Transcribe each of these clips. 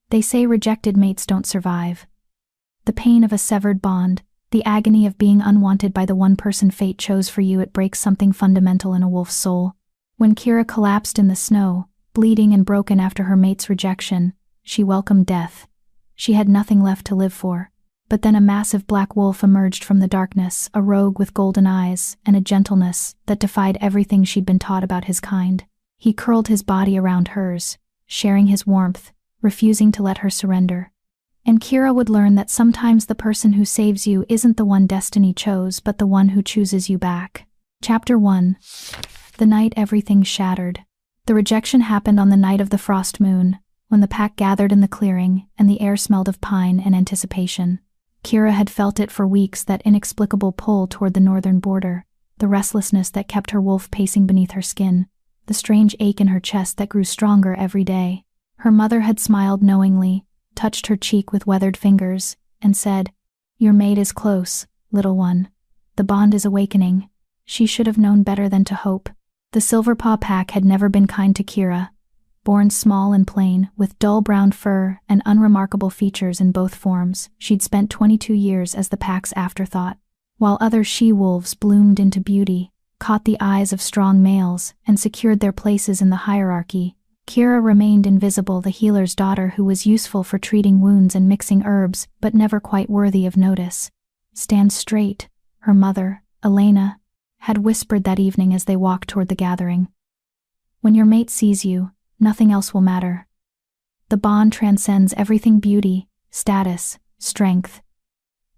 They say rejected mates don't survive. The pain of a severed bond, the agony of being unwanted by the one person fate chose for you, it breaks something fundamental in a wolf's soul. When Kira collapsed in the snow, bleeding and broken after her mate's rejection, she welcomed death. She had nothing left to live for. But then a massive black wolf emerged from the darkness, a rogue with golden eyes and a gentleness that defied everything she'd been taught about his kind. He curled his body around hers, sharing his warmth, refusing to let her surrender. And Kira would learn that sometimes the person who saves you isn't the one destiny chose, but the one who chooses you back. Chapter 1. The night everything shattered. The rejection happened on the night of the frost moon, when the pack gathered in the clearing and the air smelled of pine and anticipation. Kira had felt it for weeks, that inexplicable pull toward the northern border, the restlessness that kept her wolf pacing beneath her skin, the strange ache in her chest that grew stronger every day. Her mother had smiled knowingly, touched her cheek with weathered fingers, and said, "Your mate is close, little one. The bond is awakening." She should have known better than to hope. The Silverpaw pack had never been kind to Kira. Born small and plain, with dull brown fur and unremarkable features in both forms, she'd spent 22 years as the pack's afterthought. While other she-wolves bloomed into beauty, caught the eyes of strong males, and secured their places in the hierarchy, Kira remained invisible, the healer's daughter who was useful for treating wounds and mixing herbs, but never quite worthy of notice. "Stand straight," her mother, Elena, had whispered that evening as they walked toward the gathering. "When your mate sees you, nothing else will matter. The bond transcends everything: beauty, status, strength.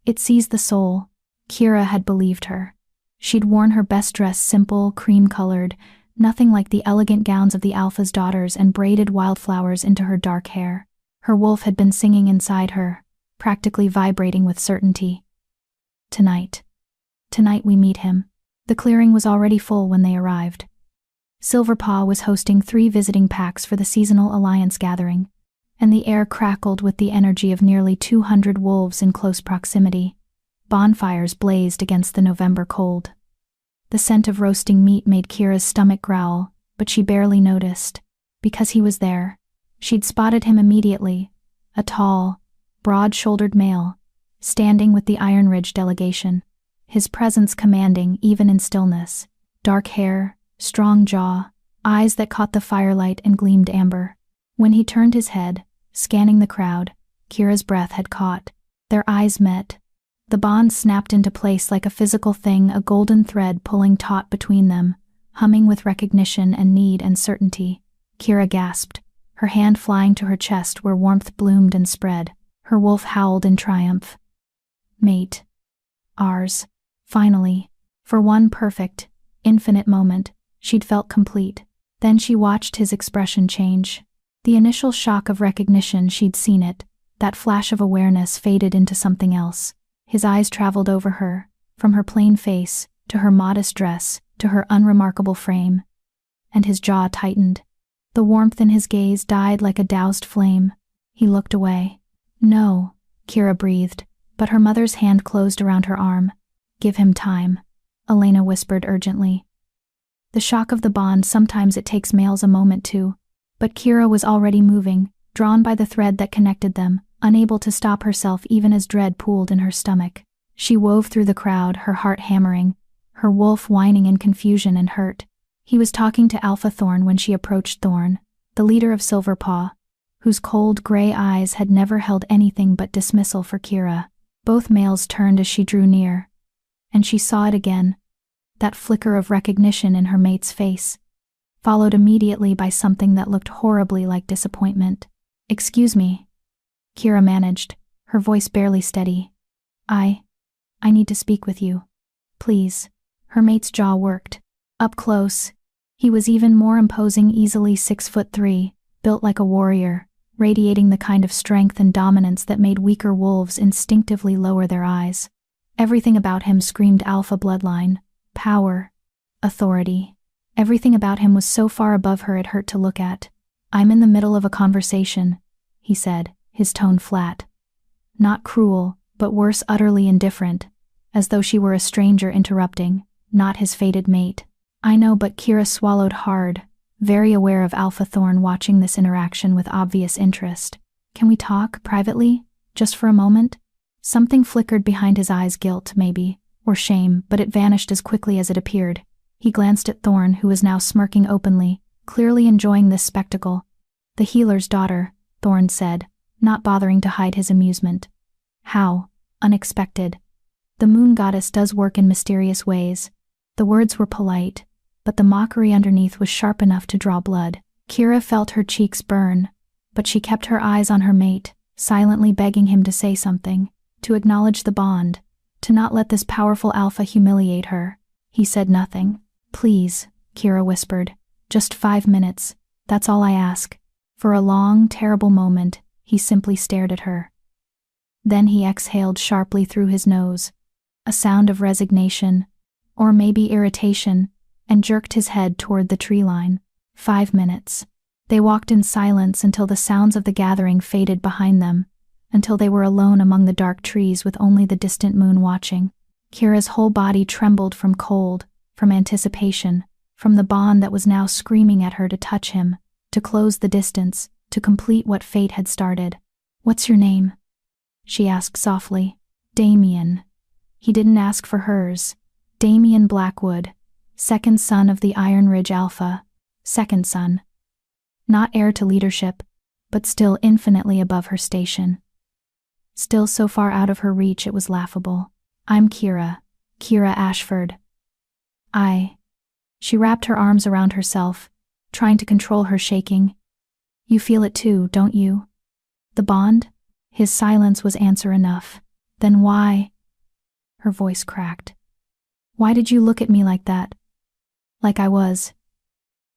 It sees the soul." Kira had believed her. She'd worn her best dress, simple, cream-colored, nothing like the elegant gowns of the Alpha's daughters, and braided wildflowers into her dark hair. Her wolf had been singing inside her, practically vibrating with certainty. Tonight we meet him. The clearing was already full when they arrived. Silverpaw was hosting 3 visiting packs for the seasonal alliance gathering, and the air crackled with the energy of nearly 200 wolves in close proximity. Bonfires blazed against the November cold. The scent of roasting meat made Kira's stomach growl, but she barely noticed, because he was there. She'd spotted him immediately, a tall, broad-shouldered male, standing with the Iron Ridge delegation, his presence commanding even in stillness. Dark hair, strong jaw, eyes that caught the firelight and gleamed amber. When he turned his head, scanning the crowd, Kira's breath had caught. Their eyes met. The bond snapped into place like a physical thing, a golden thread pulling taut between them, humming with recognition and need and certainty. Kira gasped, her hand flying to her chest where warmth bloomed and spread. Her wolf howled in triumph. "Mate. Ours. Finally." For one perfect, infinite moment, she'd felt complete. Then she watched his expression change. The initial shock of recognition, she'd seen it. That flash of awareness faded into something else. His eyes traveled over her, from her plain face, to her modest dress, to her unremarkable frame. And his jaw tightened. The warmth in his gaze died like a doused flame. He looked away. "No," Kira breathed, but her mother's hand closed around her arm. "Give him time," Elena whispered urgently. The shock of the bond, sometimes it takes males a moment to. But Kira was already moving, drawn by the thread that connected them, unable to stop herself even as dread pooled in her stomach. She wove through the crowd, her heart hammering, her wolf whining in confusion and hurt. He was talking to Alpha Thorn when she approached Thorn, the leader of Silverpaw, whose cold gray eyes had never held anything but dismissal for Kira. Both males turned as she drew near, and she saw it again, that flicker of recognition in her mate's face, followed immediately by something that looked horribly like disappointment. "Excuse me," Kira managed, her voice barely steady. I need to speak with you. Please." Her mate's jaw worked. Up close, he was even more imposing, easily 6'3", built like a warrior, radiating the kind of strength and dominance that made weaker wolves instinctively lower their eyes. Everything about him screamed Alpha bloodline, power, authority. Everything about him was so far above her it hurt to look at. "I'm in the middle of a conversation," he said, his tone flat. Not cruel, but worse, utterly indifferent, as though she were a stranger interrupting, not his fated mate. "I know," but Kira swallowed hard, very aware of Alpha Thorn watching this interaction with obvious interest. Can we talk privately? Just for a moment? Something flickered behind his eyes, guilt, maybe, or shame, but it vanished as quickly as it appeared. He glanced at Thorn, who was now smirking openly, clearly enjoying this spectacle. The healer's daughter, Thorn said, not bothering to hide his amusement. How unexpected. The moon goddess does work in mysterious ways. The words were polite, but the mockery underneath was sharp enough to draw blood. Kira felt her cheeks burn, but she kept her eyes on her mate, silently begging him to say something, to acknowledge the bond, to not let this powerful alpha humiliate her. He said nothing. Please, Kira whispered. Just 5 minutes. That's all I ask. For a long, terrible moment, he simply stared at her. Then he exhaled sharply through his nose, a sound of resignation, or maybe irritation, and jerked his head toward the tree line. 5 minutes. They walked in silence until the sounds of the gathering faded behind them, until they were alone among the dark trees with only the distant moon watching. Kira's whole body trembled from cold, from anticipation, from the bond that was now screaming at her to touch him, to close the distance, to complete what fate had started. "What's your name?" she asked softly. "Damien." He didn't ask for hers. Damien Blackwood, second son of the Iron Ridge Alpha. Second son. Not heir to leadership, but still infinitely above her station. Still so far out of her reach it was laughable. "I'm Kira Ashford." She wrapped her arms around herself, trying to control her shaking. "You feel it too, don't you? The bond?" His silence was answer enough. "Then why?" Her voice cracked. "Why did you look at me like that? Like I was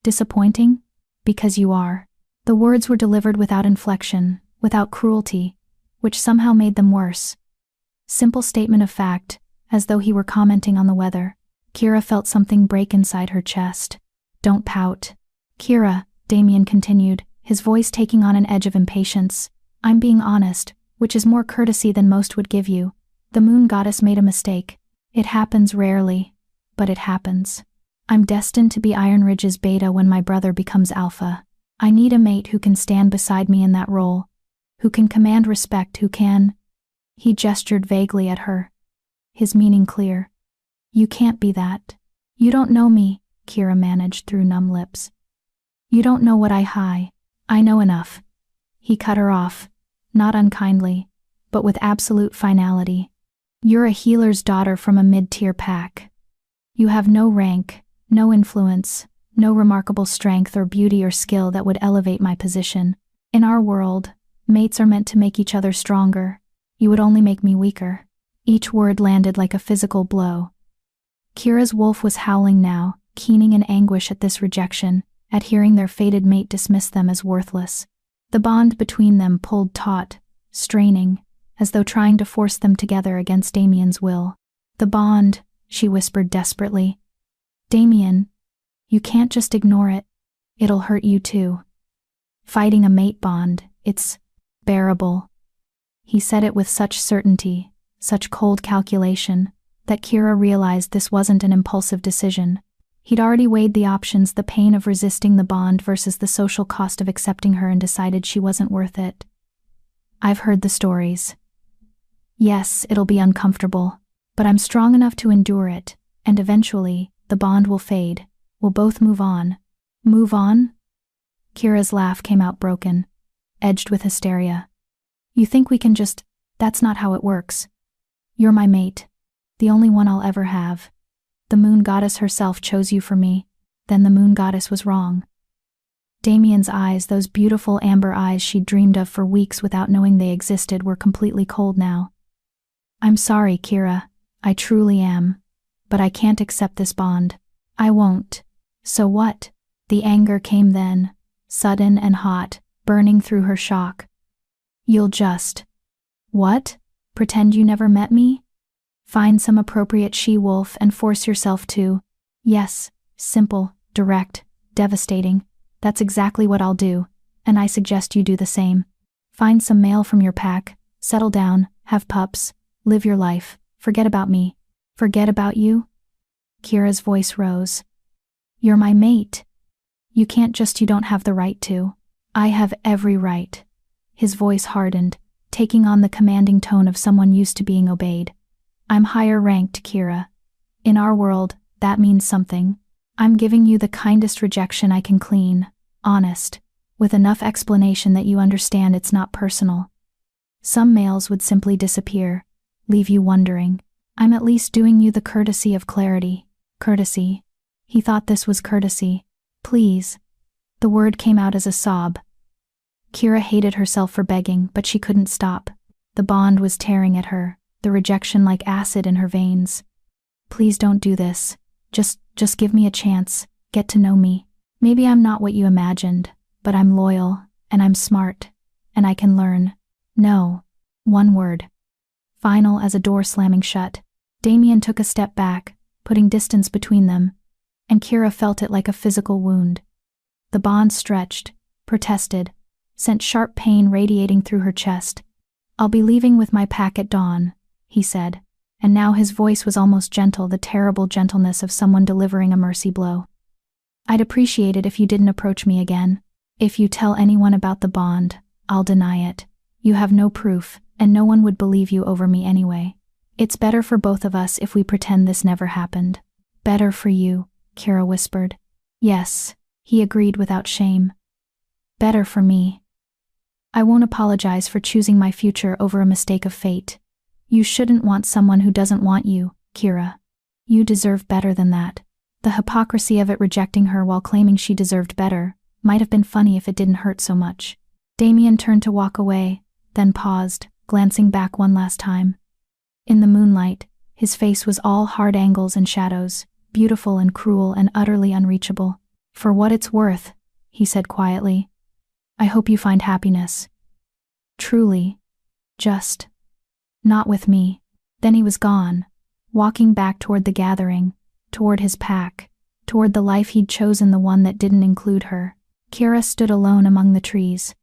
disappointing? Because you are." The words were delivered without inflection, without cruelty, which somehow made them worse. Simple statement of fact, as though he were commenting on the weather. Kira felt something break inside her chest. "Don't pout." "Kira," Damien continued, his voice taking on an edge of impatience. "I'm being honest, which is more courtesy than most would give you. The moon goddess made a mistake. It happens rarely, but it happens. I'm destined to be Iron Ridge's beta when my brother becomes alpha. I need a mate who can stand beside me in that role, who can command respect, who can—" He gestured vaguely at her, his meaning clear. "You can't be that. You don't know me," Kira managed through numb lips. "You don't know what I know enough." He cut her off, not unkindly, but with absolute finality. "You're a healer's daughter from a mid-tier pack. You have no rank, no influence, no remarkable strength or beauty or skill that would elevate my position. In our world, mates are meant to make each other stronger. You would only make me weaker." Each word landed like a physical blow. Kira's wolf was howling now, keening in anguish at this rejection, at hearing their fated mate dismiss them as worthless. The bond between them pulled taut, straining, as though trying to force them together against Damien's will. "The bond," she whispered desperately. "Damien, you can't just ignore it. It'll hurt you too. Fighting a mate bond, it's bearable." He said it with such certainty, such cold calculation, that Kira realized this wasn't an impulsive decision. He'd already weighed the options, the pain of resisting the bond versus the social cost of accepting her, and decided she wasn't worth it. "I've heard the stories. Yes, it'll be uncomfortable, but I'm strong enough to endure it, and eventually, the bond will fade. We'll both move on." "Move on?" Kira's laugh came out broken, edged with hysteria. "You think we can just— That's not how it works. You're my mate, the only one I'll ever have. The moon goddess herself chose you for me, then the moon goddess was wrong." Damien's eyes, those beautiful amber eyes she'd dreamed of for weeks without knowing they existed, were completely cold now. "I'm sorry, Kira, I truly am, but I can't accept this bond. I won't." "So what?" The anger came then, sudden and hot, burning through her shock. "You'll just— What? Pretend you never met me? Find some appropriate she-wolf and force yourself to— Yes, simple, direct, devastating. That's exactly what I'll do, and I suggest you do the same. Find some male from your pack, settle down, have pups, live your life, forget about me." "Forget about you?" Kira's voice rose. "You're my mate. You can't just— You don't have the right to." "I have every right. His voice hardened, taking on the commanding tone of someone used to being obeyed. I'm higher ranked, Kira. In our world, that means something. I'm giving you the kindest rejection I can clean, honest, with enough explanation that you understand it's not personal. Some males would simply disappear, leave you wondering. I'm at least doing you the courtesy of clarity. Courtesy. He thought this was courtesy. Please. The word came out as a sob. Kira hated herself for begging, but she couldn't stop. The bond was tearing at her, the rejection like acid in her veins. Please don't do this. Just give me a chance. Get to know me. Maybe I'm not what you imagined, but I'm loyal, and I'm smart, and I can learn. No. One word. Final as a door slamming shut. Damien took a step back, putting distance between them, and Kira felt it like a physical wound. The bond stretched, protested, sent sharp pain radiating through her chest. I'll be leaving with my pack at dawn, he said, and now his voice was almost gentle, the terrible gentleness of someone delivering a mercy blow. I'd appreciate it if you didn't approach me again. If you tell anyone about the bond, I'll deny it. You have no proof, and no one would believe you over me anyway. It's better for both of us if we pretend this never happened. Better for you, Kira whispered. Yes, he agreed without shame. Better for me. I won't apologize for choosing my future over a mistake of fate. You shouldn't want someone who doesn't want you, Kira. You deserve better than that. The hypocrisy of it, rejecting her while claiming she deserved better, might have been funny if it didn't hurt so much. Damien turned to walk away, then paused, glancing back one last time. In the moonlight, his face was all hard angles and shadows, beautiful and cruel and utterly unreachable. For what it's worth, he said quietly, I hope you find happiness. Truly. Just. Not with me. Then he was gone, walking back toward the gathering, toward his pack, toward the life he'd chosen, the one that didn't include her. Kira stood alone among the trees,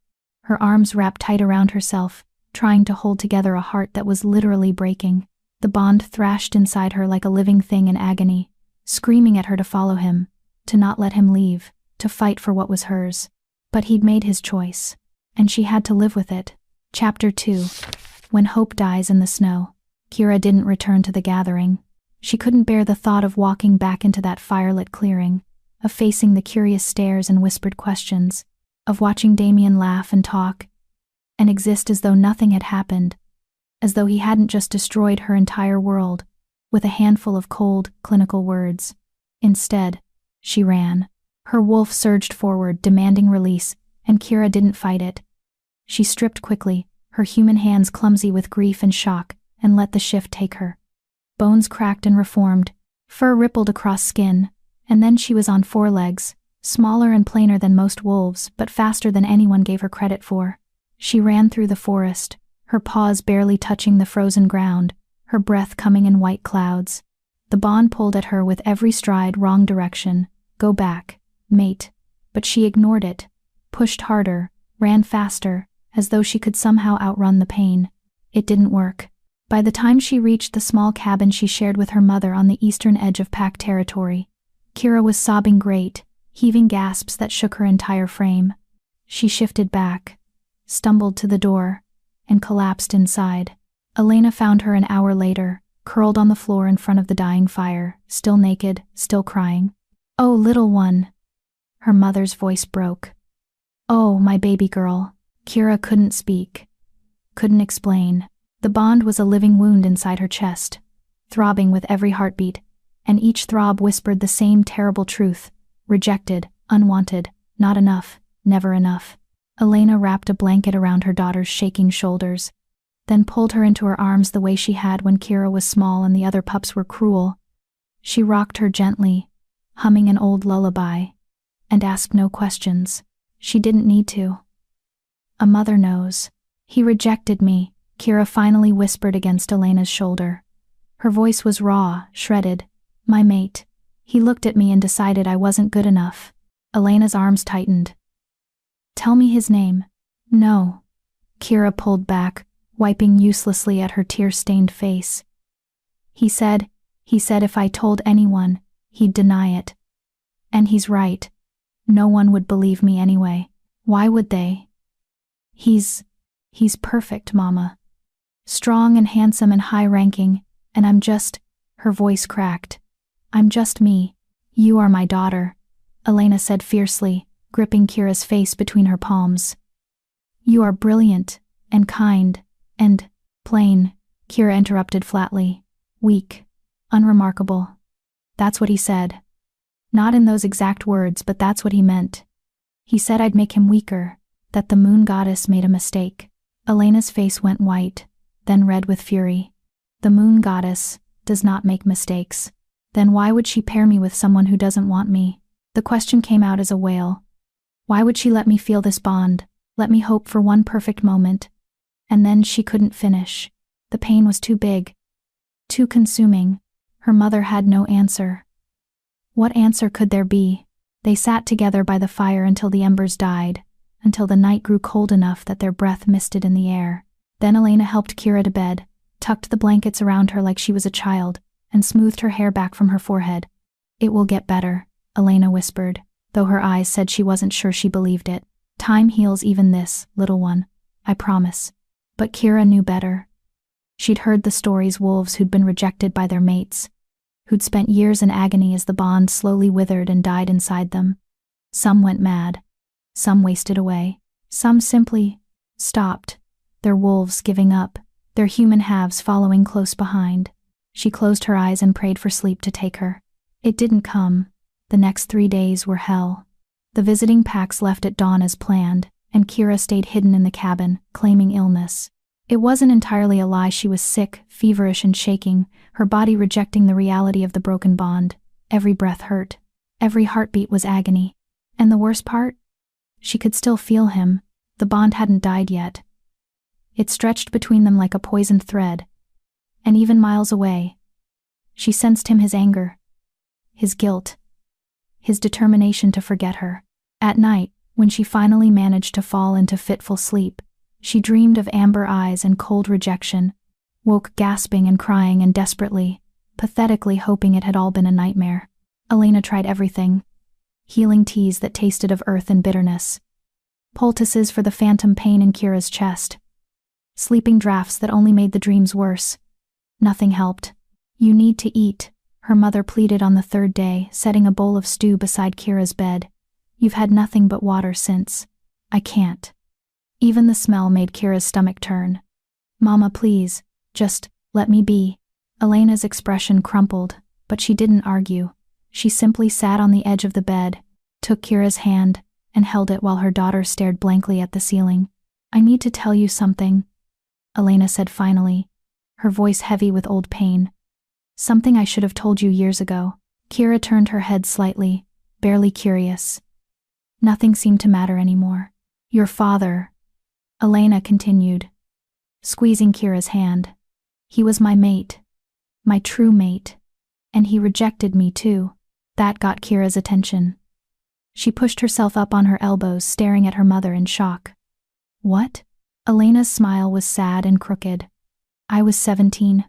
her arms wrapped tight around herself, trying to hold together a heart that was literally breaking. The bond thrashed inside her like a living thing in agony, screaming at her to follow him, to not let him leave, to fight for what was hers. But he'd made his choice, and she had to live with it. Chapter 2. When hope dies in the snow. Kira didn't return to the gathering. She couldn't bear the thought of walking back into that firelit clearing, of facing the curious stares and whispered questions, of watching Damien laugh and talk, and exist as though nothing had happened, as though he hadn't just destroyed her entire world with a handful of cold, clinical words. Instead, she ran. Her wolf surged forward, demanding release, and Kira didn't fight it. She stripped quickly, her human hands clumsy with grief and shock, and let the shift take her. Bones cracked and reformed, fur rippled across skin, and then she was on 4 legs, smaller and plainer than most wolves, but faster than anyone gave her credit for. She ran through the forest, her paws barely touching the frozen ground, her breath coming in white clouds. The bond pulled at her with every stride, wrong direction. Go back, mate. But she ignored it, pushed harder, ran faster, as though she could somehow outrun the pain. It didn't work. By the time she reached the small cabin she shared with her mother on the eastern edge of pack territory, Kira was sobbing great, heaving gasps that shook her entire frame. She shifted back, stumbled to the door, and collapsed inside. Elena found her an hour later, curled on the floor in front of the dying fire, still naked, still crying. Oh, little one. Her mother's voice broke. Oh, my baby girl. Kira couldn't speak, couldn't explain. The bond was a living wound inside her chest, throbbing with every heartbeat, and each throb whispered the same terrible truth: rejected, unwanted, not enough, never enough. Elena wrapped a blanket around her daughter's shaking shoulders, then pulled her into her arms the way she had when Kira was small and the other pups were cruel. She rocked her gently, humming an old lullaby, and asked no questions. She didn't need to. A mother knows. He rejected me, Kira finally whispered against Elena's shoulder. Her voice was raw, shredded. My mate. He looked at me and decided I wasn't good enough. Elena's arms tightened. Tell me his name. No. Kira pulled back, wiping uselessly at her tear-stained face. He said if I told anyone, he'd deny it. And he's right. No one would believe me anyway. Why would they? He's He's perfect, Mama. Strong and handsome and high-ranking, and I'm just, her voice cracked. I'm just me. You are my daughter, Elena said fiercely, gripping Kira's face between her palms. You are brilliant, and kind, and plain, Kira interrupted flatly. Weak, unremarkable. That's what he said. Not in those exact words, but that's what he meant. He said I'd make him weaker, that the moon goddess made a mistake. Elena's face went white, then red with fury. The moon goddess does not make mistakes. Then why would she pair me with someone who doesn't want me? The question came out as a wail. Why would she let me feel this bond, let me hope for one perfect moment? And then she couldn't finish. The pain was too big, too consuming. Her mother had no answer. What answer could there be? They sat together by the fire until the embers died, until the night grew cold enough that their breath misted in the air. Then Elena helped Kira to bed, tucked the blankets around her like she was a child, and smoothed her hair back from her forehead. It will get better, Elena whispered, though her eyes said she wasn't sure she believed it. Time heals even this, little one. I promise. But Kira knew better. She'd heard the stories wolves who'd been rejected by their mates, who'd spent years in agony as the bond slowly withered and died inside them. Some went mad. Some wasted away. Some simply stopped, their wolves giving up, their human halves following close behind. She closed her eyes and prayed for sleep to take her. It didn't come. The next 3 days were hell. The visiting packs left at dawn as planned, and Kira stayed hidden in the cabin, claiming illness. It wasn't entirely a lie. She was sick, feverish and shaking, her body rejecting the reality of the broken bond. Every breath hurt. Every heartbeat was agony. And the worst part? She could still feel him. The bond hadn't died yet. It stretched between them like a poisoned thread. And even miles away, she sensed his anger, his guilt, his determination to forget her. At night, when she finally managed to fall into fitful sleep, she dreamed of amber eyes and cold rejection, woke gasping and crying and desperately, pathetically hoping it had all been a nightmare. Elena tried everything. Healing teas that tasted of earth and bitterness, poultices for the phantom pain in Kira's chest, sleeping draughts that only made the dreams worse. Nothing helped. You need to eat, her mother pleaded on the 3rd day, setting a bowl of stew beside Kira's bed. You've had nothing but water since. I can't. Even the smell made Kira's stomach turn. Mama, please, just let me be. Elena's expression crumpled, but she didn't argue. She simply sat on the edge of the bed, took Kira's hand, and held it while her daughter stared blankly at the ceiling. I need to tell you something, Elena said finally, her voice heavy with old pain. Something I should have told you years ago. Kira turned her head slightly, barely curious. Nothing seemed to matter anymore. Your father, Elena continued, squeezing Kira's hand. He was my mate. My true mate. And he rejected me too. That got Kira's attention. She pushed herself up on her elbows, staring at her mother in shock. What? Elena's smile was sad and crooked. I was 17.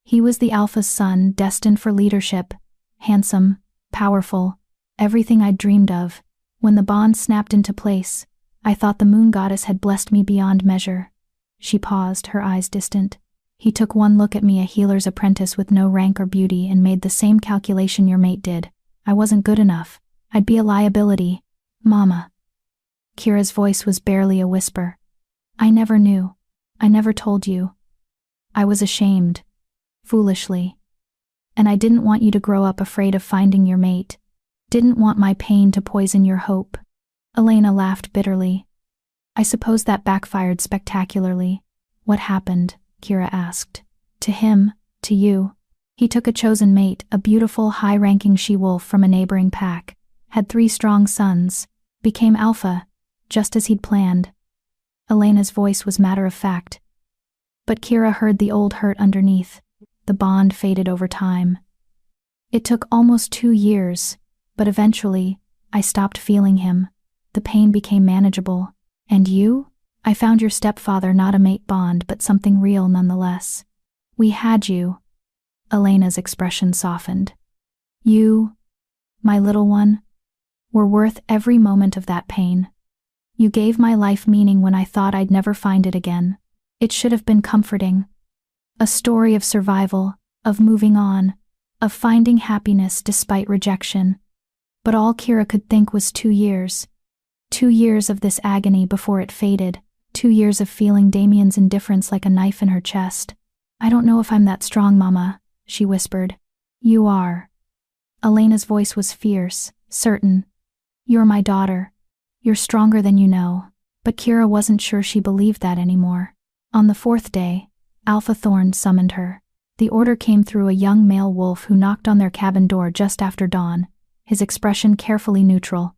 He was the alpha's son, destined for leadership, handsome, powerful, everything I'd dreamed of. When the bond snapped into place, I thought the moon goddess had blessed me beyond measure. She paused, her eyes distant. He took one look at me, a healer's apprentice with no rank or beauty, and made the same calculation your mate did. I wasn't good enough. I'd be a liability. Mama. Kira's voice was barely a whisper. I never knew. I never told you. I was ashamed. Foolishly. And I didn't want you to grow up afraid of finding your mate. Didn't want my pain to poison your hope. Elena laughed bitterly. I suppose that backfired spectacularly. What happened? Kira asked. To him, to you. He took a chosen mate, a beautiful, high-ranking she-wolf from a neighboring pack, had 3 strong sons, became alpha, just as he'd planned. Elena's voice was matter-of-fact. But Kira heard the old hurt underneath. The bond faded over time. It took almost 2 years, but eventually, I stopped feeling him. The pain became manageable. And you? I found your stepfather, not a mate bond, but something real nonetheless. We had you. Elena's expression softened. You, my little one, were worth every moment of that pain. You gave my life meaning when I thought I'd never find it again. It should have been comforting. A story of survival, of moving on, of finding happiness despite rejection. But all Kira could think was 2 years. 2 years of this agony before it faded. 2 years of feeling Damien's indifference like a knife in her chest. I don't know if I'm that strong, Mama, she whispered. You are. Elena's voice was fierce, certain. You're my daughter. You're stronger than you know. But Kira wasn't sure she believed that anymore. On the 4th day, Alpha Thorn summoned her. The order came through a young male wolf who knocked on their cabin door just after dawn, his expression carefully neutral.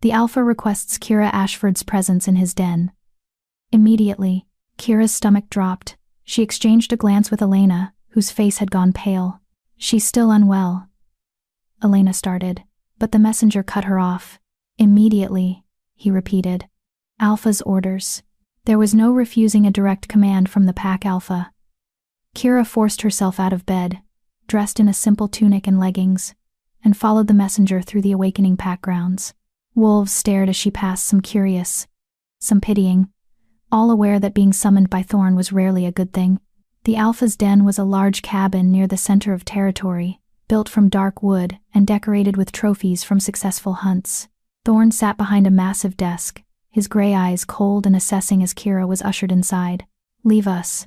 The Alpha requests Kira Ashford's presence in his den. Immediately, Kira's stomach dropped. She exchanged a glance with Elena, whose face had gone pale. She's still unwell. Elena started, but the messenger cut her off. Immediately, he repeated. Alpha's orders. There was no refusing a direct command from the pack Alpha. Kira forced herself out of bed, dressed in a simple tunic and leggings, and followed the messenger through the awakening pack grounds. Wolves stared as she passed, some curious, some pitying, all aware that being summoned by Thorn was rarely a good thing. The Alpha's den was a large cabin near the center of territory, built from dark wood and decorated with trophies from successful hunts. Thorn sat behind a massive desk, his gray eyes cold and assessing as Kira was ushered inside. Leave us,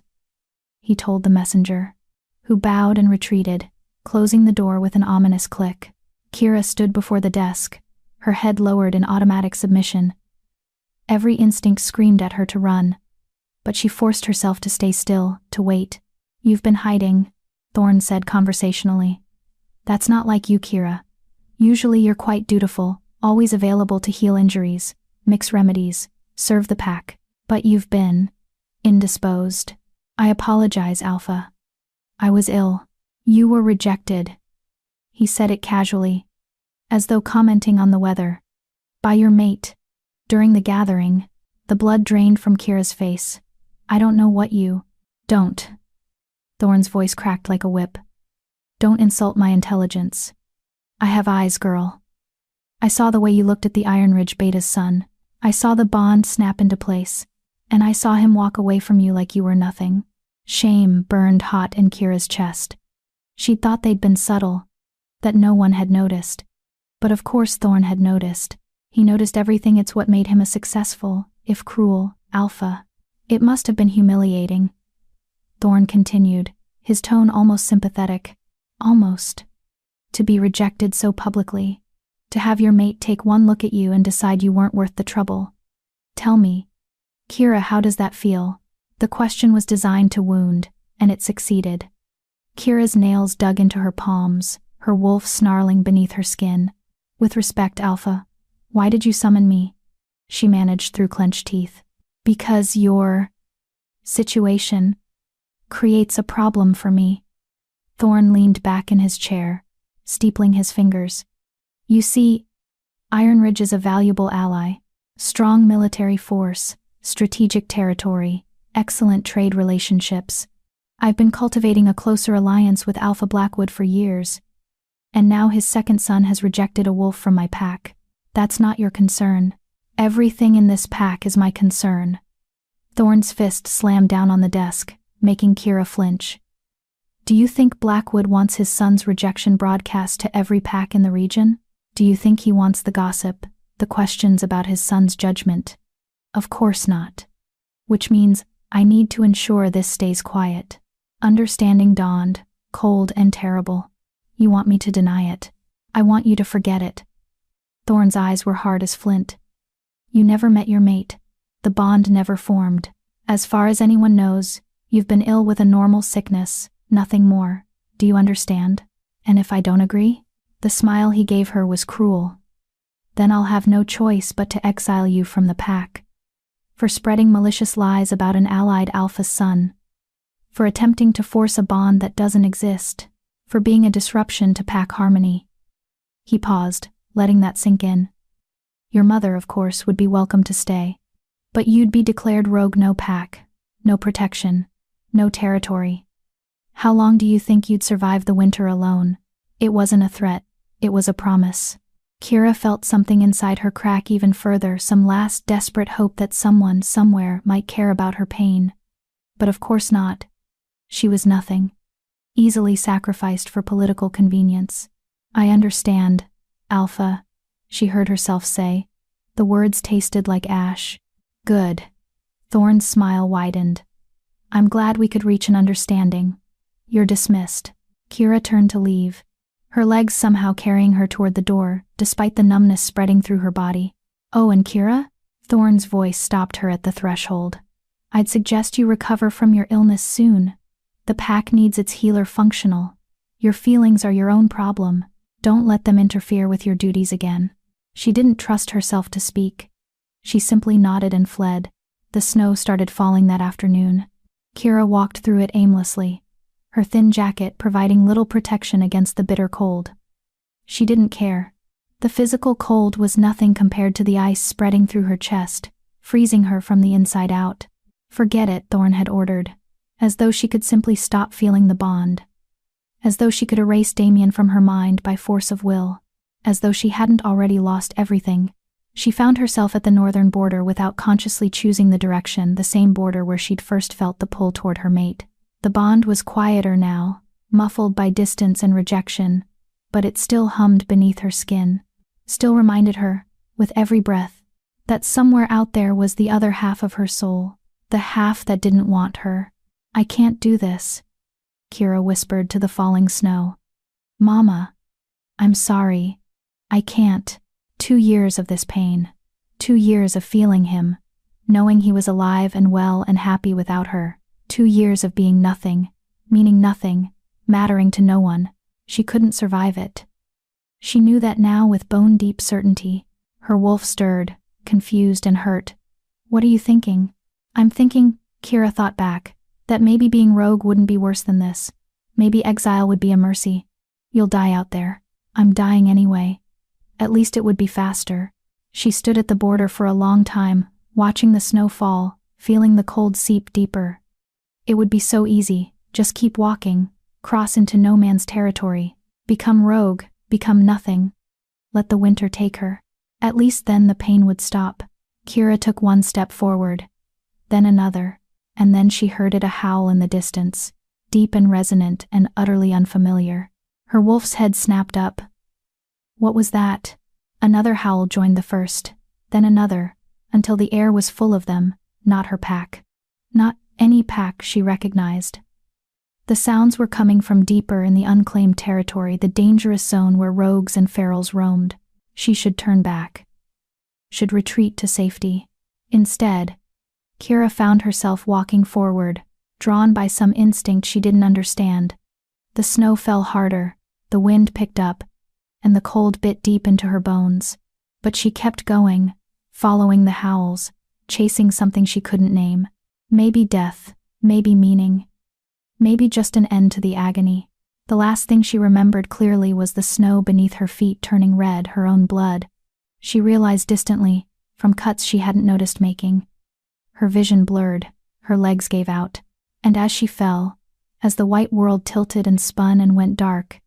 he told the messenger, who bowed and retreated, closing the door with an ominous click. Kira stood before the desk, her head lowered in automatic submission. Every instinct screamed at her to run, but she forced herself to stay still, to wait. You've been hiding, Thorn said conversationally. That's not like you, Kira. Usually you're quite dutiful, always available to heal injuries, mix remedies, serve the pack. But you've been indisposed. I apologize, Alpha. I was ill. You were rejected. He said it casually, as though commenting on the weather. By your mate. During the gathering, the blood drained from Kira's face. I don't know what you... Don't. Thorn's voice cracked like a whip. Don't insult my intelligence. I have eyes, girl. I saw the way you looked at the Iron Ridge Beta's son. I saw the bond snap into place. And I saw him walk away from you like you were nothing. Shame burned hot in Kira's chest. She'd thought they'd been subtle, that no one had noticed. But of course Thorn had noticed. He noticed everything. It's what made him a successful, if cruel, Alpha. It must have been humiliating. Thorn continued, his tone almost sympathetic. Almost. To be rejected so publicly. To have your mate take one look at you and decide you weren't worth the trouble. Tell me, Kira, how does that feel? The question was designed to wound, and it succeeded. Kira's nails dug into her palms, her wolf snarling beneath her skin. With respect, Alpha, why did you summon me? She managed through clenched teeth. Because your situation creates a problem for me. Thorn leaned back in his chair, steepling his fingers. You see, Iron Ridge is a valuable ally. Strong military force, strategic territory, excellent trade relationships. I've been cultivating a closer alliance with Alpha Blackwood for years. And now his second son has rejected a wolf from my pack. That's not your concern. Everything in this pack is my concern. Thorn's fist slammed down on the desk, making Kira flinch. Do you think Blackwood wants his son's rejection broadcast to every pack in the region? Do you think he wants the gossip, the questions about his son's judgment? Of course not. Which means I need to ensure this stays quiet. Understanding dawned, cold and terrible. You want me to deny it. I want you to forget it. Thorn's eyes were hard as flint. You never met your mate. The bond never formed. As far as anyone knows, you've been ill with a normal sickness, nothing more. Do you understand? And if I don't agree? The smile he gave her was cruel. Then I'll have no choice but to exile you from the pack. For spreading malicious lies about an allied Alpha's son. For attempting to force a bond that doesn't exist. For being a disruption to pack harmony. He paused, letting that sink in. Your mother, of course, would be welcome to stay. But you'd be declared rogue. No pack, no protection, no territory. How long do you think you'd survive the winter alone? It wasn't a threat, it was a promise. Kira felt something inside her crack even further, some last desperate hope that someone, somewhere, might care about her pain. But of course not. She was nothing. Easily sacrificed for political convenience. "I understand, Alpha," she heard herself say. The words tasted like ash. "Good." Thorne's smile widened. "I'm glad we could reach an understanding. You're dismissed." Kira turned to leave, her legs somehow carrying her toward the door, despite the numbness spreading through her body. "Oh, and Kira?" Thorne's voice stopped her at the threshold. "I'd suggest you recover from your illness soon. The pack needs its healer functional. Your feelings are your own problem. Don't let them interfere with your duties again." She didn't trust herself to speak. She simply nodded and fled. The snow started falling that afternoon. Kira walked through it aimlessly, her thin jacket providing little protection against the bitter cold. She didn't care. The physical cold was nothing compared to the ice spreading through her chest, freezing her from the inside out. "Forget it," Thorne had ordered, as though she could simply stop feeling the bond. As though she could erase Damien from her mind by force of will. As though she hadn't already lost everything. She found herself at the northern border without consciously choosing the direction, the same border where she'd first felt the pull toward her mate. The bond was quieter now, muffled by distance and rejection, but it still hummed beneath her skin, still reminded her, with every breath, that somewhere out there was the other half of her soul, the half that didn't want her. "I can't do this," Kira whispered to the falling snow. "Mama, I'm sorry. I can't." 2 years of this pain. 2 years of feeling him, knowing he was alive and well and happy without her. 2 years of being nothing, meaning nothing, mattering to no one. She couldn't survive it. She knew that now with bone-deep certainty. Her wolf stirred, confused and hurt. "What are you thinking?" "I'm thinking," Kira thought back, "that maybe being rogue wouldn't be worse than this. Maybe exile would be a mercy. You'll die out there. I'm dying anyway. At least it would be faster." She stood at the border for a long time, watching the snow fall, feeling the cold seep deeper. It would be so easy, just keep walking, cross into no man's territory, become rogue, become nothing. Let the winter take her. At least then the pain would stop. Kira took one step forward, then another, and then she heard it, a howl in the distance, deep and resonant and utterly unfamiliar. Her wolf's head snapped up. What was that? Another howl joined the first, then another, until the air was full of them, not her pack. Not any pack she recognized. The sounds were coming from deeper in the unclaimed territory, the dangerous zone where rogues and ferals roamed. She should turn back. Should retreat to safety. Instead, Kira found herself walking forward, drawn by some instinct she didn't understand. The snow fell harder, the wind picked up, and the cold bit deep into her bones. But she kept going, following the howls, chasing something she couldn't name. Maybe death, maybe meaning. Maybe just an end to the agony. The last thing she remembered clearly was the snow beneath her feet turning red, her own blood. She realized distantly, from cuts she hadn't noticed making. Her vision blurred, her legs gave out, and as she fell, as the white world tilted and spun and went dark,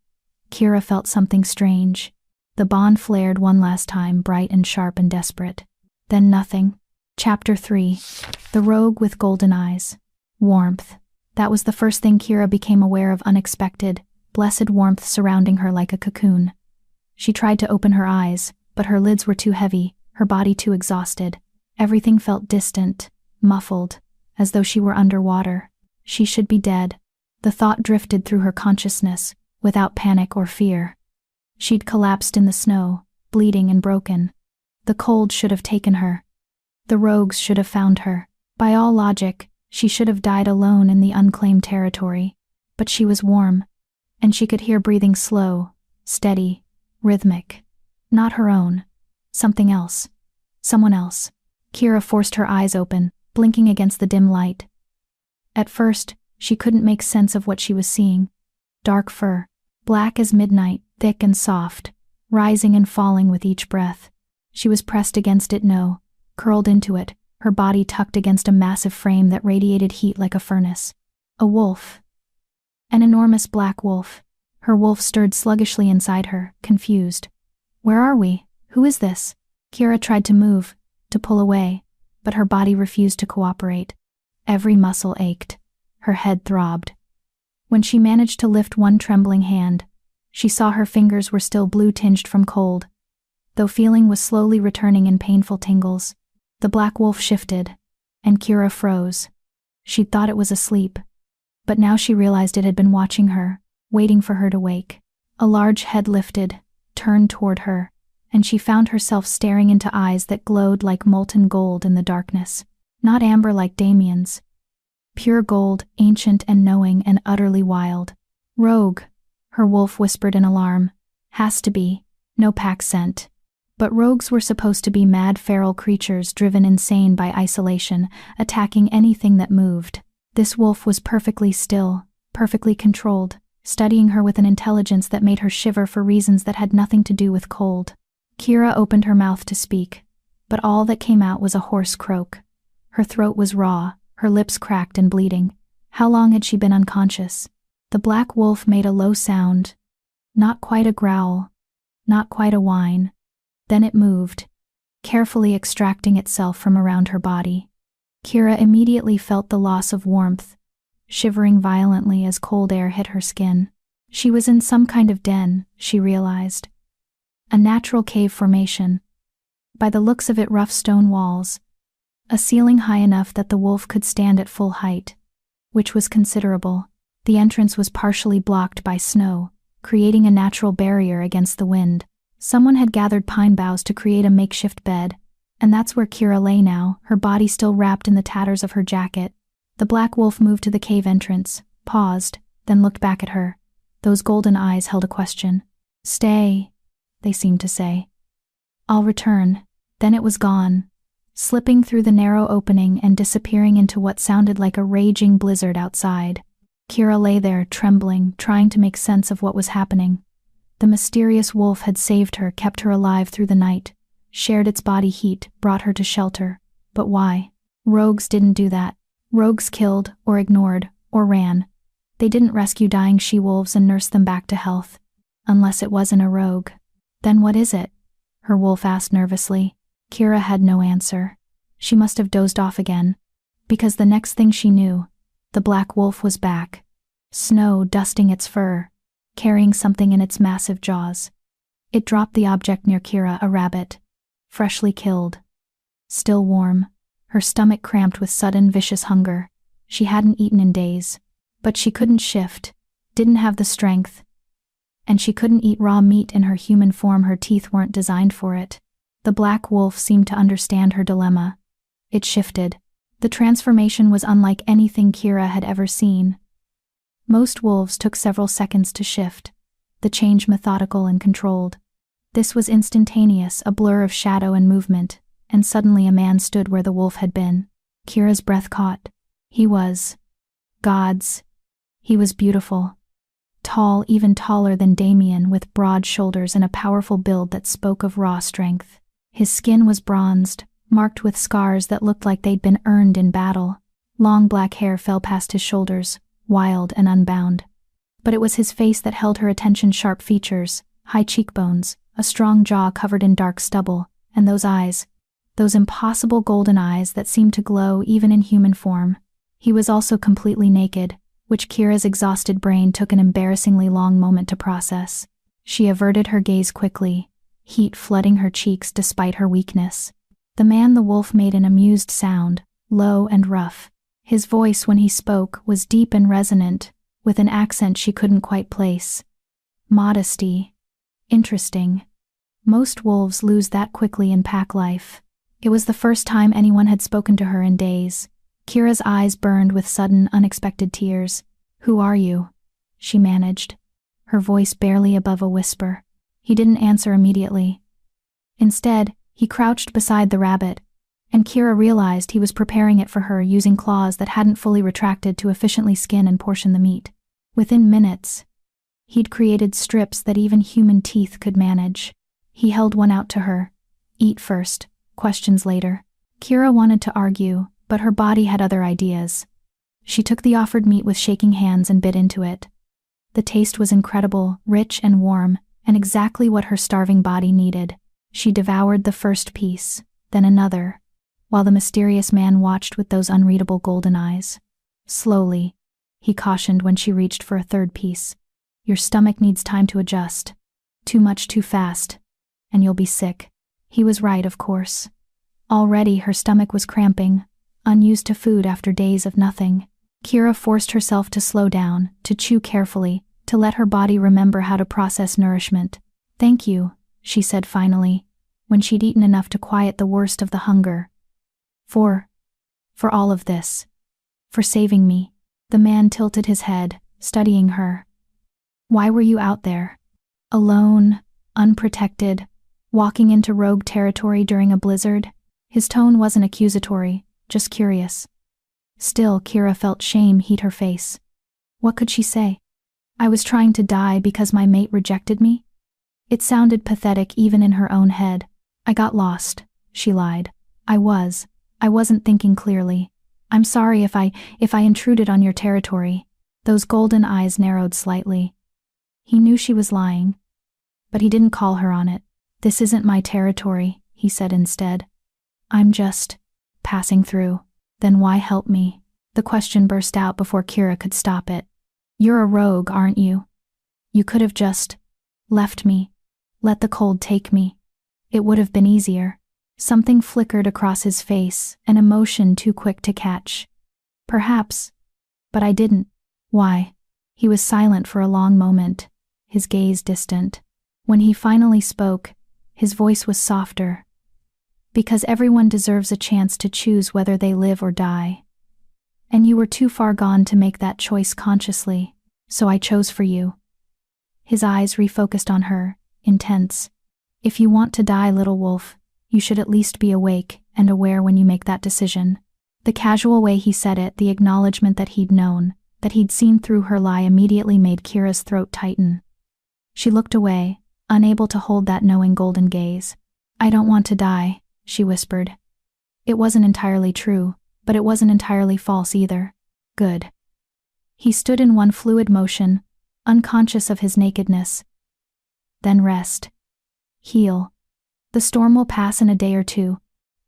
Kira felt something strange. The bond flared one last time, bright and sharp and desperate. Then nothing. Chapter 3. The Rogue with Golden Eyes. Warmth. That was the first thing Kira became aware of, unexpected, blessed warmth surrounding her like a cocoon. She tried to open her eyes, but her lids were too heavy, her body too exhausted. Everything felt distant, muffled, as though she were underwater. She should be dead. The thought drifted through her consciousness, without panic or fear. She'd collapsed in the snow, bleeding and broken. The cold should have taken her. The rogues should have found her. By all logic, she should have died alone in the unclaimed territory. But she was warm, and she could hear breathing slow, steady, rhythmic. Not her own. Something else. Someone else. Kira forced her eyes open, blinking against the dim light. At first, she couldn't make sense of what she was seeing. Dark fur, black as midnight, thick and soft, rising and falling with each breath. She was pressed against it, curled into it, her body tucked against a massive frame that radiated heat like a furnace. A wolf. An enormous black wolf. Her wolf stirred sluggishly inside her, confused. "Where are we?" Who is this? Kira tried to move, to pull away, but her body refused to cooperate. Every muscle ached. Her head throbbed. When she managed to lift one trembling hand, she saw her fingers were still blue-tinged from cold, though feeling was slowly returning in painful tingles. The black wolf shifted, and Kira froze. She'd thought it was asleep, but now she realized it had been watching her, waiting for her to wake. A large head lifted, turned toward her, and she found herself staring into eyes that glowed like molten gold in the darkness. Not amber like Damien's. Pure gold, ancient and knowing and utterly wild. Rogue, her wolf whispered in alarm. Has to be. No pack scent. But rogues were supposed to be mad feral creatures driven insane by isolation, attacking anything that moved. This wolf was perfectly still, perfectly controlled, studying her with an intelligence that made her shiver for reasons that had nothing to do with cold. Kira opened her mouth to speak, but all that came out was a hoarse croak. Her throat was raw, her lips cracked and bleeding. How long had she been unconscious? The black wolf made a low sound. Not quite a growl, not quite a whine. Then it moved, carefully extracting itself from around her body. Kira immediately felt the loss of warmth, shivering violently as cold air hit her skin. She was in some kind of den, she realized. A natural cave formation. By the looks of it, rough stone walls. A ceiling high enough that the wolf could stand at full height, which was considerable. The entrance was partially blocked by snow, creating a natural barrier against the wind. Someone had gathered pine boughs to create a makeshift bed, and that's where Kira lay now, her body still wrapped in the tatters of her jacket. The black wolf moved to the cave entrance, paused, then looked back at her. Those golden eyes held a question. Stay, they seemed to say. I'll return. Then it was gone, slipping through the narrow opening and disappearing into what sounded like a raging blizzard outside. Kira lay there, trembling, trying to make sense of what was happening. The mysterious wolf had saved her, kept her alive through the night, shared its body heat, brought her to shelter. But why? Rogues didn't do that. Rogues killed, or ignored, or ran. They didn't rescue dying she-wolves and nurse them back to health. Unless it wasn't a rogue. Then what is it? Her wolf asked nervously. Kira had no answer. She must have dozed off again. Because the next thing she knew, the black wolf was back. Snow dusting its fur, carrying something in its massive jaws. It dropped the object near Kira, a rabbit. Freshly killed. Still warm. Her stomach cramped with sudden vicious hunger. She hadn't eaten in days. But she couldn't shift, didn't have the strength. And she couldn't eat raw meat in her human form, her teeth weren't designed for it. The black wolf seemed to understand her dilemma. It shifted. The transformation was unlike anything Kira had ever seen. Most wolves took several seconds to shift, the change methodical and controlled. This was instantaneous, a blur of shadow and movement, and suddenly a man stood where the wolf had been. Kira's breath caught. He was God's. He was beautiful. Tall, even taller than Damien, with broad shoulders and a powerful build that spoke of raw strength. His skin was bronzed, marked with scars that looked like they'd been earned in battle. Long black hair fell past his shoulders, wild and unbound. But it was his face that held her attention, sharp features, high cheekbones, a strong jaw covered in dark stubble, and those eyes, those impossible golden eyes that seemed to glow even in human form. He was also completely naked, which Kira's exhausted brain took an embarrassingly long moment to process. She averted her gaze quickly, heat flooding her cheeks despite her weakness. The wolf made an amused sound, low and rough. His voice, when he spoke, was deep and resonant, with an accent she couldn't quite place. Modesty. Interesting. Most wolves lose that quickly in pack life. It was the first time anyone had spoken to her in days. Kira's eyes burned with sudden, unexpected tears. Who are you? She managed, her voice barely above a whisper. He didn't answer immediately. Instead, he crouched beside the rabbit, and Kira realized he was preparing it for her, using claws that hadn't fully retracted to efficiently skin and portion the meat. Within minutes, he'd created strips that even human teeth could manage. He held one out to her. Eat first, questions later. Kira wanted to argue, but her body had other ideas. She took the offered meat with shaking hands and bit into it. The taste was incredible, rich and warm, and exactly what her starving body needed. She devoured the first piece, then another, while the mysterious man watched with those unreadable golden eyes. Slowly, he cautioned when she reached for a third piece. Your stomach needs time to adjust. Too much too fast, and you'll be sick. He was right, of course. Already her stomach was cramping, unused to food after days of nothing. Kira forced herself to slow down, to chew carefully, to let her body remember how to process nourishment. Thank you, she said finally, when she'd eaten enough to quiet the worst of the hunger. For all of this. For saving me. The man tilted his head, studying her. Why were you out there? Alone, unprotected, walking into rogue territory during a blizzard? His tone wasn't accusatory, just curious. Still, Kira felt shame heat her face. What could she say? I was trying to die because my mate rejected me? It sounded pathetic even in her own head. I got lost, she lied. I wasn't thinking clearly. I'm sorry if I intruded on your territory. Those golden eyes narrowed slightly. He knew she was lying, but he didn't call her on it. This isn't my territory, he said instead. I'm just passing through. Then why help me? The question burst out before Kira could stop it. You're a rogue, aren't you? You could have just left me, let the cold take me. It would have been easier. Something flickered across his face, an emotion too quick to catch. Perhaps, but I didn't. Why? He was silent for a long moment, his gaze distant. When he finally spoke, his voice was softer. Because everyone deserves a chance to choose whether they live or die. And you were too far gone to make that choice consciously, so I chose for you. His eyes refocused on her, intense. If you want to die, little wolf, you should at least be awake and aware when you make that decision. The casual way he said it, the acknowledgement that he'd known, that he'd seen through her lie, immediately made Kira's throat tighten. She looked away, unable to hold that knowing golden gaze. I don't want to die, she whispered. It wasn't entirely true, but it wasn't entirely false either. Good. He stood in one fluid motion, unconscious of his nakedness. Then rest. Heal. The storm will pass in a day or two,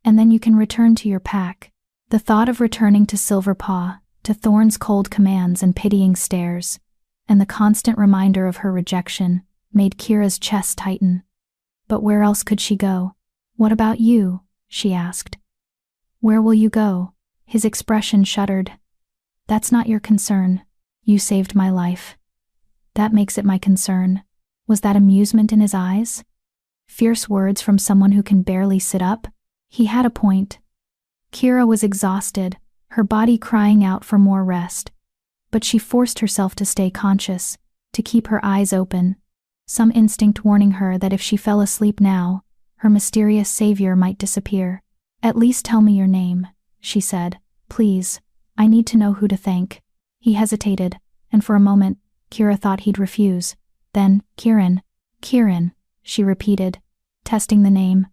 and then you can return to your pack. The thought of returning to Silverpaw, to Thorn's cold commands and pitying stares, and the constant reminder of her rejection, made Kira's chest tighten. But where else could she go? What about you? She asked. Where will you go? His expression shuddered. That's not your concern. You saved my life. That makes it my concern. Was that amusement in his eyes? Fierce words from someone who can barely sit up? He had a point. Kira was exhausted, her body crying out for more rest. But she forced herself to stay conscious, to keep her eyes open, some instinct warning her that if she fell asleep now, her mysterious savior might disappear. At least tell me your name, she said. Please, I need to know who to thank. He hesitated, and for a moment, Kira thought he'd refuse. Then, Kiran, she repeated, testing the name.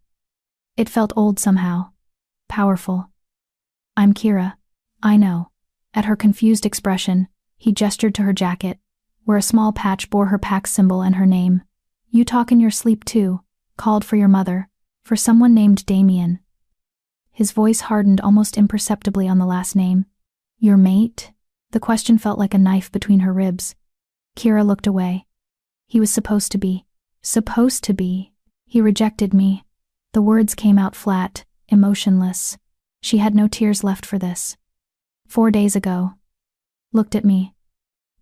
It felt old somehow. Powerful. I'm Kira. I know. At her confused expression, he gestured to her jacket, where a small patch bore her pack symbol and her name. You talk in your sleep too. Called for your mother. For someone named Damien. His voice hardened almost imperceptibly on the last name. Your mate? The question felt like a knife between her ribs. Kira looked away. He was supposed to be. Supposed to be. He rejected me. The words came out flat, emotionless. She had no tears left for this. 4 days ago. Looked at me.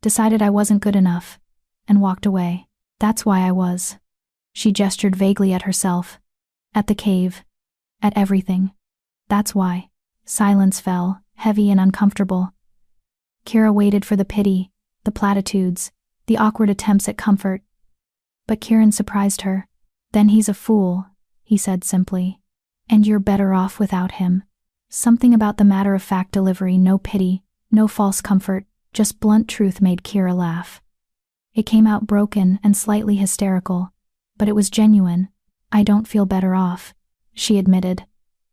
Decided I wasn't good enough. And walked away. That's why I was. She gestured vaguely at herself. At the cave. At everything. That's why. Silence fell, heavy and uncomfortable. Kira waited for the pity, the platitudes, the awkward attempts at comfort. But Kiran surprised her. Then he's a fool, he said simply. And you're better off without him. Something about the matter-of-fact delivery, no pity, no false comfort, just blunt truth made Kira laugh. It came out broken and slightly hysterical, but it was genuine. I don't feel better off, she admitted.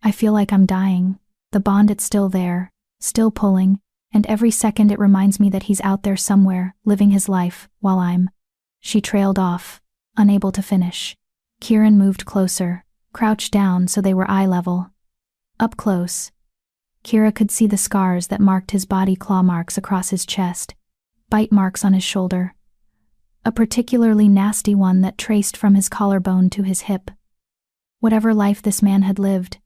I feel like I'm dying. The bond, it's still there, still pulling, and every second it reminds me that he's out there somewhere, living his life, while I'm... She trailed off, unable to finish. Kieran moved closer, crouched down so they were eye level. Up close, Kira could see the scars that marked his body, claw marks across his chest, bite marks on his shoulder. A particularly nasty one that traced from his collarbone to his hip. Whatever life this man had lived,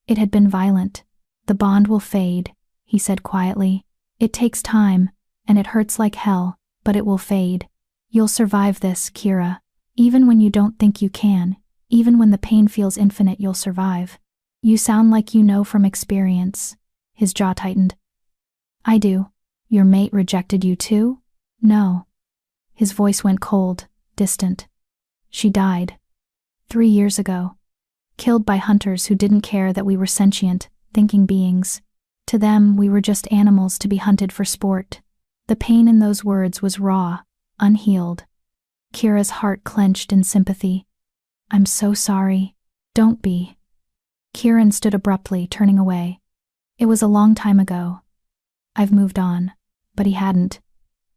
it had been violent. The bond will fade, he said quietly. It takes time, and it hurts like hell, but it will fade. You'll survive this, Kira. Even when you don't think you can, even when the pain feels infinite, you'll survive. You sound like you know from experience. His jaw tightened. I do. Your mate rejected you too? No. His voice went cold, distant. She died. 3 years ago. Killed by hunters who didn't care that we were sentient, thinking beings. To them, we were just animals to be hunted for sport. The pain in those words was raw, unhealed. Kira's heart clenched in sympathy. I'm so sorry. Don't be. Kieran stood abruptly, turning away. It was a long time ago. I've moved on. But he hadn't.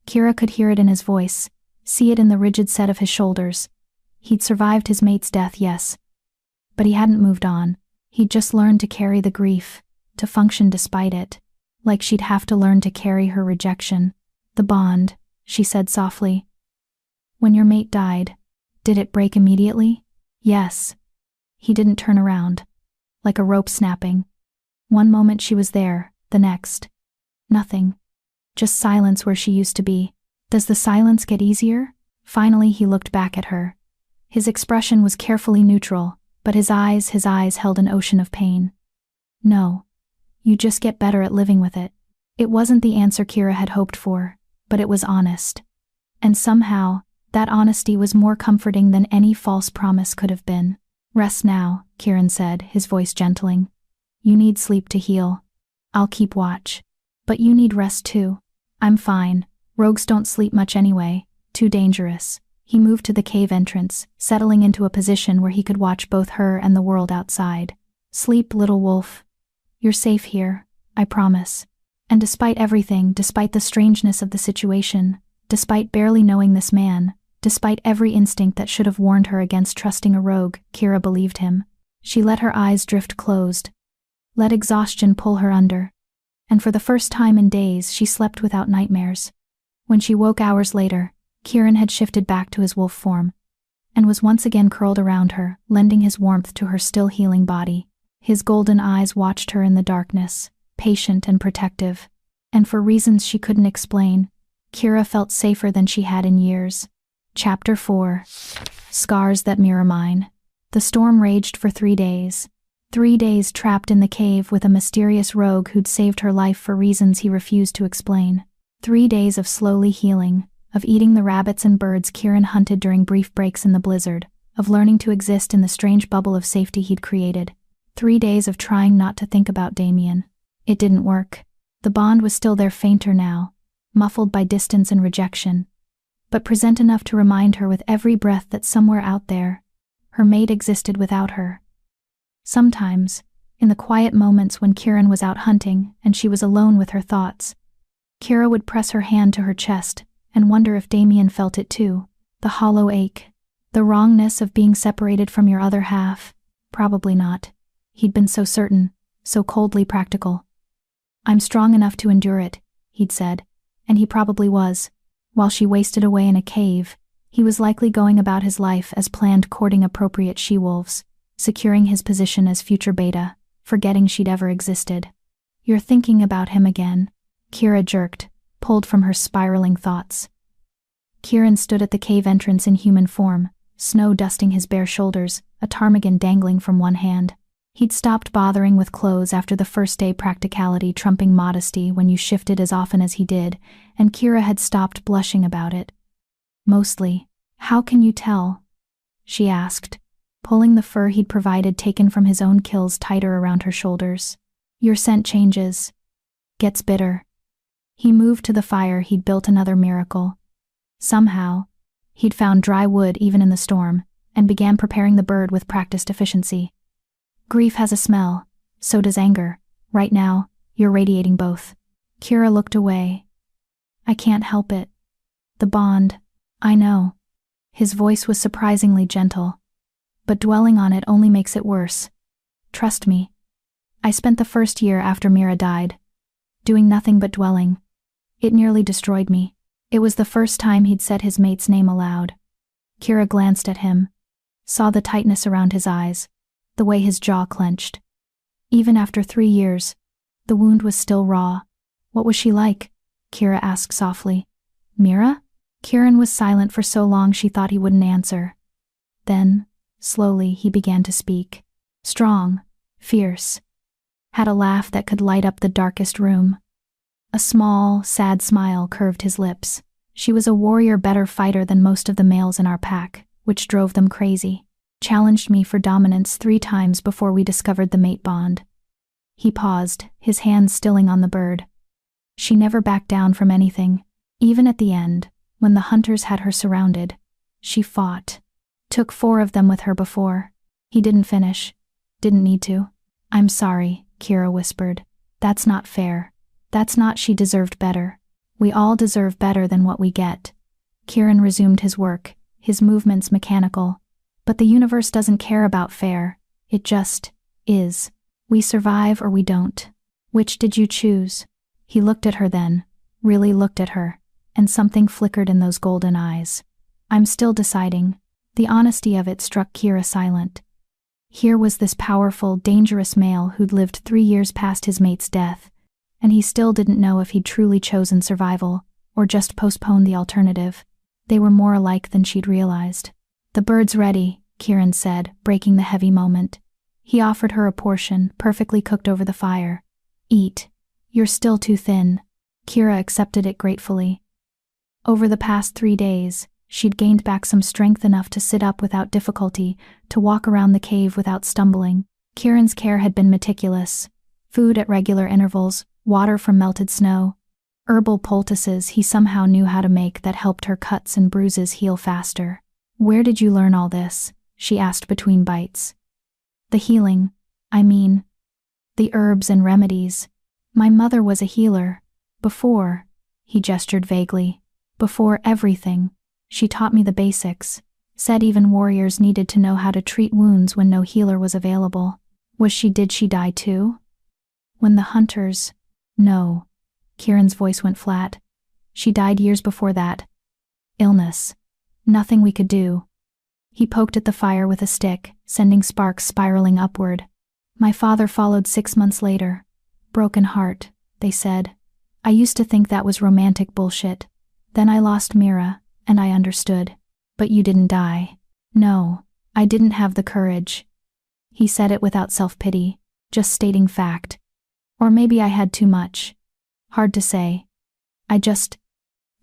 Kira could hear it in his voice, see it in the rigid set of his shoulders. He'd survived his mate's death, yes. But he hadn't moved on. He'd just learned to carry the grief, to function despite it, like she'd have to learn to carry her rejection. The bond, she said softly. When your mate died, did it break immediately? Yes. He didn't turn around. Like a rope snapping. One moment she was there, the next. Nothing. Just silence where she used to be. Does the silence get easier? Finally he looked back at her. His expression was carefully neutral, but his eyes held an ocean of pain. No. You just get better at living with it. It wasn't the answer Kira had hoped for, but it was honest. And somehow, that honesty was more comforting than any false promise could have been. Rest now, Kieran said, his voice gentling. You need sleep to heal. I'll keep watch. But you need rest too. I'm fine. Rogues don't sleep much anyway. Too dangerous. He moved to the cave entrance, settling into a position where he could watch both her and the world outside. Sleep, little wolf. You're safe here, I promise. And despite everything, despite the strangeness of the situation, despite barely knowing this man, despite every instinct that should have warned her against trusting a rogue, Kira believed him. She let her eyes drift closed. Let exhaustion pull her under. And for the first time in days, she slept without nightmares. When she woke hours later, Kieran had shifted back to his wolf form, and was once again curled around her, lending his warmth to her still healing body. His golden eyes watched her in the darkness, patient and protective. And for reasons she couldn't explain, Kira felt safer than she had in years. Chapter 4. Scars that mirror mine. The storm raged for 3 days. 3 days trapped in the cave with a mysterious rogue who'd saved her life for reasons he refused to explain. 3 days of slowly healing, of eating the rabbits and birds Kieran hunted during brief breaks in the blizzard, of learning to exist in the strange bubble of safety he'd created. 3 days of trying not to think about Damien. It didn't work. The bond was still there, fainter now, muffled by distance and rejection, but present enough to remind her with every breath that somewhere out there, her mate existed without her. Sometimes, in the quiet moments when Kieran was out hunting and she was alone with her thoughts, Kira would press her hand to her chest and wonder if Damien felt it too. The hollow ache, the wrongness of being separated from your other half. Probably not. He'd been so certain, so coldly practical. I'm strong enough to endure it, he'd said, and he probably was. While she wasted away in a cave, he was likely going about his life as planned, courting appropriate she-wolves, securing his position as future beta, forgetting she'd ever existed. You're thinking about him again, Kira jerked, pulled from her spiraling thoughts. Kieran stood at the cave entrance in human form, snow dusting his bare shoulders, a ptarmigan dangling from one hand. He'd stopped bothering with clothes after the first day, practicality trumping modesty when you shifted as often as he did, and Kira had stopped blushing about it. Mostly. How can you tell? She asked, pulling the fur he'd provided taken from his own kills tighter around her shoulders. Your scent changes. Gets bitter. He moved to the fire. He'd built another miracle. Somehow, he'd found dry wood even in the storm, and began preparing the bird with practiced efficiency. Grief has a smell, so does anger. Right now, you're radiating both. Kira looked away. I can't help it. The bond. I know. His voice was surprisingly gentle. but dwelling on it only makes it worse. Trust me. I spent the first year after Mira died doing nothing but dwelling. It nearly destroyed me. It was the first time he'd said his mate's name aloud. Kira glanced at him, saw the tightness around his eyes, the way his jaw clenched. Even after 3 years, the wound was still raw. What was she like? Kira asked softly. Mira? Kieran was silent for so long she thought he wouldn't answer. Then, slowly, he began to speak. Strong, fierce. Had a laugh that could light up the darkest room. A small, sad smile curved his lips. She was a warrior, better fighter than most of the males in our pack, which drove them crazy. Challenged me for dominance 3 times before we discovered the mate bond. He paused, his hands stilling on the bird. She never backed down from anything. Even at the end, when the hunters had her surrounded, she fought. Took 4 of them with her before. He didn't finish. Didn't need to. I'm sorry, Kira whispered. That's not fair. That's not. She deserved better. We all deserve better than what we get. Kieran resumed his work, his movements mechanical. But the universe doesn't care about fair. It just is. We survive or we don't. Which did you choose? He looked at her then, really looked at her, and something flickered in those golden eyes. I'm still deciding. The honesty of it struck Kira silent. Here was this powerful, dangerous male who'd lived 3 years past his mate's death, and he still didn't know if he'd truly chosen survival, or just postponed the alternative. They were more alike than she'd realized. The bird's ready, Kieran said, breaking the heavy moment. He offered her a portion, perfectly cooked over the fire. Eat. You're still too thin. Kira accepted it gratefully. Over the past 3 days, she'd gained back some strength enough to sit up without difficulty, to walk around the cave without stumbling. Kieran's care had been meticulous. Food at regular intervals, water from melted snow, herbal poultices he somehow knew how to make that helped her cuts and bruises heal faster. Where did you learn all this? She asked between bites. The healing, I mean. The herbs and remedies. My mother was a healer. Before, he gestured vaguely. Before everything. She taught me the basics. Said even warriors needed to know how to treat wounds when no healer was available. Did she die too? When the hunters... No. Kieran's voice went flat. She died years before that. Illness. Nothing we could do. He poked at the fire with a stick, sending sparks spiraling upward. My father followed 6 months later. Broken heart, they said. I used to think that was romantic bullshit. Then I lost Mira, and I understood. But you didn't die. No, I didn't have the courage. He said it without self-pity, just stating fact. Or maybe I had too much. Hard to say. I just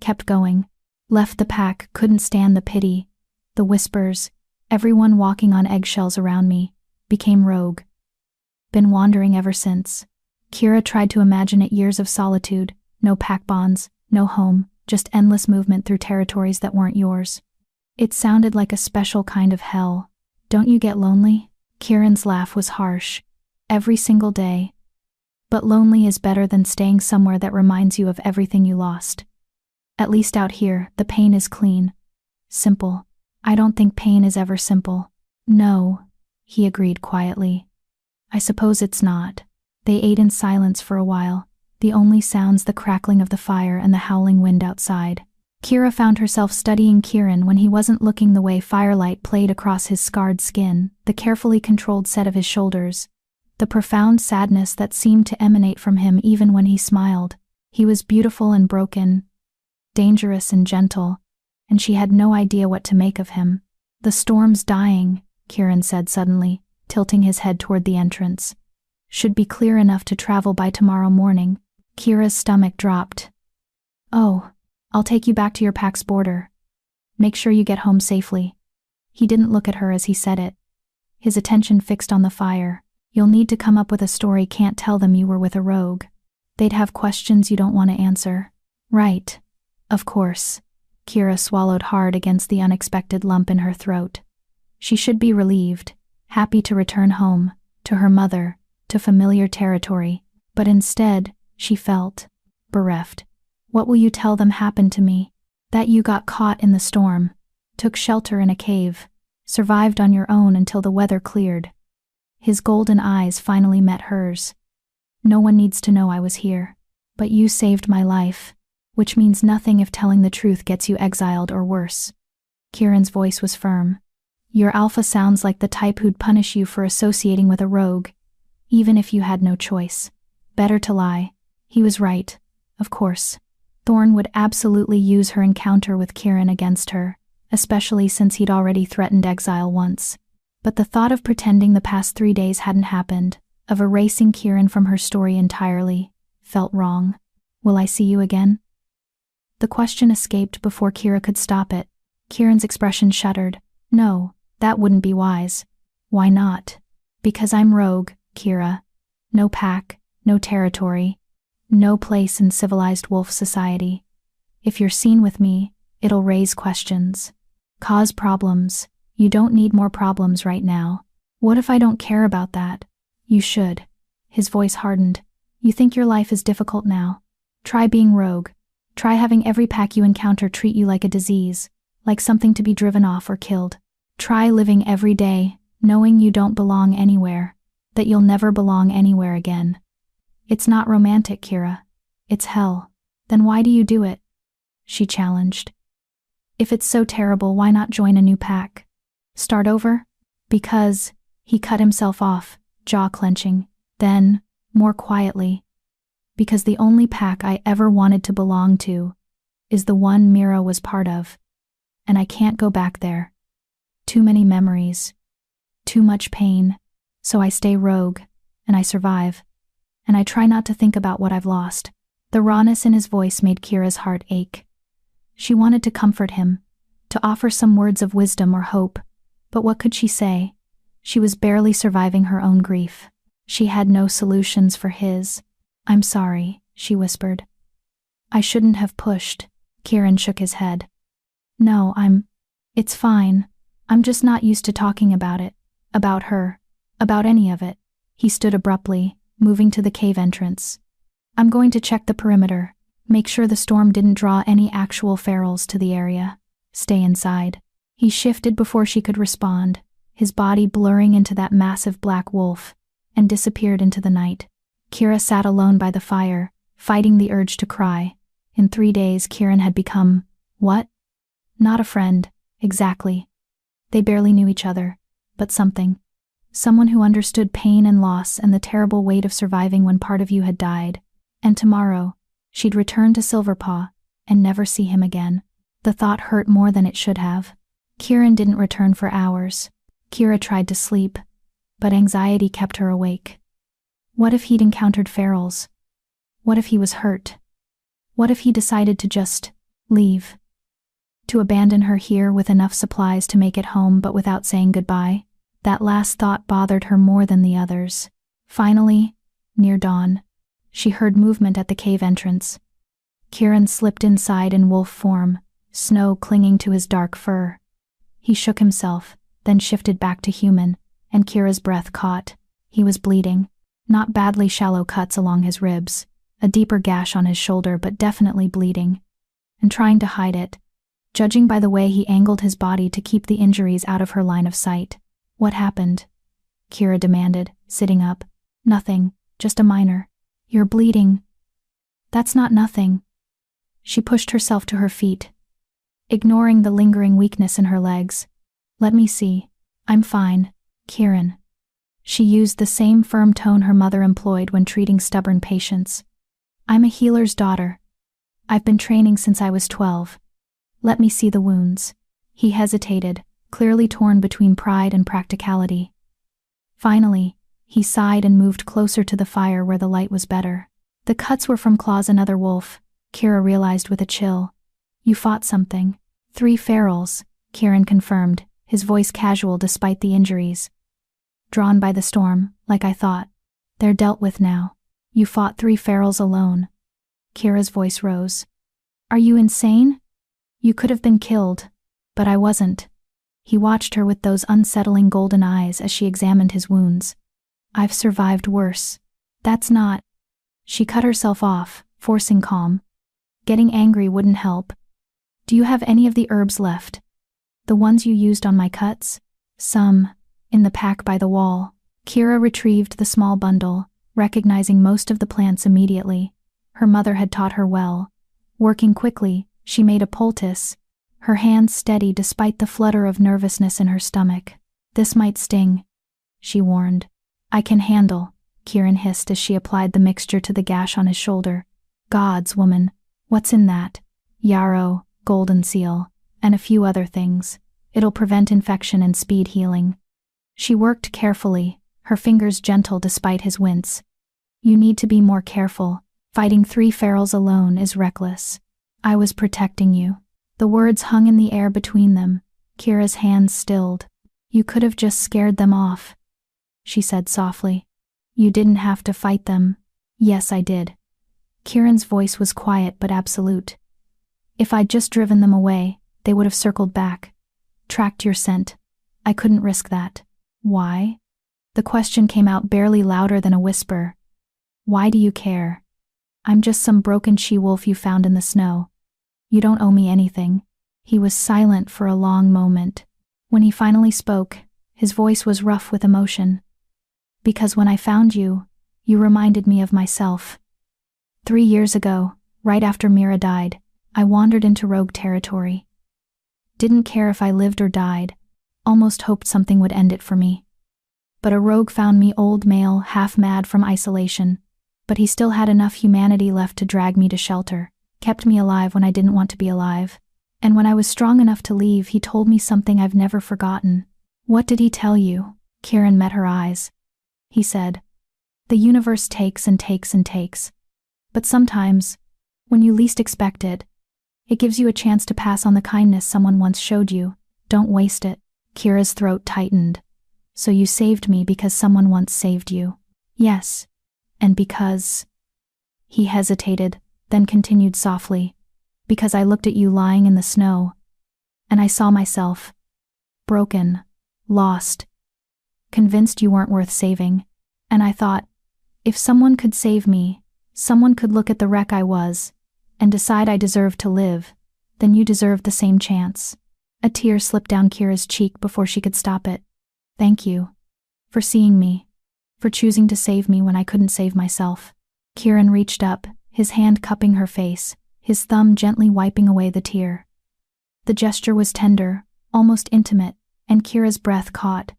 kept going. Left the pack, couldn't stand the pity, the whispers, everyone walking on eggshells around me, became rogue. Been wandering ever since. Kira tried to imagine it, years of solitude, no pack bonds, no home, just endless movement through territories that weren't yours. It sounded like a special kind of hell. Don't you get lonely? Kieran's laugh was harsh. Every single day. But lonely is better than staying somewhere that reminds you of everything you lost. At least out here, the pain is clean. Simple. I don't think pain is ever simple. No, he agreed quietly. I suppose it's not. They ate in silence for a while, the only sounds the crackling of the fire and the howling wind outside. Kira found herself studying Kieran when he wasn't looking, the way firelight played across his scarred skin, the carefully controlled set of his shoulders, the profound sadness that seemed to emanate from him even when he smiled. He was beautiful and broken, dangerous and gentle, and she had no idea what to make of him. The storm's dying, Kieran said suddenly, tilting his head toward the entrance. Should be clear enough to travel by tomorrow morning. Kira's stomach dropped. Oh, I'll take you back to your pack's border. Make sure you get home safely. He didn't look at her as he said it. His attention fixed on the fire. You'll need to come up with a story. Can't tell them you were with a rogue. They'd have questions you don't want to answer. Right. Of course. Kira swallowed hard against the unexpected lump in her throat. She should be relieved, happy to return home, to her mother, to familiar territory, but instead, she felt bereft. What will you tell them happened to me? That you got caught in the storm, took shelter in a cave. Survived on your own until the weather cleared. His golden eyes finally met hers. No one needs to know I was here. But you saved my life, which means nothing if telling the truth gets you exiled or worse. Kieran's voice was firm. Your alpha sounds like the type who'd punish you for associating with a rogue, even if you had no choice. Better to lie. He was right, of course. Thorn would absolutely use her encounter with Kieran against her, especially since he'd already threatened exile once. But the thought of pretending the past 3 days hadn't happened, of erasing Kieran from her story entirely, felt wrong. Will I see you again? The question escaped before Kira could stop it. Kieran's expression shuddered. No, that wouldn't be wise. Why not? Because I'm rogue, Kira. No pack, no territory, no place in civilized wolf society. If you're seen with me, it'll raise questions. Cause problems. You don't need more problems right now. What if I don't care about that? You should. His voice hardened. You think your life is difficult now? Try being rogue. Try having every pack you encounter treat you like a disease, like something to be driven off or killed. Try living every day, knowing you don't belong anywhere, that you'll never belong anywhere again. It's not romantic, Kira. It's hell. Then why do you do it? She challenged. If it's so terrible, why not join a new pack? Start over? Because, he cut himself off, jaw clenching, then, more quietly, because the only pack I ever wanted to belong to is the one Mira was part of, and I can't go back there. Too many memories, too much pain, so I stay rogue, and I survive, and I try not to think about what I've lost. The rawness in his voice made Kira's heart ache. She wanted to comfort him, to offer some words of wisdom or hope, but what could she say? She was barely surviving her own grief. She had no solutions for his. I'm sorry, she whispered. I shouldn't have pushed. Kieran shook his head. No, it's fine. I'm just not used to talking about it, about her, about any of it. He stood abruptly, moving to the cave entrance. I'm going to check the perimeter, make sure the storm didn't draw any actual ferals to the area. Stay inside. He shifted before she could respond, his body blurring into that massive black wolf, and disappeared into the night. Kira sat alone by the fire, fighting the urge to cry. In 3 days, Kieran had become, what? Not a friend, exactly. They barely knew each other, but something. Someone who understood pain and loss and the terrible weight of surviving when part of you had died. And tomorrow, she'd return to Silverpaw and never see him again. The thought hurt more than it should have. Kieran didn't return for hours. Kira tried to sleep, but anxiety kept her awake. What if he'd encountered ferals? What if he was hurt? What if he decided to just leave? To abandon her here with enough supplies to make it home but without saying goodbye? That last thought bothered her more than the others. Finally, near dawn, she heard movement at the cave entrance. Kieran slipped inside in wolf form, snow clinging to his dark fur. He shook himself, then shifted back to human, and Kira's breath caught. He was bleeding. Not badly shallow cuts along his ribs, a deeper gash on his shoulder, but definitely bleeding. And trying to hide it, judging by the way he angled his body to keep the injuries out of her line of sight. What happened? Kira demanded, sitting up. Nothing, just a minor. You're bleeding. That's not nothing. She pushed herself to her feet, ignoring the lingering weakness in her legs. Let me see. I'm fine, Kieran. She used the same firm tone her mother employed when treating stubborn patients. I'm a healer's daughter. I've been training since I was 12. Let me see the wounds. He hesitated, clearly torn between pride and practicality. Finally, he sighed and moved closer to the fire where the light was better. The cuts were from claws another wolf, Kira realized with a chill. You fought something. 3 ferals, Kieran confirmed, his voice casual despite the injuries. Drawn by the storm, like I thought. They're dealt with now. You fought 3 ferals alone. Kira's voice rose. Are you insane? You could have been killed, but I wasn't. He watched her with those unsettling golden eyes as she examined his wounds. I've survived worse. That's not. She cut herself off, forcing calm. Getting angry wouldn't help. Do you have any of the herbs left? The ones you used on my cuts? Some, in the pack by the wall. Kira retrieved the small bundle, recognizing most of the plants immediately. Her mother had taught her well. Working quickly, she made a poultice, her hands steady despite the flutter of nervousness in her stomach. "This might sting," she warned. "I can handle," Kieran hissed as she applied the mixture to the gash on his shoulder. "Gods, woman, what's in that?" "Yarrow, golden seal, and a few other things. It'll prevent infection and speed healing." She worked carefully, her fingers gentle despite his wince. "You need to be more careful. Fighting 3 ferals alone is reckless. I was protecting you." The words hung in the air between them. Kira's hands stilled. "You could have just scared them off," she said softly. "You didn't have to fight them." "Yes, I did." Kieran's voice was quiet but absolute. "If I'd just driven them away, they would have circled back. Tracked your scent. I couldn't risk that." "Why?" The question came out barely louder than a whisper. "Why do you care? I'm just some broken she-wolf you found in the snow. You don't owe me anything." He was silent for a long moment. When he finally spoke, his voice was rough with emotion. "Because when I found you, you reminded me of myself. 3 years ago, right after Mira died, I wandered into rogue territory. Didn't care if I lived or died, almost hoped something would end it for me. But a rogue found me, old male, half mad from isolation, but he still had enough humanity left to drag me to shelter, kept me alive when I didn't want to be alive. And when I was strong enough to leave, he told me something I've never forgotten." "What did he tell you?" Kieran met her eyes. He said, "The universe takes and takes and takes. But sometimes, when you least expect it, it gives you a chance to pass on the kindness someone once showed you. Don't waste it." Kira's throat tightened. "So you saved me because someone once saved you?" "Yes. And because—" He hesitated, then continued softly, "because I looked at you lying in the snow, and I saw myself. Broken. Lost. Convinced you weren't worth saving. And I thought, if someone could save me, someone could look at the wreck I was, and decide I deserved to live, then you deserved the same chance." A tear slipped down Kira's cheek before she could stop it. "Thank you. For seeing me. For choosing to save me when I couldn't save myself." Kieran reached up, his hand cupping her face, his thumb gently wiping away the tear. The gesture was tender, almost intimate, and Kira's breath caught.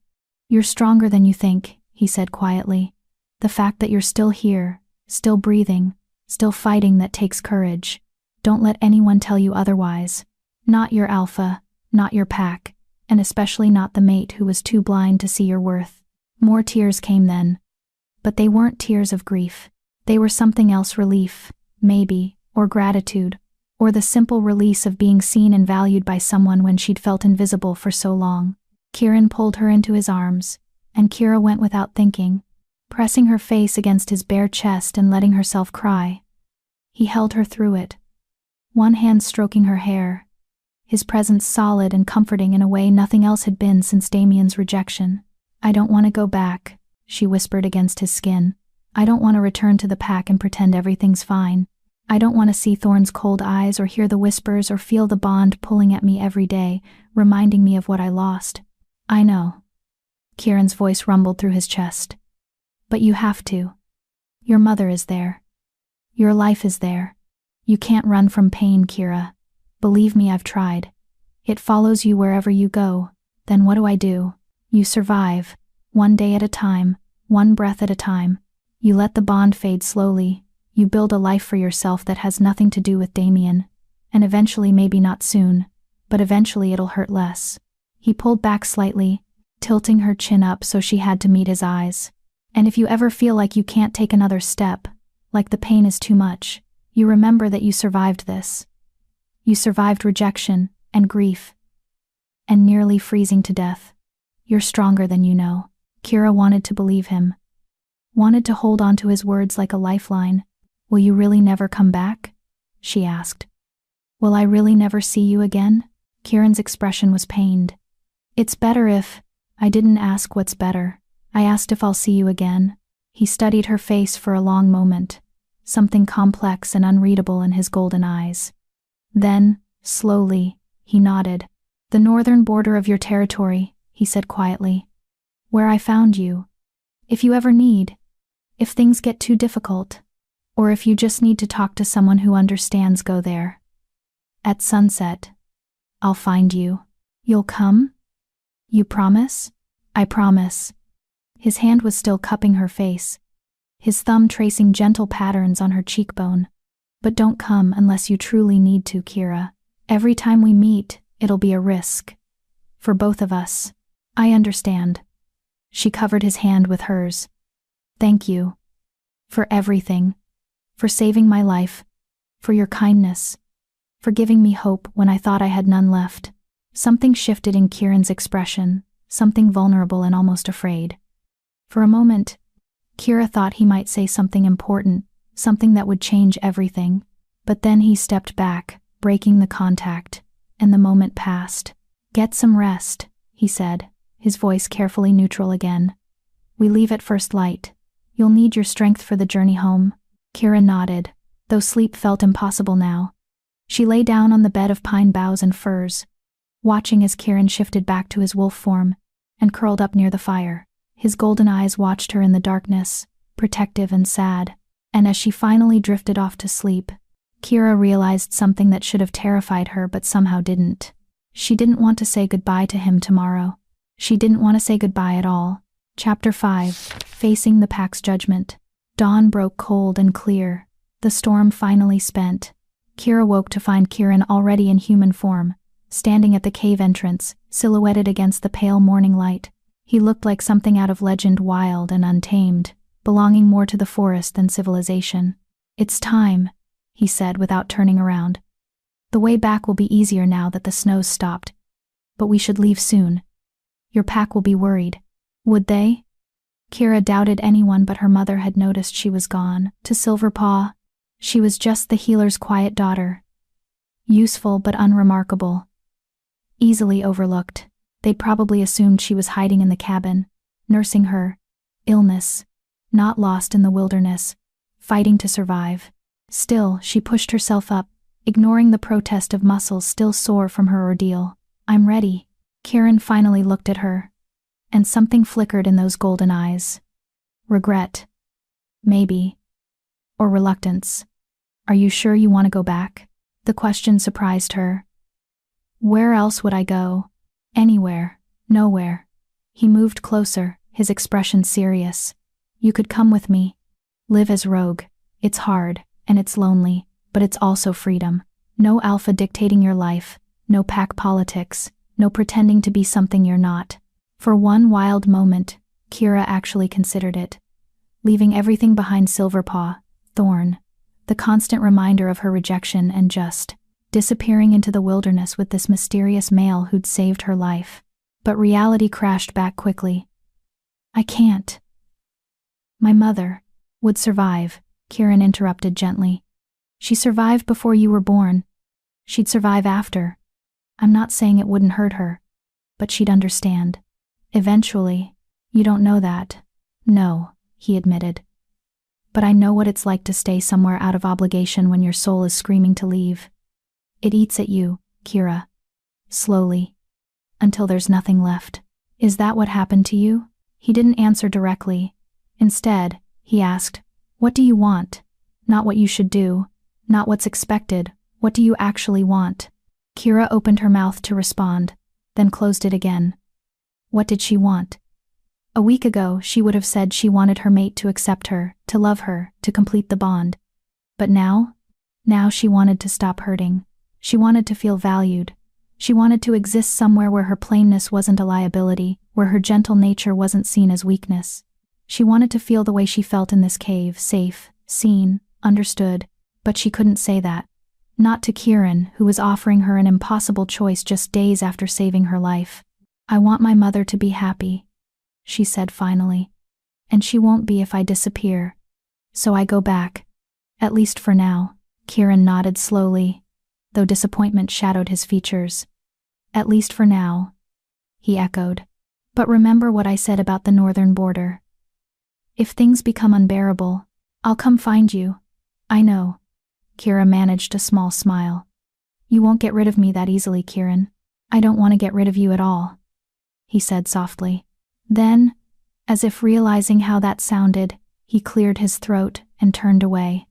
"You're stronger than you think," he said quietly. "The fact that you're still here, still breathing, still fighting, that takes courage. Don't let anyone tell you otherwise. Not your alpha, not your pack, and especially not the mate who was too blind to see your worth." More tears came then. But they weren't tears of grief. They were something else, relief, maybe, or gratitude, or the simple release of being seen and valued by someone when she'd felt invisible for so long. Kieran pulled her into his arms, and Kira went without thinking, pressing her face against his bare chest and letting herself cry. He held her through it, one hand stroking her hair, his presence solid and comforting in a way nothing else had been since Damien's rejection. "I don't want to go back," she whispered against his skin. "I don't want to return to the pack and pretend everything's fine. I don't want to see Thorn's cold eyes or hear the whispers or feel the bond pulling at me every day, reminding me of what I lost." "I know." Kieran's voice rumbled through his chest. "But you have to. Your mother is there. Your life is there. You can't run from pain, Kira. Believe me, I've tried. It follows you wherever you go. Then what do? You survive, one day at a time, one breath at a time. You let the bond fade slowly. You build a life for yourself that has nothing to do with Damien. And eventually, maybe not soon, but eventually it'll hurt less." He pulled back slightly, tilting her chin up so she had to meet his eyes. "And if you ever feel like you can't take another step, like the pain is too much, you remember that you survived this. You survived rejection and grief and nearly freezing to death. You're stronger than you know." Kira wanted to believe him, wanted to hold on to his words like a lifeline. "Will you really never come back?" she asked. "Will I really never see you again?" Kieran's expression was pained. "It's better if—" "I didn't ask what's better. I asked if I'll see you again." He studied her face for a long moment, something complex and unreadable in his golden eyes. Then, slowly, he nodded. "The northern border of your territory," he said quietly. Where I found you. If you ever need. If things get too difficult. Or if you just need to talk to someone who understands, go there. At sunset. I'll find you. You'll come? You promise? I promise. His hand was still cupping her face, his thumb tracing gentle patterns on her cheekbone. But don't come unless you truly need to, Kira. Every time we meet, it'll be a risk. For both of us. I understand. She covered his hand with hers. Thank you. For everything. For saving my life. For your kindness. For giving me hope when I thought I had none left. Something shifted in Kieran's expression, something vulnerable and almost afraid. For a moment, Kira thought he might say something important, something that would change everything. But then he stepped back, breaking the contact, and the moment passed. Get some rest, he said, his voice carefully neutral again. We leave at first light. You'll need your strength for the journey home. Kira nodded, though sleep felt impossible now. She lay down on the bed of pine boughs and furs, watching as Kieran shifted back to his wolf form and curled up near the fire. His golden eyes watched her in the darkness, protective and sad. And as she finally drifted off to sleep, Kira realized something that should have terrified her but somehow didn't. She didn't want to say goodbye to him tomorrow. She didn't want to say goodbye at all. Chapter 5. Facing the Pack's Judgment. Dawn broke cold and clear, the storm finally spent. Kira woke to find Kieran already in human form, standing at the cave entrance, silhouetted against the pale morning light. He looked like something out of legend, wild and untamed, belonging more to the forest than civilization. It's time, he said without turning around. The way back will be easier now that the snow's stopped. But we should leave soon. Your pack will be worried. Would they? Kira doubted anyone but her mother had noticed she was gone. To Silverpaw, she was just the healer's quiet daughter. Useful but unremarkable. Easily overlooked. They'd probably assumed she was hiding in the cabin, nursing her illness, not lost in the wilderness, fighting to survive. Still, she pushed herself up, ignoring the protest of muscles still sore from her ordeal. I'm ready. Kieran finally looked at her, and something flickered in those golden eyes. Regret. Maybe. Or reluctance. Are you sure you want to go back? The question surprised her. Where else would I go? Anywhere. Nowhere. He moved closer, his expression serious. You could come with me. Live as Rogue. It's hard, and it's lonely, but it's also freedom. No alpha dictating your life, no pack politics, no pretending to be something you're not. For one wild moment, Kira actually considered it. Leaving everything behind, Silverpaw, Thorn, the constant reminder of her rejection, and just disappearing into the wilderness with this mysterious male who'd saved her life. But reality crashed back quickly. I can't. My mother would survive, Kieran interrupted gently. She survived before you were born. She'd survive after. I'm not saying it wouldn't hurt her, but she'd understand. Eventually. You don't know that. No, he admitted. But I know what it's like to stay somewhere out of obligation when your soul is screaming to leave. It eats at you, Kira. Slowly. Until there's nothing left. Is that what happened to you? He didn't answer directly. Instead, he asked, what do you want? Not what you should do. Not what's expected. What do you actually want? Kira opened her mouth to respond, then closed it again. What did she want? A week ago, she would have said she wanted her mate to accept her, to love her, to complete the bond. But now? Now she wanted to stop hurting. She wanted to feel valued. She wanted to exist somewhere where her plainness wasn't a liability, where her gentle nature wasn't seen as weakness. She wanted to feel the way she felt in this cave, safe, seen, understood, but she couldn't say that. Not to Kieran, who was offering her an impossible choice just days after saving her life. I want my mother to be happy, she said finally. And she won't be if I disappear. So I go back. At least for now. Kieran nodded slowly, though disappointment shadowed his features. At least for now, he echoed. But remember what I said about the northern border. If things become unbearable, I'll come find you. I know. Kira managed a small smile. You won't get rid of me that easily, Kieran. I don't want to get rid of you at all. he said softly. Then, as if realizing how that sounded, he cleared his throat and turned away.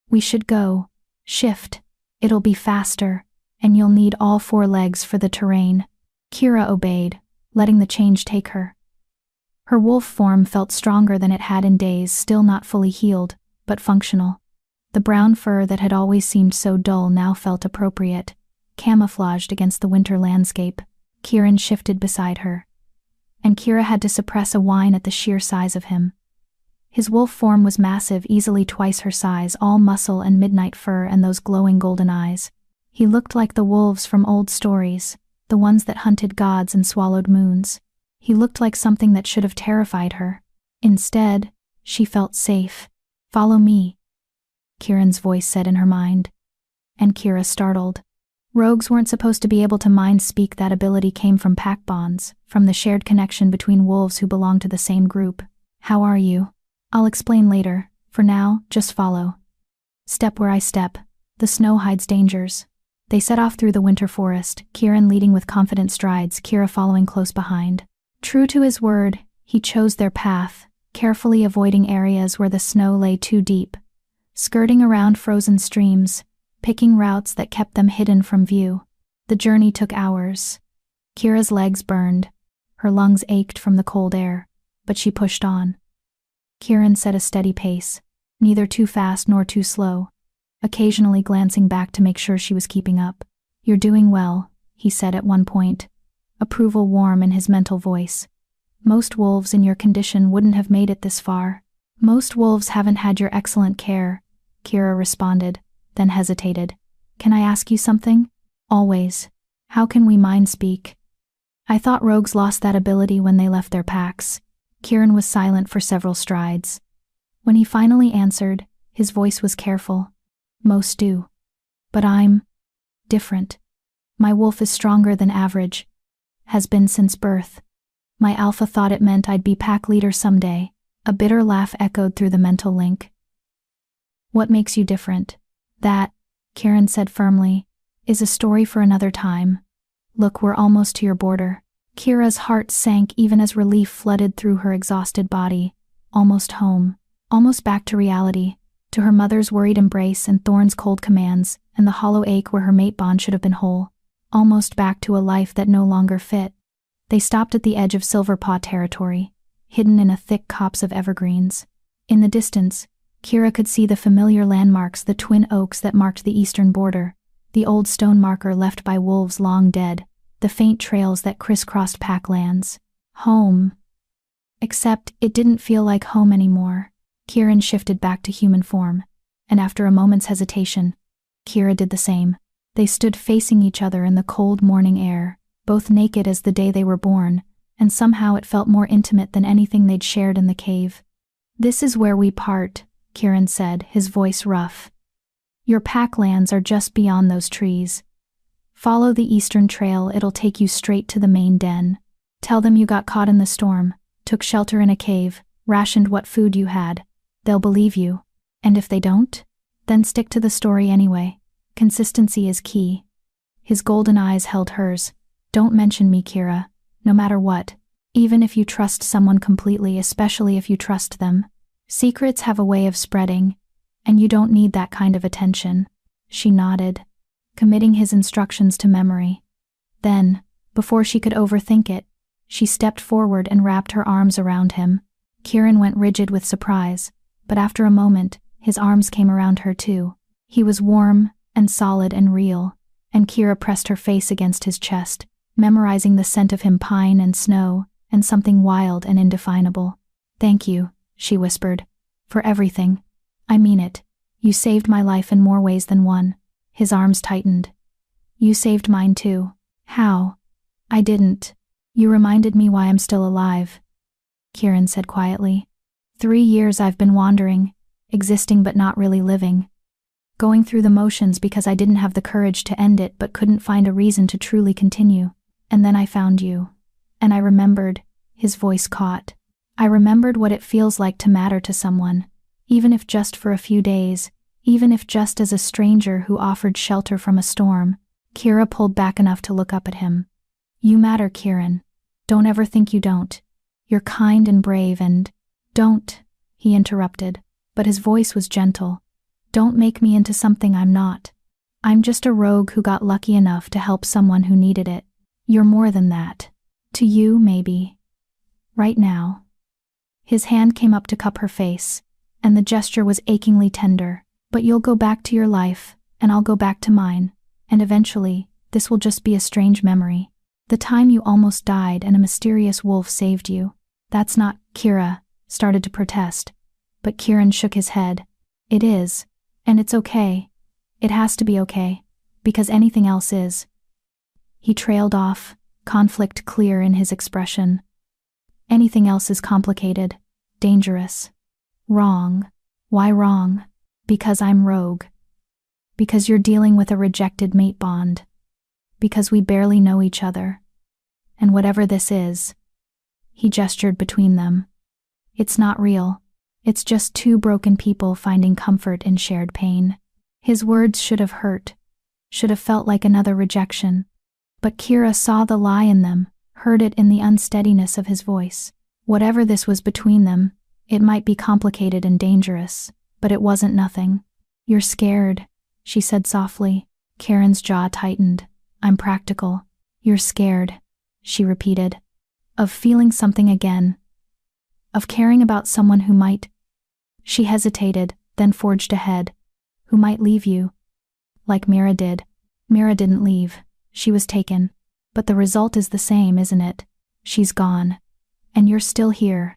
We should go. Shift. It'll be faster, and you'll need all 4 legs for the terrain. Kira obeyed, letting the change take her. Her wolf form felt stronger than it had in days, still not fully healed, but functional. The brown fur that had always seemed so dull now felt appropriate, camouflaged against the winter landscape. Kieran shifted beside her, and Kira had to suppress a whine at the sheer size of him. His wolf form was massive, easily twice her size, all muscle and midnight fur and those glowing golden eyes. He looked like the wolves from old stories, the ones that hunted gods and swallowed moons. He looked like something that should have terrified her. Instead, she felt safe. Follow me, Kieran's voice said in her mind. And Kira startled. Rogues weren't supposed to be able to mind speak. That ability came from pack bonds, from the shared connection between wolves who belonged to the same group. How are you? I'll explain later. For now, just follow. Step where I step. The snow hides dangers. They set off through the winter forest, Kieran leading with confident strides, Kira following close behind. True to his word, he chose their path, carefully avoiding areas where the snow lay too deep, skirting around frozen streams, picking routes that kept them hidden from view. The journey took hours. Kira's legs burned. Her lungs ached from the cold air, but she pushed on. Kieran set a steady pace, neither too fast nor too slow, occasionally glancing back to make sure she was keeping up. You're doing well, he said at one point, approval warm in his mental voice. Most wolves in your condition wouldn't have made it this far. Most wolves haven't had your excellent care, Kira responded, then hesitated. Can I ask you something? Always. How can we mind speak? I thought rogues lost that ability when they left their packs. Kieran was silent for several strides. When he finally answered, his voice was careful. Most do. But I'm different. My wolf is stronger than average. Has been since birth. My alpha thought it meant I'd be pack leader someday. A bitter laugh echoed through the mental link. What makes you different? That, Kieran said firmly, is a story for another time. Look, we're almost to your border. Kira's heart sank even as relief flooded through her exhausted body. Almost home. Almost back to reality. To her mother's worried embrace and Thorn's cold commands, and the hollow ache where her mate bond should have been whole. Almost back to a life that no longer fit. They stopped at the edge of Silverpaw territory, hidden in a thick copse of evergreens. In the distance, Kira could see the familiar landmarks, the twin oaks that marked the eastern border, the old stone marker left by wolves long dead, the faint trails that crisscrossed pack lands. Home. Except it didn't feel like home anymore. Kieran shifted back to human form, and after a moment's hesitation, Kira did the same. They stood facing each other in the cold morning air, both naked as the day they were born, and somehow it felt more intimate than anything they'd shared in the cave. This is where we part, Kieran said, his voice rough. Your pack lands are just beyond those trees. Follow the eastern trail, it'll take you straight to the main den. Tell them you got caught in the storm, took shelter in a cave, rationed what food you had. They'll believe you. And if they don't, then stick to the story anyway. Consistency is key. His golden eyes held hers. Don't mention me, Kira. No matter what. Even if you trust someone completely, especially if you trust them. Secrets have a way of spreading, and you don't need that kind of attention. She nodded, committing his instructions to memory. Then, before she could overthink it, she stepped forward and wrapped her arms around him. Kieran went rigid with surprise, but after a moment, his arms came around her too. He was warm and solid and real, and Kira pressed her face against his chest, memorizing the scent of him, pine and snow, and something wild and indefinable. Thank you, she whispered, for everything. I mean it. You saved my life in more ways than one. His arms tightened. You saved mine too. How? I didn't. You reminded me why I'm still alive, Kieran said quietly. 3 years I've been wandering, existing but not really living. Going through the motions because I didn't have the courage to end it but couldn't find a reason to truly continue. And then I found you. And I remembered, his voice caught. I remembered what it feels like to matter to someone, even if just for a few days, even if just as a stranger who offered shelter from a storm. Kira pulled back enough to look up at him. You matter, Kieran. Don't ever think you don't. You're kind and brave and— Don't, he interrupted, but his voice was gentle. Don't make me into something I'm not. I'm just a rogue who got lucky enough to help someone who needed it. You're more than that. To you, maybe. Right now. His hand came up to cup her face, and the gesture was achingly tender. But you'll go back to your life, and I'll go back to mine, and eventually, this will just be a strange memory. The time you almost died and a mysterious wolf saved you. That's not— Kira started to protest, but Kieran shook his head. It is, and it's okay. It has to be okay, because anything else is. He trailed off, conflict clear in his expression. Anything else is complicated, dangerous, wrong. Why wrong? Because I'm rogue. Because you're dealing with a rejected mate bond. Because we barely know each other. And whatever this is— he gestured between them. It's not real. It's just two broken people finding comfort in shared pain. His words should have hurt, should have felt like another rejection. But Kira saw the lie in them, heard it in the unsteadiness of his voice. Whatever this was between them, it might be complicated and dangerous, but it wasn't nothing. You're scared, she said softly. Karen's jaw tightened. I'm practical. You're scared, she repeated. Of feeling something again. Of caring about someone who might— She hesitated, then forged ahead. Who might leave you. Like Mira did. Mira didn't leave. She was taken. But the result is the same, isn't it? She's gone. And you're still here.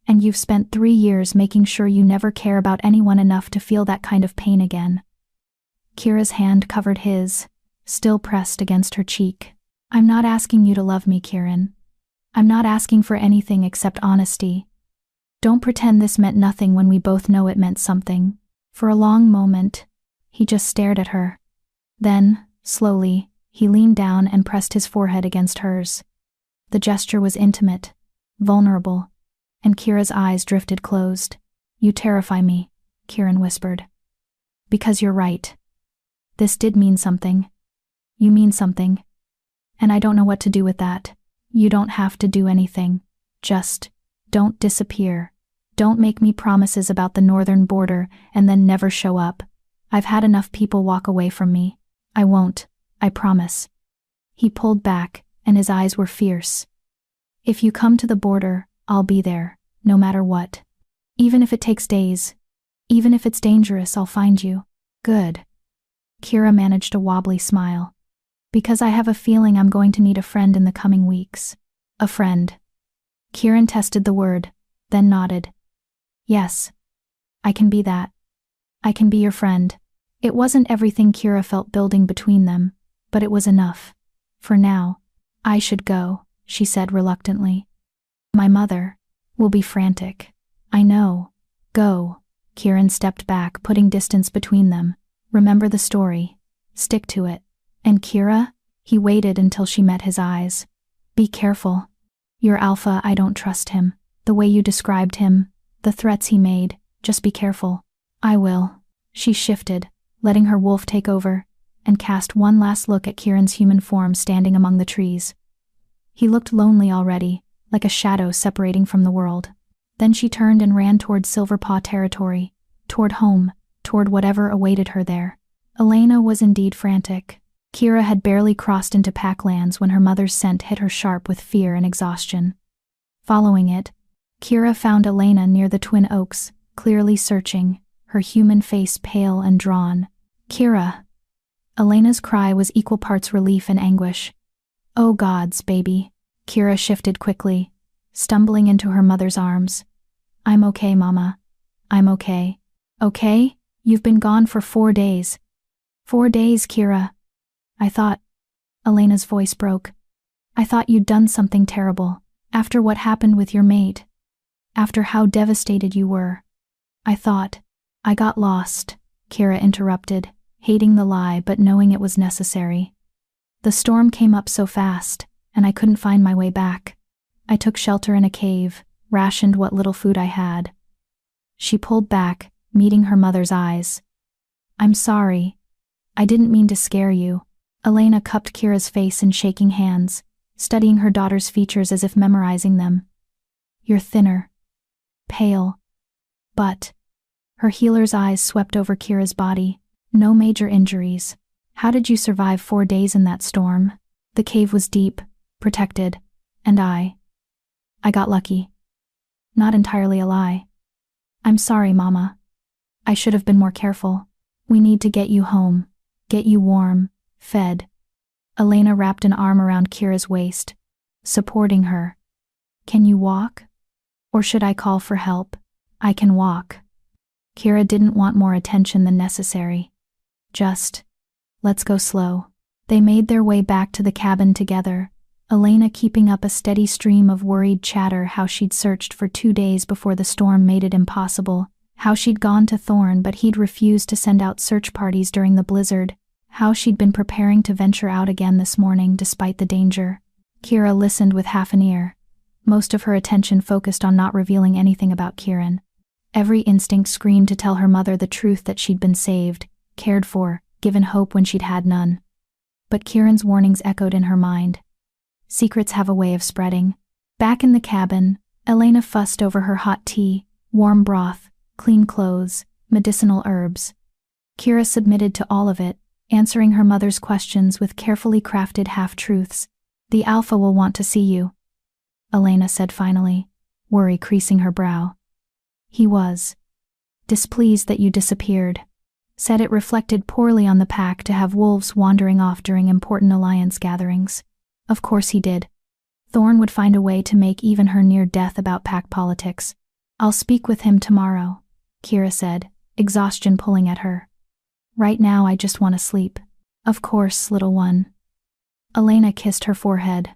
And you've spent 3 years making sure you never care about anyone enough to feel that kind of pain again. Kira's hand covered his, still pressed against her cheek. I'm not asking you to love me, Kieran. I'm not asking for anything except honesty. Don't pretend this meant nothing when we both know it meant something. For a long moment, he just stared at her. Then, slowly, he leaned down and pressed his forehead against hers. The gesture was intimate, vulnerable, and Kira's eyes drifted closed. You terrify me, Kieran whispered. Because you're right. This did mean something. You mean something. And I don't know what to do with that. You don't have to do anything. Just don't disappear. Don't make me promises about the northern border and then never show up. I've had enough people walk away from me. I won't, I promise. He pulled back, and his eyes were fierce. If you come to the border, I'll be there, no matter what. Even if it takes days. Even if it's dangerous, I'll find you. Good. Kira managed a wobbly smile. Because I have a feeling I'm going to need a friend in the coming weeks. A friend. Kieran tested the word, then nodded. Yes. I can be that. I can be your friend. It wasn't everything Kira felt building between them, but it was enough. For now. I should go, she said reluctantly. My mother will be frantic. I know. Go. Kieran stepped back, putting distance between them. Remember the story. Stick to it. And Kira? He waited until she met his eyes. Be careful. You're Alpha, I don't trust him. The way you described him, the threats he made, just be careful. I will. She shifted, letting her wolf take over, and cast one last look at Kieran's human form standing among the trees. He looked lonely already, like a shadow separating from the world. Then she turned and ran toward Silverpaw territory, toward home, toward whatever awaited her there. Elena was indeed frantic. Kira had barely crossed into Packlands when her mother's scent hit her sharp with fear and exhaustion. Following it, Kira found Elena near the Twin Oaks, clearly searching, her human face pale and drawn. Kira! Elena's cry was equal parts relief and anguish. Oh gods, baby. Kira shifted quickly, stumbling into her mother's arms. I'm okay, Mama. I'm okay. Okay? You've been gone for 4 days. 4 days, Kira. I thought— Elena's voice broke. I thought you'd done something terrible, after what happened with your mate. After how devastated you were. I thought— I got lost, Kira interrupted, hating the lie but knowing it was necessary. The storm came up so fast, and I couldn't find my way back. I took shelter in a cave, rationed what little food I had. She pulled back, meeting her mother's eyes. I'm sorry. I didn't mean to scare you. Elena cupped Kira's face in shaking hands. studying her daughter's features as if memorizing them. "You're thinner. Pale. But..." Her healer's eyes swept over Kira's body. "No major injuries. How did you survive 4 days in that storm?" "The cave was deep, protected, and I got lucky." "Not entirely a lie." "I'm sorry, Mama. I should have been more careful. We need to get you home, get you warm, fed." Elena wrapped an arm around Kira's waist, supporting her. "Can you walk? Or should I call for help?" "I can walk." Kira didn't want more attention than necessary. "Just, let's go slow." They made their way back to the cabin together, Elena keeping up a steady stream of worried chatter how she'd searched for 2 days before the storm made it impossible, how she'd gone to Thorn but he'd refused to send out search parties during the blizzard, how she'd been preparing to venture out again this morning despite the danger. Kira listened with half an ear, most of her attention focused on not revealing anything about Kieran. Every instinct screamed to tell her mother the truth that she'd been saved, cared for, given hope when she'd had none. But Kieran's warnings echoed in her mind. Secrets have a way of spreading. Back in the cabin, Elena fussed over her hot tea, warm broth, clean clothes, medicinal herbs. Kira submitted to all of it, answering her mother's questions with carefully crafted half-truths. "The Alpha will want to see you," Elena said finally, worry creasing her brow. "He was displeased that you disappeared. Said it reflected poorly on the pack to have wolves wandering off during important alliance gatherings." Of course he did. Thorn would find a way to make even her near death about pack politics. "I'll speak with him tomorrow," Kira said, exhaustion pulling at her. "Right now I just want to sleep." "Of course, little one." Elena kissed her forehead.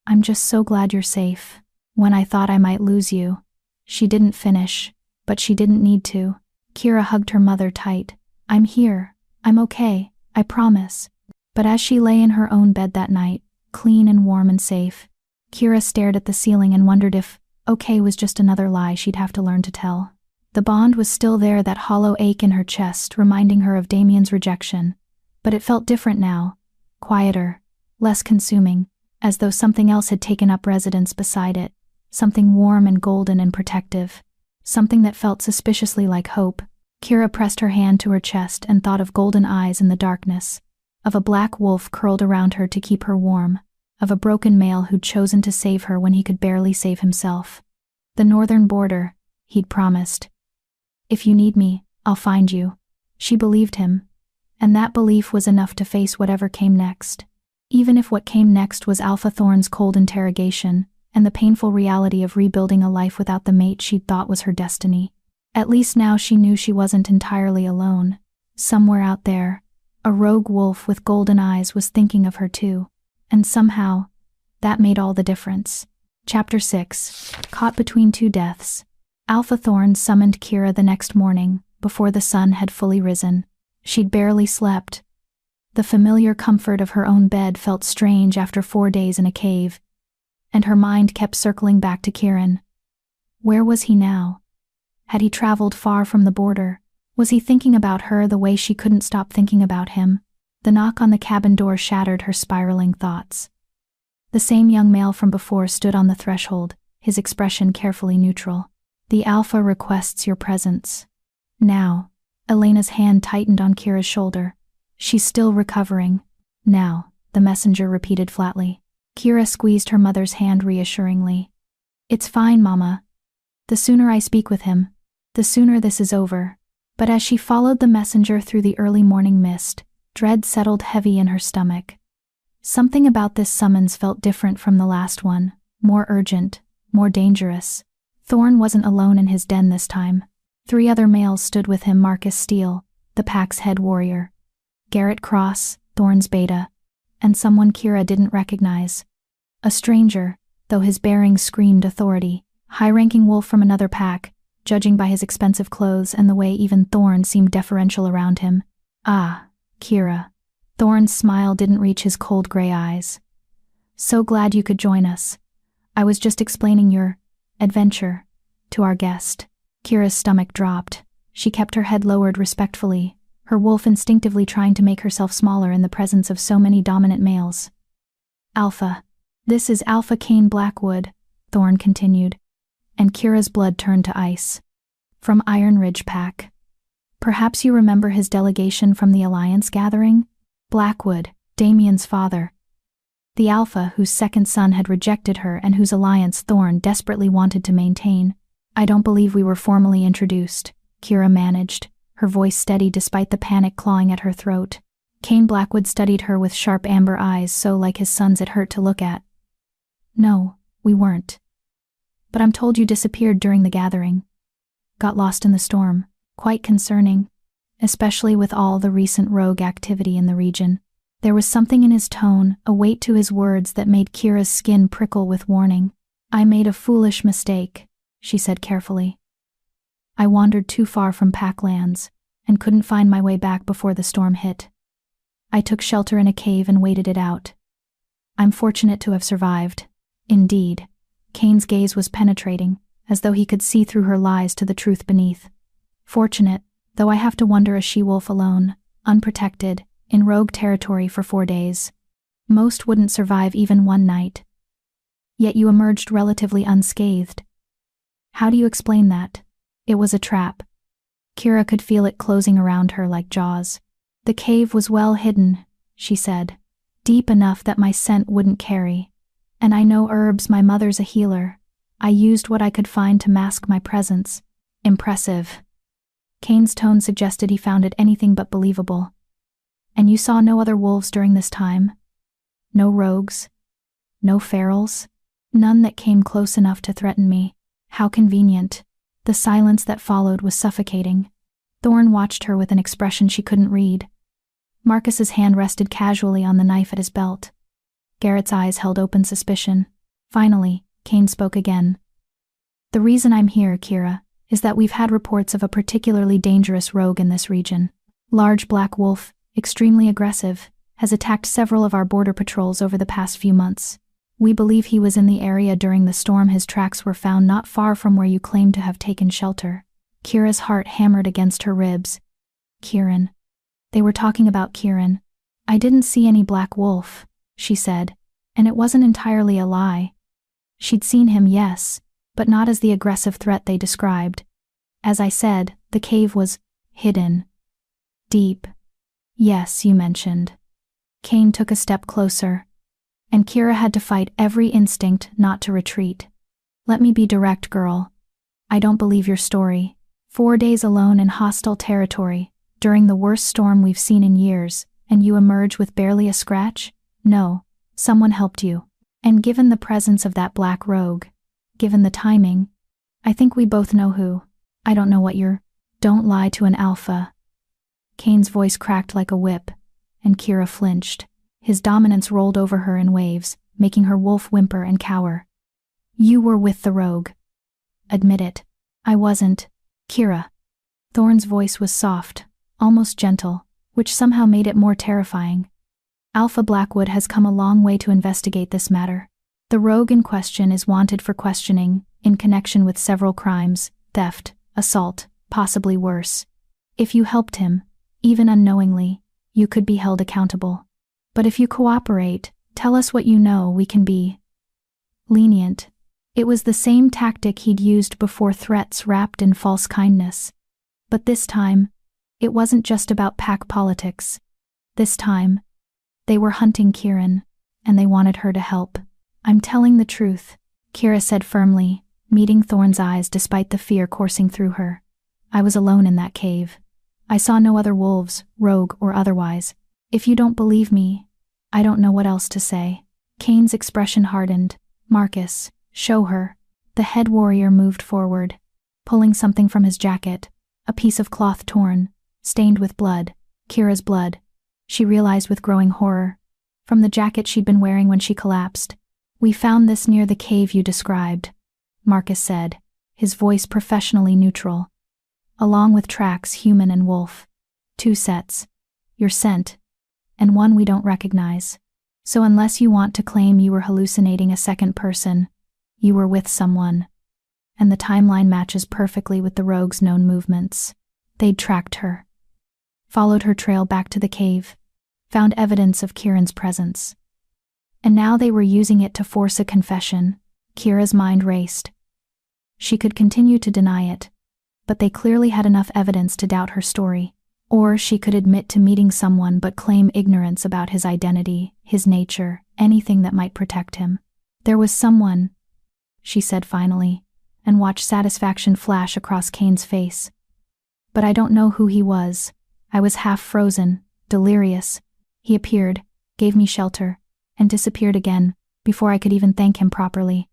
"I'm just so glad you're safe. When I thought I might lose you." She didn't finish, but she didn't need to. Kira hugged her mother tight. "I'm here. I'm okay, I promise." But as she lay in her own bed that night, clean and warm and safe, Kira stared at the ceiling and wondered if okay was just another lie she'd have to learn to tell. The bond was still there, that hollow ache in her chest reminding her of Damien's rejection, but it felt different now, quieter, less consuming, as though something else had taken up residence beside it, something warm and golden and protective, something that felt suspiciously like hope. Kira pressed her hand to her chest and thought of golden eyes in the darkness, of a black wolf curled around her to keep her warm, of a broken male who'd chosen to save her when he could barely save himself. The northern border, he'd promised. "If you need me, I'll find you." She believed him, and that belief was enough to face whatever came next. Even if what came next was Alpha Thorn's cold interrogation, and the painful reality of rebuilding a life without the mate she'd thought was her destiny. At least now she knew she wasn't entirely alone. Somewhere out there, a rogue wolf with golden eyes was thinking of her too, and somehow, that made all the difference. Chapter 6. Caught Between Two Deaths. Alpha Thorn summoned Kira the next morning, before the sun had fully risen. She'd barely slept. The familiar comfort of her own bed felt strange after 4 days in a cave, and her mind kept circling back to Kieran. Where was he now? Had he traveled far from the border? Was he thinking about her the way she couldn't stop thinking about him? The knock on the cabin door shattered her spiraling thoughts. The same young male from before stood on the threshold, his expression carefully neutral. "The Alpha requests your presence." "Now." Elena's hand tightened on Kira's shoulder. "She's still recovering." "Now," the messenger repeated flatly. Kira squeezed her mother's hand reassuringly. "It's fine, Mama. The sooner I speak with him, the sooner this is over." But as she followed the messenger through the early morning mist, dread settled heavy in her stomach. Something about this summons felt different from the last one, more urgent, more dangerous. Thorn wasn't alone in his den this time. 3 other males stood with him: Marcus Steele, the pack's head warrior, Garrett Cross, Thorn's beta, and someone Kira didn't recognize. A stranger, though his bearings screamed authority, high-ranking wolf from another pack, judging by his expensive clothes and the way even Thorn seemed deferential around him. "Ah, Kira." Thorn's smile didn't reach his cold gray eyes. "So glad you could join us. I was just explaining your adventure to our guest." Kira's stomach dropped. She kept her head lowered respectfully, her wolf instinctively trying to make herself smaller in the presence of so many dominant males. "Alpha," This is Alpha Cain Blackwood, Thorn continued, and Kira's blood turned to ice. From Iron Ridge Pack. Perhaps you remember his delegation from the Alliance gathering? Blackwood, Damien's father. The Alpha whose second son had rejected her and whose alliance Thorn desperately wanted to maintain. I don't believe we were formally introduced, Kira managed, her voice steady despite the panic clawing at her throat. Cain Blackwood studied her with sharp amber eyes so like his son's it hurt to look at. No, we weren't. But I'm told you disappeared during the gathering. Got lost in the storm. Quite concerning, especially with all the recent rogue activity in the region. There was something in his tone, a weight to his words that made Kira's skin prickle with warning. I made a foolish mistake, she said carefully. I wandered too far from Packlands, and couldn't find my way back before the storm hit. I took shelter in a cave and waited it out. I'm fortunate to have survived. Indeed. Cain's gaze was penetrating, as though he could see through her lies to the truth beneath. Fortunate, though I have to wander a she-wolf alone, unprotected, in rogue territory for 4 days. Most wouldn't survive even one night. Yet you emerged relatively unscathed. How do you explain that? It was a trap. Kira could feel it closing around her like jaws. The cave was well hidden, she said, deep enough that my scent wouldn't carry. And I know herbs, my mother's a healer. I used what I could find to mask my presence. Impressive. Cain's tone suggested he found it anything but believable. And you saw no other wolves during this time? No rogues? No ferals? None that came close enough to threaten me. How convenient. The silence that followed was suffocating. Thorn watched her with an expression she couldn't read. Marcus's hand rested casually on the knife at his belt. Garrett's eyes held open suspicion. Finally, Cain spoke again. The reason I'm here, Kira, is that we've had reports of a particularly dangerous rogue in this region. Large black wolf, extremely aggressive, has attacked several of our border patrols over the past few months. We believe he was in the area during the storm. His tracks were found not far from where you claim to have taken shelter. Kira's heart hammered against her ribs. Kieran. They were talking about Kieran. I didn't see any black wolf, she said, and it wasn't entirely a lie. She'd seen him, yes, but not as the aggressive threat they described. As I said, the cave was hidden. Deep. Yes, you mentioned. Cain took a step closer, and Kira had to fight every instinct not to retreat. Let me be direct, girl. I don't believe your story. 4 days alone in hostile territory, during the worst storm we've seen in years, and you emerge with barely a scratch? No, someone helped you. And given the presence of that black rogue, given the timing, I think we both know who. I don't know what you're. Don't lie to an alpha. Cain's voice cracked like a whip, and Kira flinched. His dominance rolled over her in waves, making her wolf whimper and cower. You were with the rogue. Admit it. I wasn't. Kira. Thorn's voice was soft, almost gentle, which somehow made it more terrifying. Alpha Blackwood has come a long way to investigate this matter. The rogue in question is wanted for questioning, in connection with several crimes, theft, assault, possibly worse. If you helped him, even unknowingly, you could be held accountable. But if you cooperate, tell us what you know, we can be lenient. It was the same tactic he'd used before, threats wrapped in false kindness. But this time, it wasn't just about pack politics. This time, they were hunting Kieran, and they wanted her to help. I'm telling the truth, Kira said firmly, meeting Thorn's eyes despite the fear coursing through her. I was alone in that cave. I saw no other wolves, rogue or otherwise. If you don't believe me, I don't know what else to say. Cain's expression hardened. Marcus, show her. The head warrior moved forward, pulling something from his jacket, a piece of cloth torn, stained with blood, Kira's blood. She realized with growing horror. From the jacket she'd been wearing when she collapsed. We found this near the cave you described, Marcus said, his voice professionally neutral. Along with tracks, human and wolf. 2 sets. Your scent, and one we don't recognize. So unless you want to claim you were hallucinating a second person, you were with someone. And the timeline matches perfectly with the rogue's known movements. They'd tracked her. Followed her trail back to the cave. Found evidence of Kieran's presence. And now they were using it to force a confession. Kira's mind raced. She could continue to deny it, but they clearly had enough evidence to doubt her story. Or she could admit to meeting someone but claim ignorance about his identity, his nature, anything that might protect him. There was someone, she said finally, and watched satisfaction flash across Kane's face. But I don't know who he was. I was half frozen, delirious. He appeared, gave me shelter, and disappeared again, before I could even thank him properly.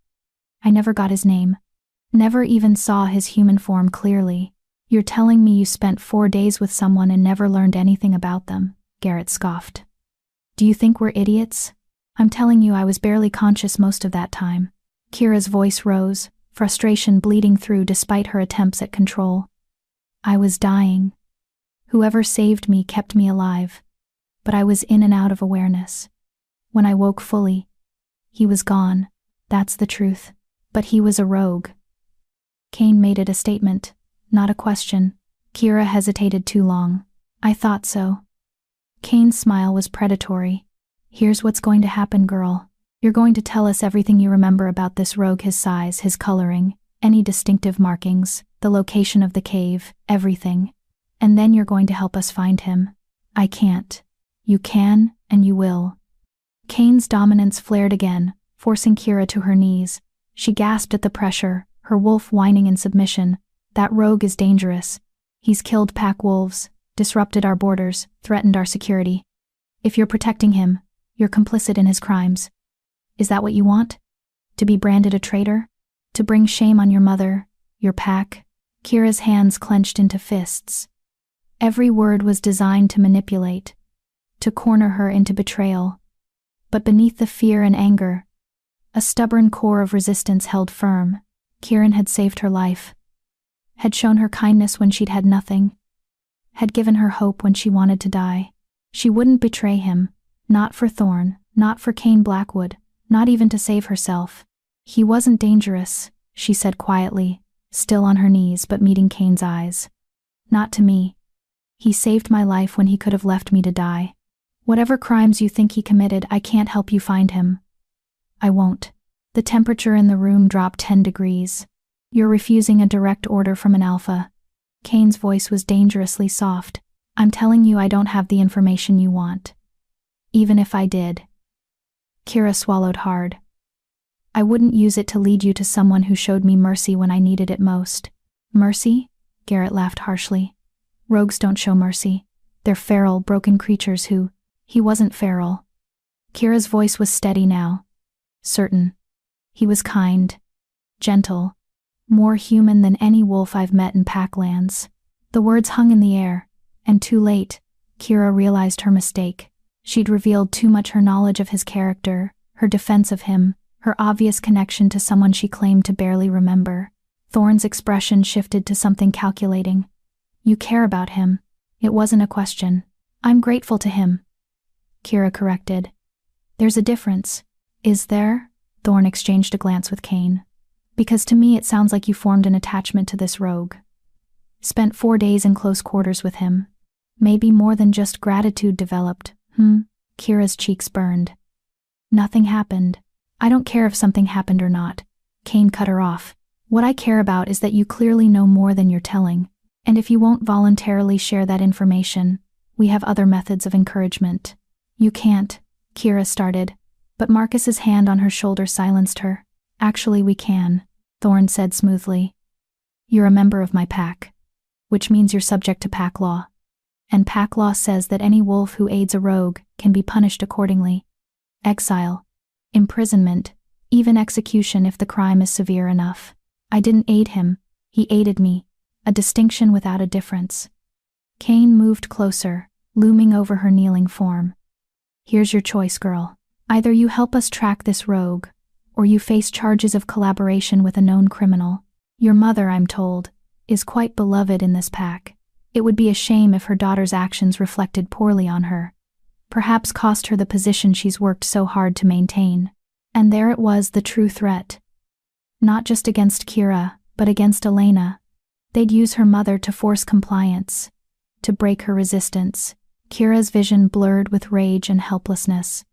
I never got his name. Never even saw his human form clearly. You're telling me you spent 4 days with someone and never learned anything about them, Garrett scoffed. Do you think we're idiots? I'm telling you I was barely conscious most of that time. Kira's voice rose, frustration bleeding through despite her attempts at control. I was dying. Whoever saved me kept me alive, but I was in and out of awareness. When I woke fully, he was gone. That's the truth. But he was a rogue. Kane made it a statement, not a question. Kira hesitated too long. I thought so. Kane's smile was predatory. Here's what's going to happen, girl. You're going to tell us everything you remember about this rogue, his size, his coloring, any distinctive markings, the location of the cave, everything. And then you're going to help us find him. I can't. You can, and you will. Kane's dominance flared again, forcing Kira to her knees. She gasped at the pressure, her wolf whining in submission. That rogue is dangerous. He's killed pack wolves, disrupted our borders, threatened our security. If you're protecting him, you're complicit in his crimes. Is that what you want? To be branded a traitor? To bring shame on your mother, your pack? Kira's hands clenched into fists. Every word was designed to manipulate, to corner her into betrayal. But beneath the fear and anger, a stubborn core of resistance held firm. Kieran had saved her life, had shown her kindness when she'd had nothing, had given her hope when she wanted to die. She wouldn't betray him, not for Thorn, not for Kane Blackwood, not even to save herself. He wasn't dangerous, she said quietly, still on her knees but meeting Kane's eyes. Not to me. He saved my life when he could have left me to die. Whatever crimes you think he committed, I can't help you find him. I won't. The temperature in the room dropped 10 degrees. You're refusing a direct order from an alpha. Kane's voice was dangerously soft. I'm telling you I don't have the information you want. Even if I did. Kira swallowed hard. I wouldn't use it to lead you to someone who showed me mercy when I needed it most. Mercy? Garrett laughed harshly. Rogues don't show mercy. They're feral, broken creatures who... He wasn't feral. Kira's voice was steady now. Certain. He was kind. Gentle. More human than any wolf I've met in Packlands. The words hung in the air, and too late, Kira realized her mistake. She'd revealed too much her knowledge of his character, her defense of him, her obvious connection to someone she claimed to barely remember. Thorn's expression shifted to something calculating. You care about him. It wasn't a question. I'm grateful to him. Kira corrected. There's a difference. Is there? Thorn exchanged a glance with Kane. Because to me it sounds like you formed an attachment to this rogue. Spent 4 days in close quarters with him. Maybe more than just gratitude developed. Kira's cheeks burned. Nothing happened. I don't care if something happened or not. Kane cut her off. What I care about is that you clearly know more than you're telling. And if you won't voluntarily share that information, we have other methods of encouragement. You can't, Kira started, but Marcus's hand on her shoulder silenced her. Actually, we can, Thorn said smoothly. You're a member of my pack, which means you're subject to pack law. And pack law says that any wolf who aids a rogue can be punished accordingly. Exile, imprisonment, even execution if the crime is severe enough. I didn't aid him, he aided me, a distinction without a difference. Kane moved closer, looming over her kneeling form. Here's your choice, girl. Either you help us track this rogue, or you face charges of collaboration with a known criminal. Your mother, I'm told, is quite beloved in this pack. It would be a shame if her daughter's actions reflected poorly on her, perhaps cost her the position she's worked so hard to maintain. And there it was, the true threat. Not just against Kira, but against Elena. They'd use her mother to force compliance, to break her resistance. Kira's vision blurred with rage and helplessness.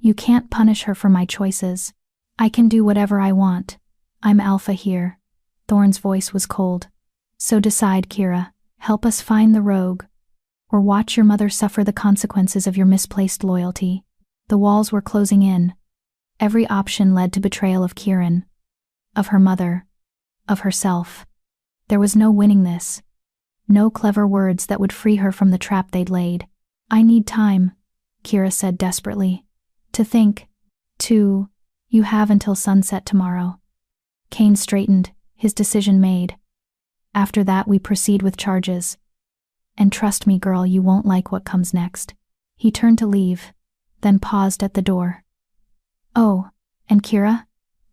You can't punish her for my choices. I can do whatever I want. I'm alpha here. Thorne's voice was cold. So decide, Kira. Help us find the rogue, or watch your mother suffer the consequences of your misplaced loyalty. The walls were closing in. Every option led to betrayal of Kieran, of her mother, of herself. There was no winning this. No clever words that would free her from the trap they'd laid. I need time, Kira said desperately. To think. You have until sunset tomorrow. Kane straightened, his decision made. After that we proceed with charges. And trust me, girl, you won't like what comes next. He turned to leave, then paused at the door. Oh, and Kira?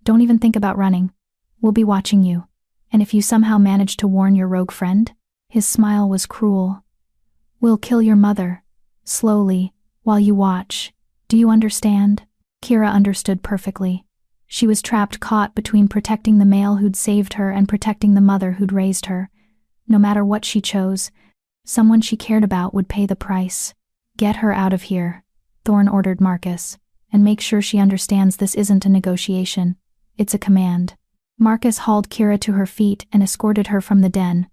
Don't even think about running. We'll be watching you. And if you somehow manage to warn your rogue friend? His smile was cruel. We'll kill your mother. Slowly, while you watch. Do you understand? Kira understood perfectly. She was trapped, caught between protecting the male who'd saved her and protecting the mother who'd raised her. No matter what she chose, someone she cared about would pay the price. Get her out of here, Thorne ordered Marcus, and make sure she understands this isn't a negotiation. It's a command. Marcus hauled Kira to her feet and escorted her from the den.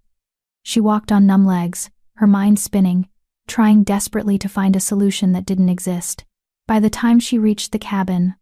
She walked on numb legs, her mind spinning, trying desperately to find a solution that didn't exist. By the time she reached the cabin,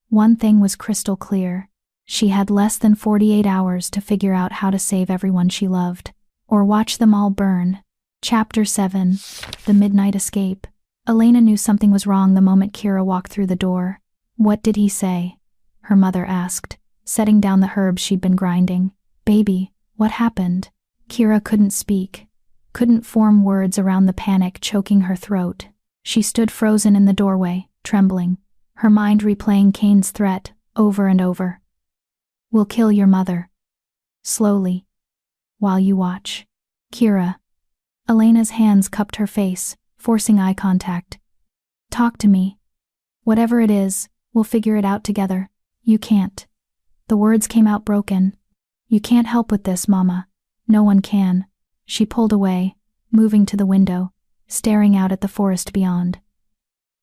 one thing was crystal clear. She had less than 48 hours to figure out how to save everyone she loved, or watch them all burn. Chapter 7. The Midnight Escape. Elena knew something was wrong the moment Kira walked through the door. What did he say? Her mother asked, setting down the herbs she'd been grinding. Baby, what happened? Kira couldn't speak, couldn't form words around the panic choking her throat. She stood frozen in the doorway, trembling, her mind replaying Kane's threat over and over. We'll kill your mother. Slowly. While you watch. Kira. Elena's hands cupped her face, forcing eye contact. Talk to me. Whatever it is, we'll figure it out together. You can't. The words came out broken. You can't help with this, Mama. No one can. She pulled away, moving to the window, staring out at the forest beyond.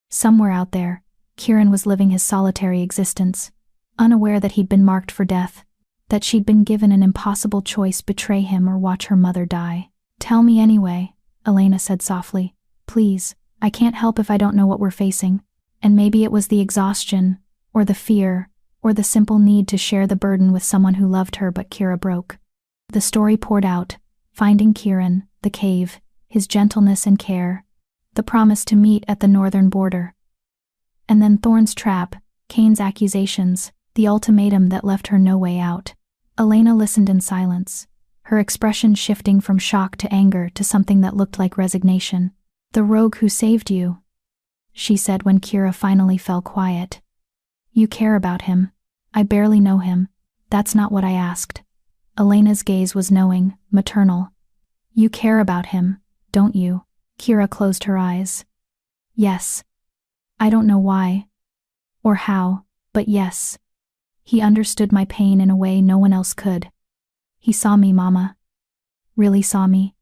Somewhere out there, Kieran was living his solitary existence, unaware that he'd been marked for death, that she'd been given an impossible choice: betray him or watch her mother die. Tell me anyway, Elena said softly. Please, I can't help if I don't know what we're facing. And maybe it was the exhaustion, or the fear, or the simple need to share the burden with someone who loved her, but Kira broke. The story poured out, finding Kieran, the cave, his gentleness and care, the promise to meet at the northern border. And then Thorne's trap, Kane's accusations, the ultimatum that left her no way out. Elena listened in silence, her expression shifting from shock to anger to something that looked like resignation. The rogue who saved you, she said when Kira finally fell quiet. You care about him. I barely know him. That's not what I asked. Elena's gaze was knowing, maternal. You care about him, don't you? Kira closed her eyes. Yes. I don't know why, or how, but yes. He understood my pain in a way no one else could. He saw me, Mama. Really saw me.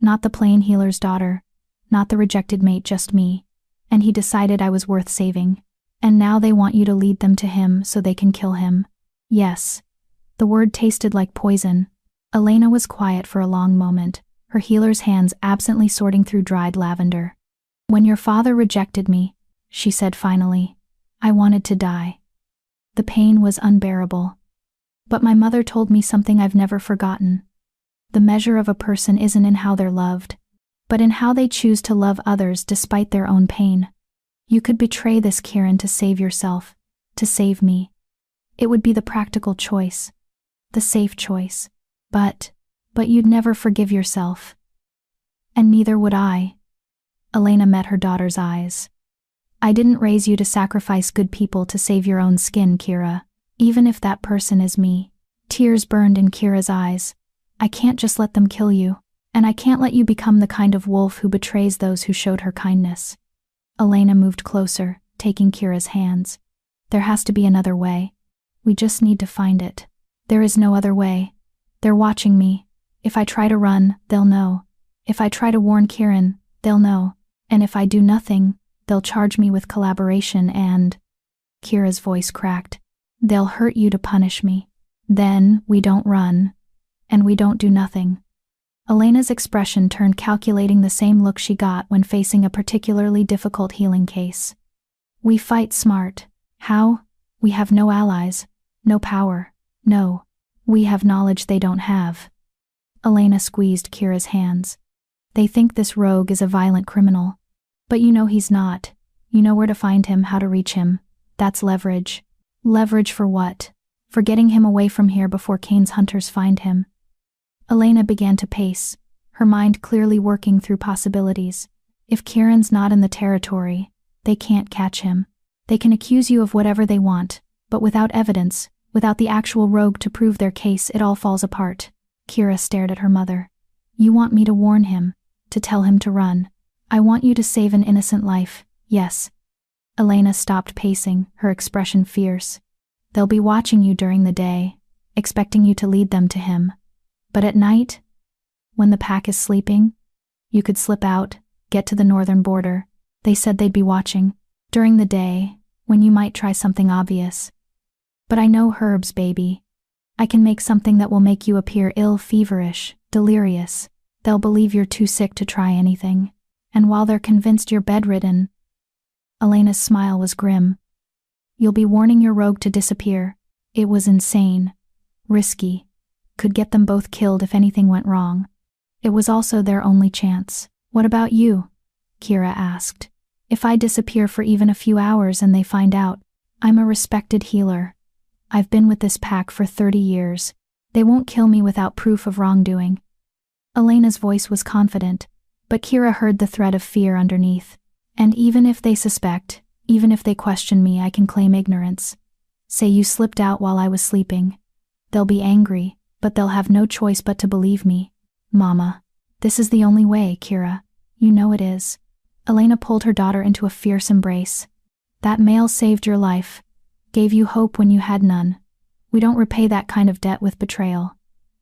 Not the plain healer's daughter, not the rejected mate, just me. And he decided I was worth saving. And now they want you to lead them to him so they can kill him. Yes. The word tasted like poison. Elena was quiet for a long moment, her healer's hands absently sorting through dried lavender. When your father rejected me, she said finally, I wanted to die. The pain was unbearable. But my mother told me something I've never forgotten. The measure of a person isn't in how they're loved, but in how they choose to love others despite their own pain. You could betray this, Kieran, to save yourself, to save me. It would be the practical choice, the safe choice. But you'd never forgive yourself. And neither would I. Elena met her daughter's eyes. I didn't raise you to sacrifice good people to save your own skin, Kira, even if that person is me. Tears burned in Kira's eyes. I can't just let them kill you, and I can't let you become the kind of wolf who betrays those who showed her kindness. Elena moved closer, taking Kira's hands. There has to be another way. We just need to find it. There is no other way. They're watching me. If I try to run, they'll know. If I try to warn Kieran, they'll know. And if I do nothing, they'll charge me with collaboration and Kira's voice cracked. They'll hurt you to punish me. Then, we don't run. And we don't do nothing. Elena's expression turned, calculating the same look she got when facing a particularly difficult healing case. We fight smart. How? We have no allies, no power, no. We have knowledge they don't have. Elena squeezed Kira's hands. They think this rogue is a violent criminal. But you know he's not. You know where to find him, how to reach him. That's leverage. Leverage for what? For getting him away from here before Kane's hunters find him. Elena began to pace, her mind clearly working through possibilities. If Kieran's not in the territory, they can't catch him. They can accuse you of whatever they want, but without evidence, without the actual rogue to prove their case, it all falls apart. Kira stared at her mother. You want me to warn him, to tell him to run. I want you to save an innocent life, yes. Elena stopped pacing, her expression fierce. They'll be watching you during the day, expecting you to lead them to him. But at night, when the pack is sleeping, you could slip out, get to the northern border. They said they'd be watching. During the day, when you might try something obvious. But I know herbs, baby. I can make something that will make you appear ill, feverish, delirious. They'll believe you're too sick to try anything. And while they're convinced you're bedridden. Elena's smile was grim. You'll be warning your rogue to disappear. It was insane. Risky. Could get them both killed if anything went wrong. It was also their only chance. What about you? Kira asked. If I disappear for even a few hours and they find out, I'm a respected healer. I've been with this pack for 30 years. They won't kill me without proof of wrongdoing. Elena's voice was confident, but Kira heard the thread of fear underneath. And even if they suspect, even if they question me, I can claim ignorance. Say you slipped out while I was sleeping. They'll be angry, but they'll have no choice but to believe me. Mama. This is the only way, Kira. You know it is. Elena pulled her daughter into a fierce embrace. That male saved your life. Gave you hope when you had none. We don't repay that kind of debt with betrayal.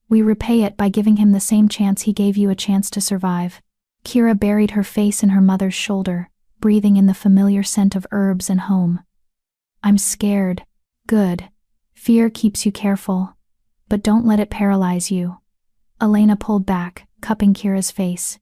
We repay it by giving him the same chance he gave you a chance to survive. Kira buried her face in her mother's shoulder, breathing in the familiar scent of herbs and home. I'm scared. Good. Fear keeps you careful. But don't let it paralyze you. Elena pulled back, cupping Kira's face.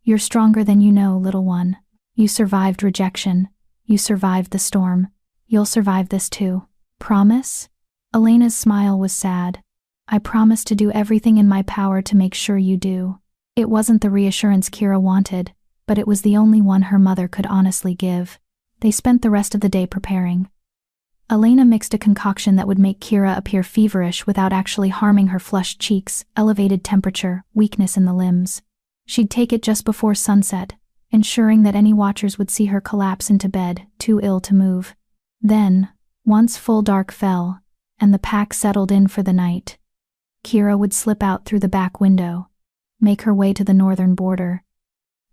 You're stronger than you know, little one. You survived rejection. You survived the storm. You'll survive this too. Promise? Elena's smile was sad. I promise to do everything in my power to make sure you do. It wasn't the reassurance Kira wanted, but it was the only one her mother could honestly give. They spent the rest of the day preparing. Elena mixed a concoction that would make Kira appear feverish without actually harming her flushed cheeks, elevated temperature, weakness in the limbs. She'd take it just before sunset, ensuring that any watchers would see her collapse into bed, too ill to move. Then, once full dark fell, and the pack settled in for the night, Kira would slip out through the back window, make her way to the northern border,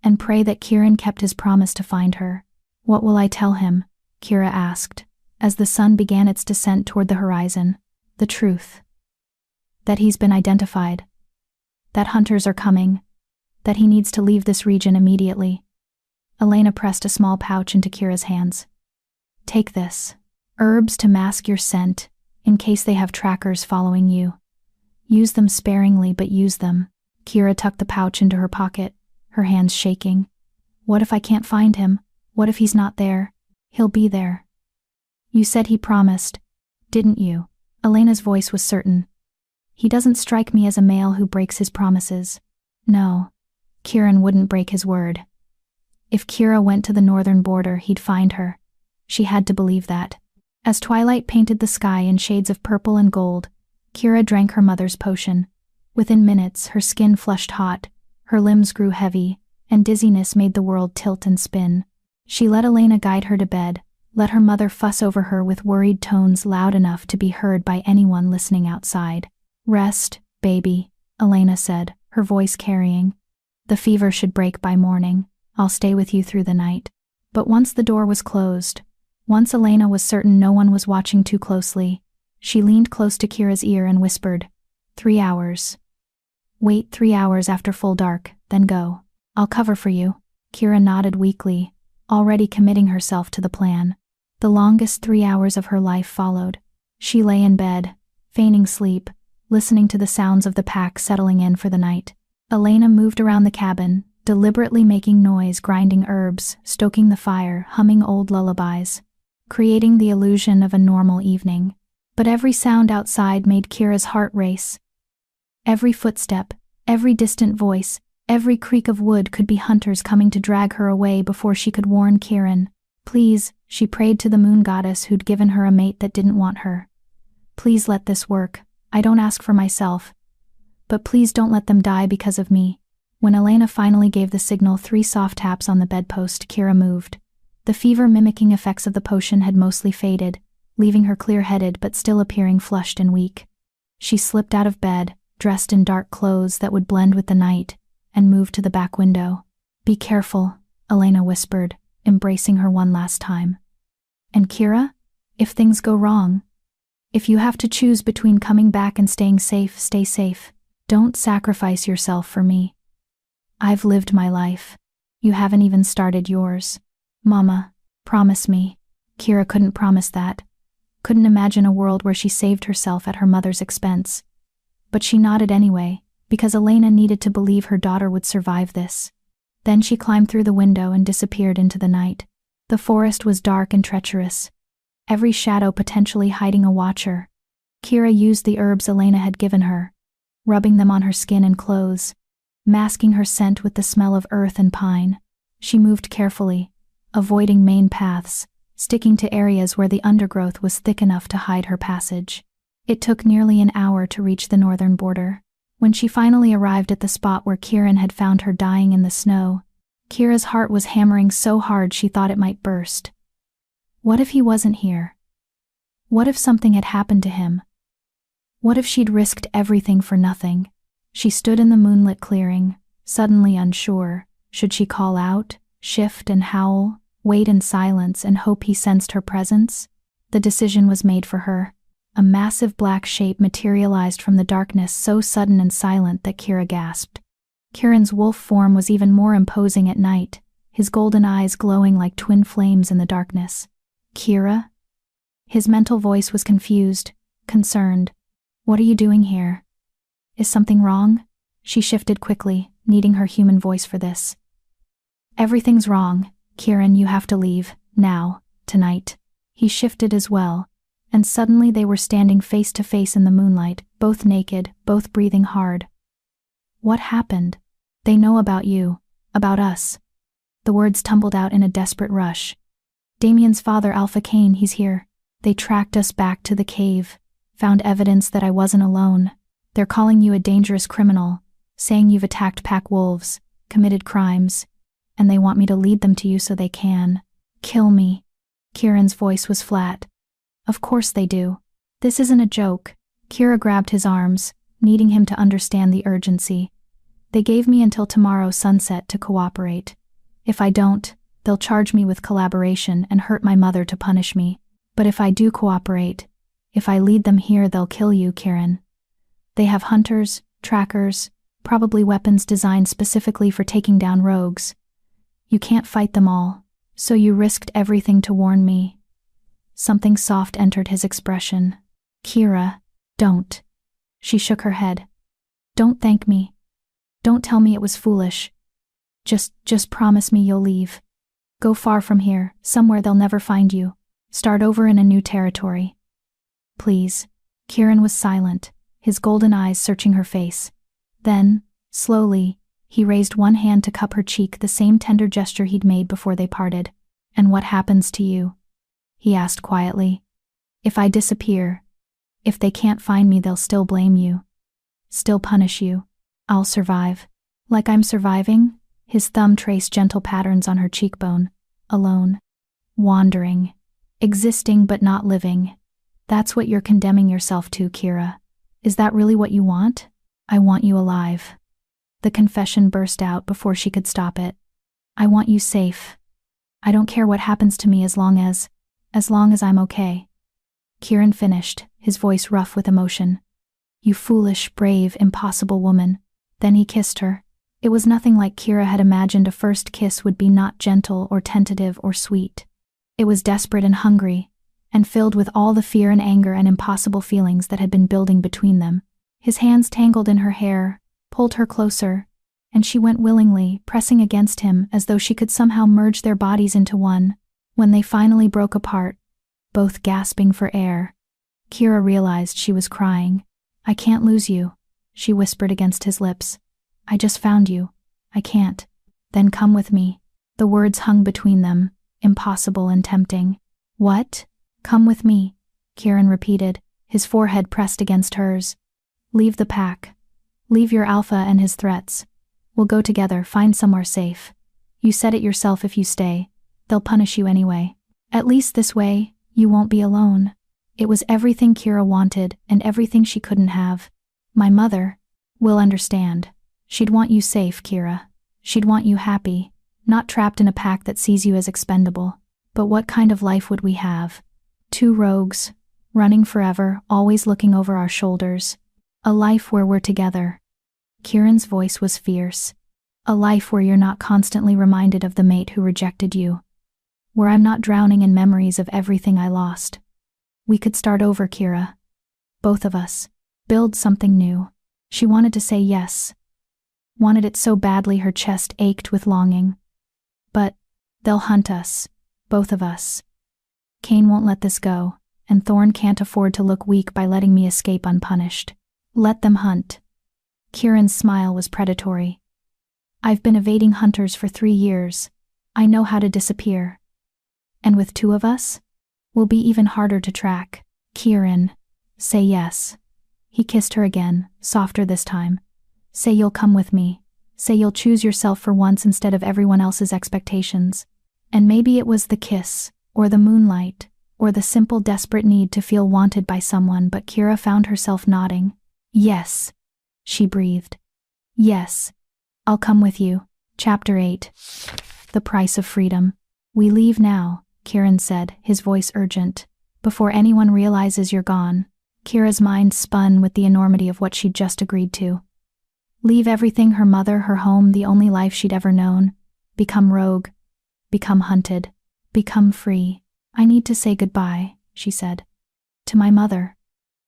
and pray that Kieran kept his promise to find her. What will I tell him? Kira asked, as the sun began its descent toward the horizon. The truth. That he's been identified. That hunters are coming. That he needs to leave this region immediately. Elena pressed a small pouch into Kira's hands. Take this. Herbs to mask your scent, in case they have trackers following you. Use them sparingly, but use them. Kira tucked the pouch into her pocket, her hands shaking. What if I can't find him? What if he's not there? He'll be there. You said he promised, didn't you? Elena's voice was certain. He doesn't strike me as a male who breaks his promises. No. Kieran wouldn't break his word. If Kira went to the northern border, he'd find her. She had to believe that. As twilight painted the sky in shades of purple and gold, Kira drank her mother's potion. Within minutes, her skin flushed hot, her limbs grew heavy, and dizziness made the world tilt and spin. She let Elena guide her to bed, let her mother fuss over her with worried tones loud enough to be heard by anyone listening outside. Rest, baby, Elena said, her voice carrying. The fever should break by morning. I'll stay with you through the night. But once the door was closed, once Elena was certain no one was watching too closely, she leaned close to Kira's ear and whispered, 3 hours. Wait 3 hours after full dark, then go. I'll cover for you. Kira nodded weakly, already committing herself to the plan. The longest 3 hours of her life followed. She lay in bed, feigning sleep, listening to the sounds of the pack settling in for the night. Elena moved around the cabin, deliberately making noise, grinding herbs, stoking the fire, humming old lullabies, creating the illusion of a normal evening. But every sound outside made Kira's heart race. Every footstep, every distant voice, every creak of wood could be hunters coming to drag her away before she could warn Kieran. Please, she prayed to the moon goddess who'd given her a mate that didn't want her. Please let this work. I don't ask for myself. But please don't let them die because of me. When Elena finally gave the signal, 3 soft taps on the bedpost, Kira moved. The fever-mimicking effects of the potion had mostly faded, leaving her clear-headed but still appearing flushed and weak. She slipped out of bed, dressed in dark clothes that would blend with the night, and moved to the back window. "Be careful," Elena whispered, embracing her one last time. "And Kira? If things go wrong? If you have to choose between coming back and staying safe, stay safe. Don't sacrifice yourself for me. I've lived my life. You haven't even started yours. Mama, promise me." Kira couldn't promise that. Couldn't imagine a world where she saved herself at her mother's expense. But she nodded anyway, because Elena needed to believe her daughter would survive this. Then she climbed through the window and disappeared into the night. The forest was dark and treacherous, every shadow potentially hiding a watcher. Kira used the herbs Elena had given her, rubbing them on her skin and clothes, masking her scent with the smell of earth and pine. She moved carefully, avoiding main paths, sticking to areas where the undergrowth was thick enough to hide her passage. It took nearly an hour to reach the northern border. When she finally arrived at the spot where Kieran had found her dying in the snow, Kira's heart was hammering so hard she thought it might burst. What if he wasn't here? What if something had happened to him? What if she'd risked everything for nothing? She stood in the moonlit clearing, suddenly unsure. Should she call out, shift and howl, wait in silence and hope he sensed her presence? The decision was made for her. A massive black shape materialized from the darkness, so sudden and silent that Kira gasped. Kieran's wolf form was even more imposing at night, his golden eyes glowing like twin flames in the darkness. "Kira?" His mental voice was confused, concerned. "What are you doing here? Is something wrong?" She shifted quickly, needing her human voice for this. "Everything's wrong. Kieran, you have to leave, now, tonight." He shifted as well, and suddenly they were standing face to face in the moonlight, both naked, both breathing hard. "What happened? They know about you, about us." The words tumbled out in a desperate rush. "Damien's father, Alpha Kane, he's here. They tracked us back to the cave, found evidence that I wasn't alone. They're calling you a dangerous criminal, saying you've attacked pack wolves, committed crimes, and they want me to lead them to you so they can kill me." Kieran's voice was flat. "Of course they do. This isn't a joke." Kira grabbed his arms, needing him to understand the urgency. "They gave me until tomorrow sunset to cooperate. If I don't, they'll charge me with collaboration and hurt my mother to punish me. But if I do cooperate, if I lead them here, they'll kill you, Kieran. They have hunters, trackers, probably weapons designed specifically for taking down rogues. You can't fight them all, so you risked everything to warn me." Something soft entered his expression. "Kira, don't." She shook her head. "Don't thank me. Don't tell me it was foolish. Just promise me you'll leave. Go far from here, somewhere they'll never find you. Start over in a new territory. Please." Kieran was silent, his golden eyes searching her face. Then, slowly, he raised one hand to cup her cheek, the same tender gesture he'd made before they parted. "And what happens to you?" he asked quietly. "If I disappear, if they can't find me, they'll still blame you, still punish you. I'll survive. Like I'm surviving?" His thumb traced gentle patterns on her cheekbone. "Alone. Wandering. Existing but not living. That's what you're condemning yourself to, Kira. Is that really what you want?" "I want you alive." The confession burst out before she could stop it. "I want you safe. I don't care what happens to me as long as I'm okay." Kieran finished, his voice rough with emotion. "You foolish, brave, impossible woman." Then he kissed her. It was nothing like Kira had imagined a first kiss would be, not gentle or tentative or sweet. It was desperate and hungry, and filled with all the fear and anger and impossible feelings that had been building between them. His hands tangled in her hair, pulled her closer, and she went willingly, pressing against him as though she could somehow merge their bodies into one. When they finally broke apart, both gasping for air, Kira realized she was crying. "I can't lose you," she whispered against his lips. "I just found you. I can't." "Then come with me." The words hung between them, impossible and tempting. "What?" "Come with me," Kieran repeated, his forehead pressed against hers. "Leave the pack. Leave your alpha and his threats. We'll go together, find somewhere safe. You said it yourself, if you stay, they'll punish you anyway. At least this way, you won't be alone." It was everything Kira wanted and everything she couldn't have. "My mother will understand. She'd want you safe, Kira. She'd want you happy, not trapped in a pack that sees you as expendable. But what kind of life would we have? Two rogues, running forever, always looking over our shoulders. A life where we're together." Kieran's voice was fierce. "A life where you're not constantly reminded of the mate who rejected you. Where I'm not drowning in memories of everything I lost. We could start over, Kira. Both of us. Build something new." She wanted to say yes. Wanted it so badly her chest ached with longing. "But they'll hunt us. Both of us. Kane won't let this go, and Thorn can't afford to look weak by letting me escape unpunished. Let them hunt." Kieran's smile was predatory. "I've been evading hunters for 3 years. I know how to disappear. And with 2 of us, we'll be even harder to track." "Kieran, say yes." He kissed her again, softer this time. "Say you'll come with me. Say you'll choose yourself for once instead of everyone else's expectations." And maybe it was the kiss, or the moonlight, or the simple desperate need to feel wanted by someone, but Kira found herself nodding. "Yes," she breathed. "Yes, I'll come with you." Chapter 8. The Price of Freedom. "We leave now," Kieran said, his voice urgent. "Before anyone realizes you're gone." Kira's mind spun with the enormity of what she'd just agreed to. Leave everything, her mother, her home, the only life she'd ever known. Become rogue. Become hunted. Become free. "I need to say goodbye," she said. "To my mother.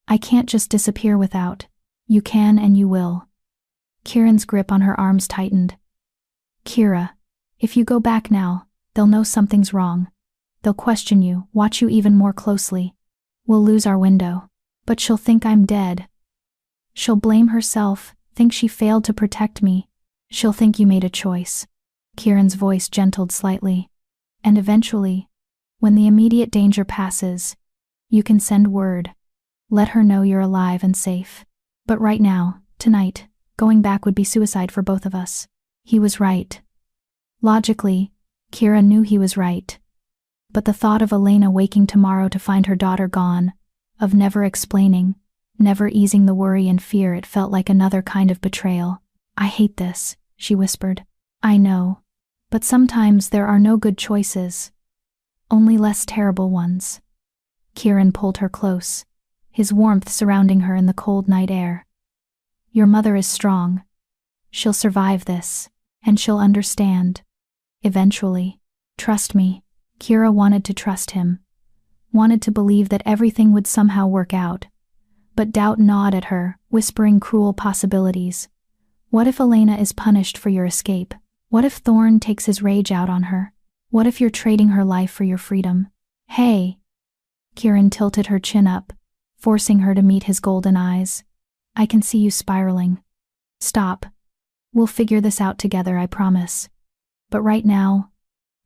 I can't just disappear without." "You can and you will." Kieran's grip on her arms tightened. "Kira, if you go back now, they'll know something's wrong. They'll question you, watch you even more closely. We'll lose our window. But she'll think I'm dead. She'll blame herself, think she failed to protect me. She'll think you made a choice." Kieran's voice gentled slightly. "And eventually, when the immediate danger passes, you can send word. Let her know you're alive and safe. But right now, tonight, going back would be suicide for both of us." He was right. Logically, Kira knew he was right. But the thought of Elena waking tomorrow to find her daughter gone, of never explaining, never easing the worry and fear, it felt like another kind of betrayal. "I hate this," she whispered. "I know. But sometimes there are no good choices. Only less terrible ones." Kieran pulled her close, his warmth surrounding her in the cold night air. "Your mother is strong. She'll survive this, and she'll understand. Eventually. Trust me." Kira wanted to trust him, wanted to believe that everything would somehow work out. But doubt gnawed at her, whispering cruel possibilities. What if Elena is punished for your escape? What if Thorn takes his rage out on her? What if you're trading her life for your freedom? "Hey." Kieran tilted her chin up, forcing her to meet his golden eyes. "I can see you spiraling. Stop. We'll figure this out together, I promise. But right now,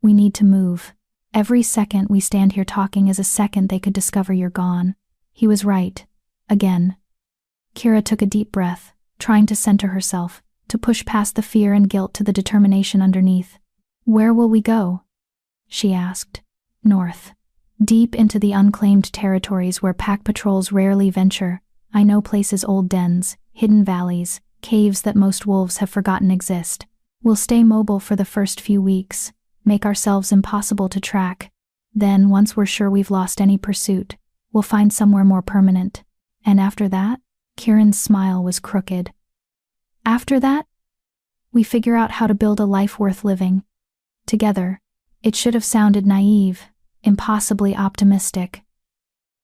we need to move. Every second we stand here talking is a second they could discover you're gone." He was right. Again. Kira took a deep breath, trying to center herself, to push past the fear and guilt to the determination underneath. "Where will we go?" she asked. "North. Deep into the unclaimed territories where pack patrols rarely venture. I know places, old dens, hidden valleys, caves that most wolves have forgotten exist. We'll stay mobile for the first few weeks, make ourselves impossible to track. Then, once we're sure we've lost any pursuit, we'll find somewhere more permanent. And after that?" Kieran's smile was crooked. "After that? We figure out how to build a life worth living. Together." It should have sounded naive, impossibly optimistic.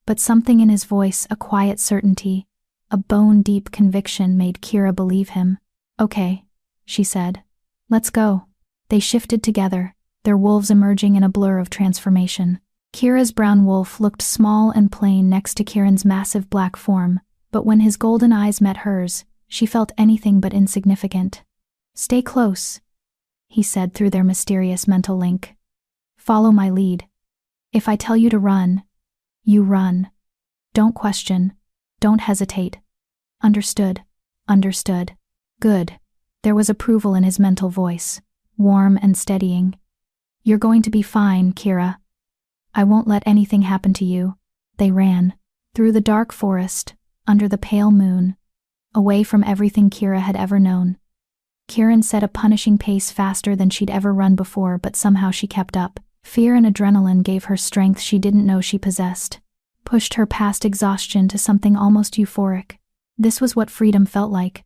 But something in his voice, a quiet certainty, a bone-deep conviction made Kira believe him. "Okay," she said. "Let's go." They shifted together, their wolves emerging in a blur of transformation. Kira's brown wolf looked small and plain next to Kieran's massive black form, but when his golden eyes met hers, she felt anything but insignificant. "Stay close," he said through their mysterious mental link. "Follow my lead. If I tell you to run, you run. Don't question. Don't hesitate. Understood? Understood. Good." There was approval in his mental voice, warm and steadying. "You're going to be fine, Kira. I won't let anything happen to you." They ran, through the dark forest, under the pale moon, away from everything Kira had ever known. Kieran set a punishing pace faster than she'd ever run before, but somehow she kept up. Fear and adrenaline gave her strength she didn't know she possessed, pushed her past exhaustion to something almost euphoric. This was what freedom felt like.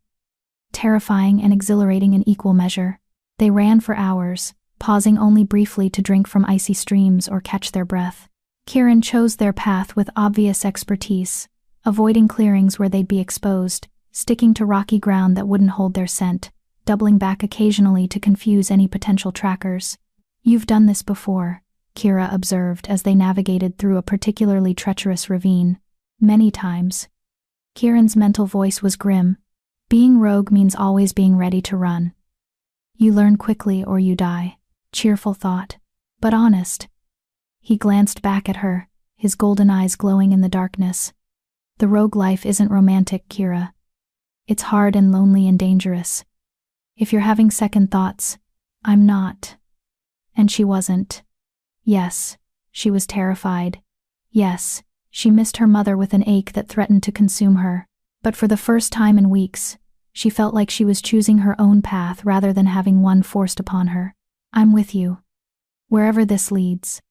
Terrifying and exhilarating in equal measure. They ran for hours, pausing only briefly to drink from icy streams or catch their breath. Kieran chose their path with obvious expertise, avoiding clearings where they'd be exposed, sticking to rocky ground that wouldn't hold their scent, doubling back occasionally to confuse any potential trackers. "You've done this before," Kira observed as they navigated through a particularly treacherous ravine. "Many times." Kieran's mental voice was grim. "Being rogue means always being ready to run. You learn quickly or you die." Cheerful thought, but honest. He glanced back at her, his golden eyes glowing in the darkness. "The rogue life isn't romantic, Kira. It's hard and lonely and dangerous. If you're having second thoughts, I'm not." And she wasn't. Yes, she was terrified. Yes, she missed her mother with an ache that threatened to consume her. But for the first time in weeks, she felt like she was choosing her own path rather than having one forced upon her. "I'm with you. Wherever this leads."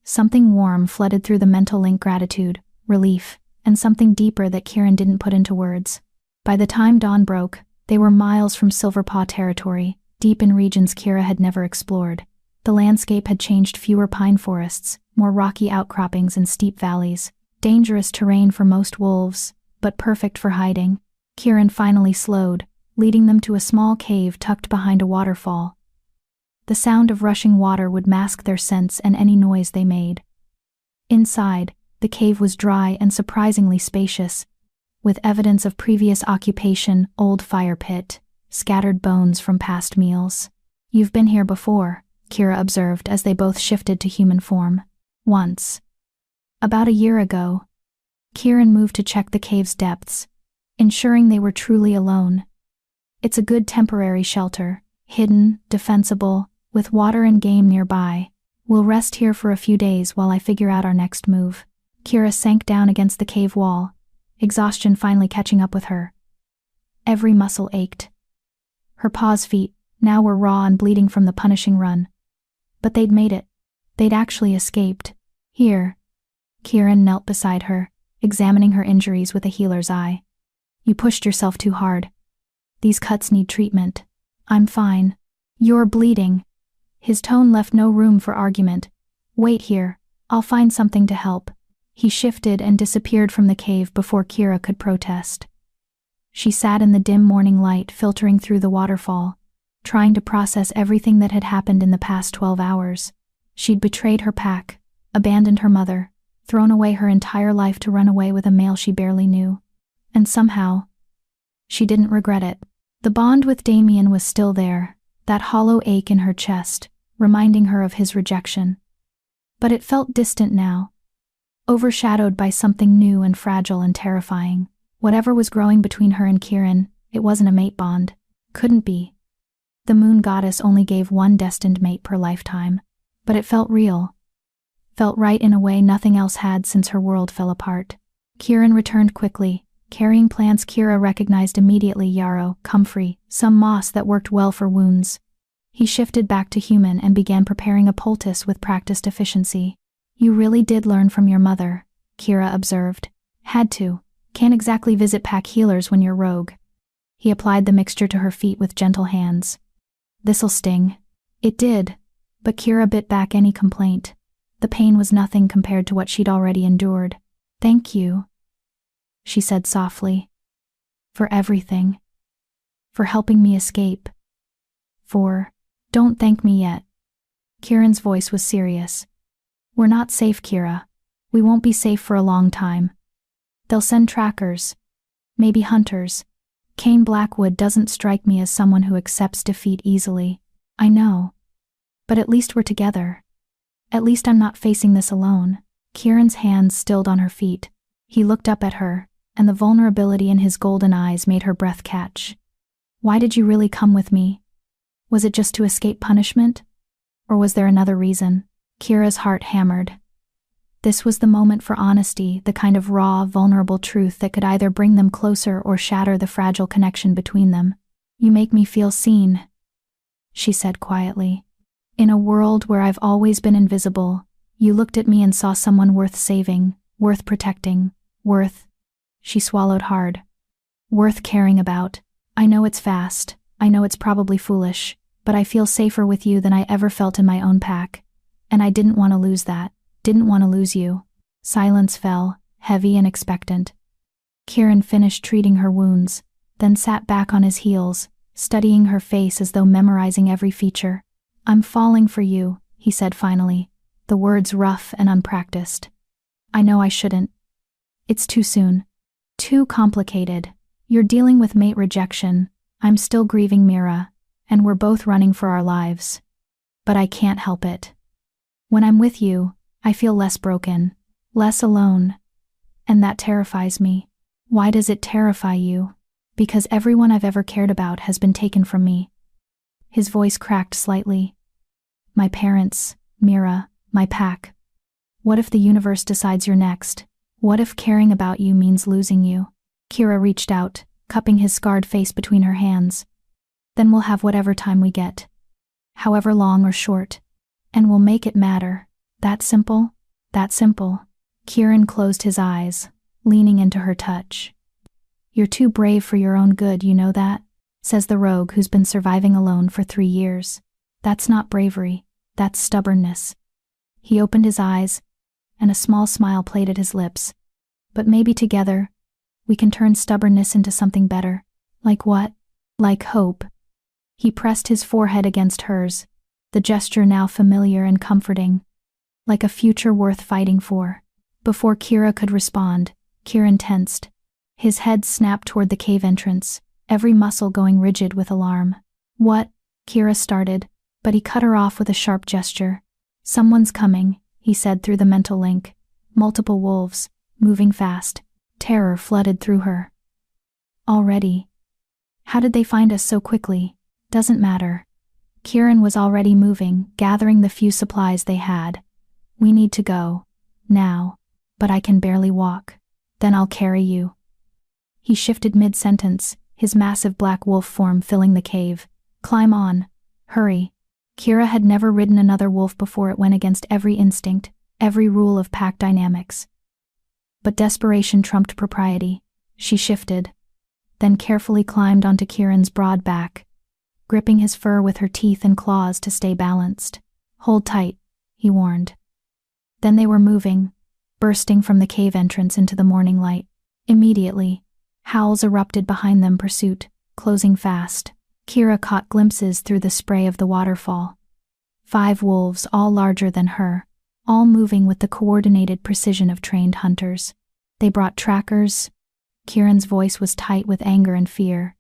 Something warm flooded through the mental link: gratitude, relief, and something deeper that Kieran didn't put into words. By the time dawn broke, they were miles from Silverpaw territory, deep in regions Kira had never explored. The landscape had changed: fewer pine forests, more rocky outcroppings and steep valleys. Dangerous terrain for most wolves, but perfect for hiding. Kieran finally slowed, leading them to a small cave tucked behind a waterfall. The sound of rushing water would mask their scents and any noise they made. Inside, the cave was dry and surprisingly spacious, with evidence of previous occupation: old fire pit, scattered bones from past meals. "You've been here before," Kira observed as they both shifted to human form. "Once. About a year ago." Kieran moved to check the cave's depths, ensuring they were truly alone. "It's a good temporary shelter, hidden, defensible, with water and game nearby. We'll rest here for a few days while I figure out our next move." Kira sank down against the cave wall, exhaustion finally catching up with her. Every muscle ached. Her paws' feet now were raw and bleeding from the punishing run. But they'd made it. They'd actually escaped. "Here." Kieran knelt beside her, examining her injuries with a healer's eye. "You pushed yourself too hard. These cuts need treatment." "I'm fine." "You're bleeding." His tone left no room for argument. "Wait here. I'll find something to help." He shifted and disappeared from the cave before Kira could protest. She sat in the dim morning light filtering through the waterfall, trying to process everything that had happened in the past 12 hours. She'd betrayed her pack, abandoned her mother, thrown away her entire life to run away with a male she barely knew. And somehow, she didn't regret it. The bond with Damien was still there, that hollow ache in her chest, reminding her of his rejection. But it felt distant now, overshadowed by something new and fragile and terrifying. Whatever was growing between her and Kieran, it wasn't a mate bond. Couldn't be. The moon goddess only gave one destined mate per lifetime. But it felt real. Felt right in a way nothing else had since her world fell apart. Kieran returned quickly, carrying plants Kira recognized immediately: yarrow, comfrey, some moss that worked well for wounds. He shifted back to human and began preparing a poultice with practiced efficiency. "You really did learn from your mother," Kira observed. "Had to. Can't exactly visit pack healers when you're rogue." He applied the mixture to her feet with gentle hands. "This'll sting." It did, but Kira bit back any complaint. The pain was nothing compared to what she'd already endured. "Thank you," she said softly. "For everything. For helping me escape. Don't thank me yet." Kieran's voice was serious. "We're not safe, Kira. We won't be safe for a long time. They'll send trackers. Maybe hunters. Kane Blackwood doesn't strike me as someone who accepts defeat easily. I know. But at least we're together. At least I'm not facing this alone." Kieran's hands stilled on her feet. He looked up at her, and the vulnerability in his golden eyes made her breath catch. "Why did you really come with me? Was it just to escape punishment? Or was there another reason?" Kira's heart hammered. This was the moment for honesty, the kind of raw, vulnerable truth that could either bring them closer or shatter the fragile connection between them. "You make me feel seen," she said quietly. "In a world where I've always been invisible, you looked at me and saw someone worth saving, worth protecting, she swallowed hard. "Worth caring about. I know it's fast, I know it's probably foolish, but I feel safer with you than I ever felt in my own pack. And I didn't want to lose that. Didn't want to lose you." Silence fell, heavy and expectant. Kieran finished treating her wounds, then sat back on his heels, studying her face as though memorizing every feature. "I'm falling for you," he said finally, the words rough and unpracticed. "I know I shouldn't. It's too soon. Too complicated. You're dealing with mate rejection, I'm still grieving Mira, and we're both running for our lives. But I can't help it. When I'm with you, I feel less broken, less alone. And that terrifies me." "Why does it terrify you?" "Because everyone I've ever cared about has been taken from me." His voice cracked slightly. "My parents, Mira, my pack. What if the universe decides you're next? What if caring about you means losing you?" Kira reached out, cupping his scarred face between her hands. "Then we'll have whatever time we get. However long or short. And we'll make it matter. That simple? That simple." Kieran closed his eyes, leaning into her touch. "You're too brave for your own good, you know that?" says the rogue who's been surviving alone for 3 years. "That's not bravery, that's stubbornness." He opened his eyes, and a small smile played at his lips. "But maybe together, we can turn stubbornness into something better." "Like what?" "Like hope." He pressed his forehead against hers, the gesture now familiar and comforting. "Like a future worth fighting for." Before Kira could respond, Kieran tensed. His head snapped toward the cave entrance, every muscle going rigid with alarm. "What?" Kira started, but he cut her off with a sharp gesture. "Someone's coming," he said through the mental link. "Multiple wolves, moving fast." Terror flooded through her. "Already? How did they find us so quickly?" "Doesn't matter." Kieran was already moving, gathering the few supplies they had. "We need to go. Now. But I can barely walk." "Then I'll carry you." He shifted mid-sentence, his massive black wolf form filling the cave. "Climb on. Hurry." Kira had never ridden another wolf before. It went against every instinct, every rule of pack dynamics. But desperation trumped propriety. She shifted, then carefully climbed onto Kieran's broad back, gripping his fur with her teeth and claws to stay balanced. "Hold tight," he warned. Then they were moving, bursting from the cave entrance into the morning light. Immediately, howls erupted behind them, pursuit, closing fast. Kira caught glimpses through the spray of the waterfall. 5 wolves, all larger than her, all moving with the coordinated precision of trained hunters. "They brought trackers." Kieran's voice was tight with anger and fear.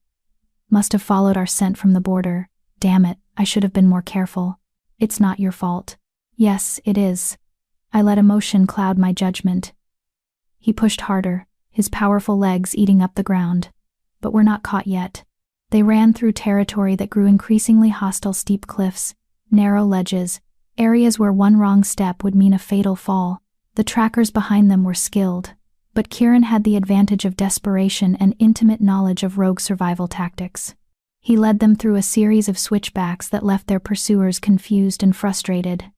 "Must have followed our scent from the border. Damn it, I should have been more careful." "It's not your fault." "Yes, it is. I let emotion cloud my judgment." He pushed harder, his powerful legs eating up the ground. "But we're not caught yet." They ran through territory that grew increasingly hostile: steep cliffs, narrow ledges, areas where one wrong step would mean a fatal fall. The trackers behind them were skilled, but Kieran had the advantage of desperation and intimate knowledge of rogue survival tactics. He led them through a series of switchbacks that left their pursuers confused and frustrated,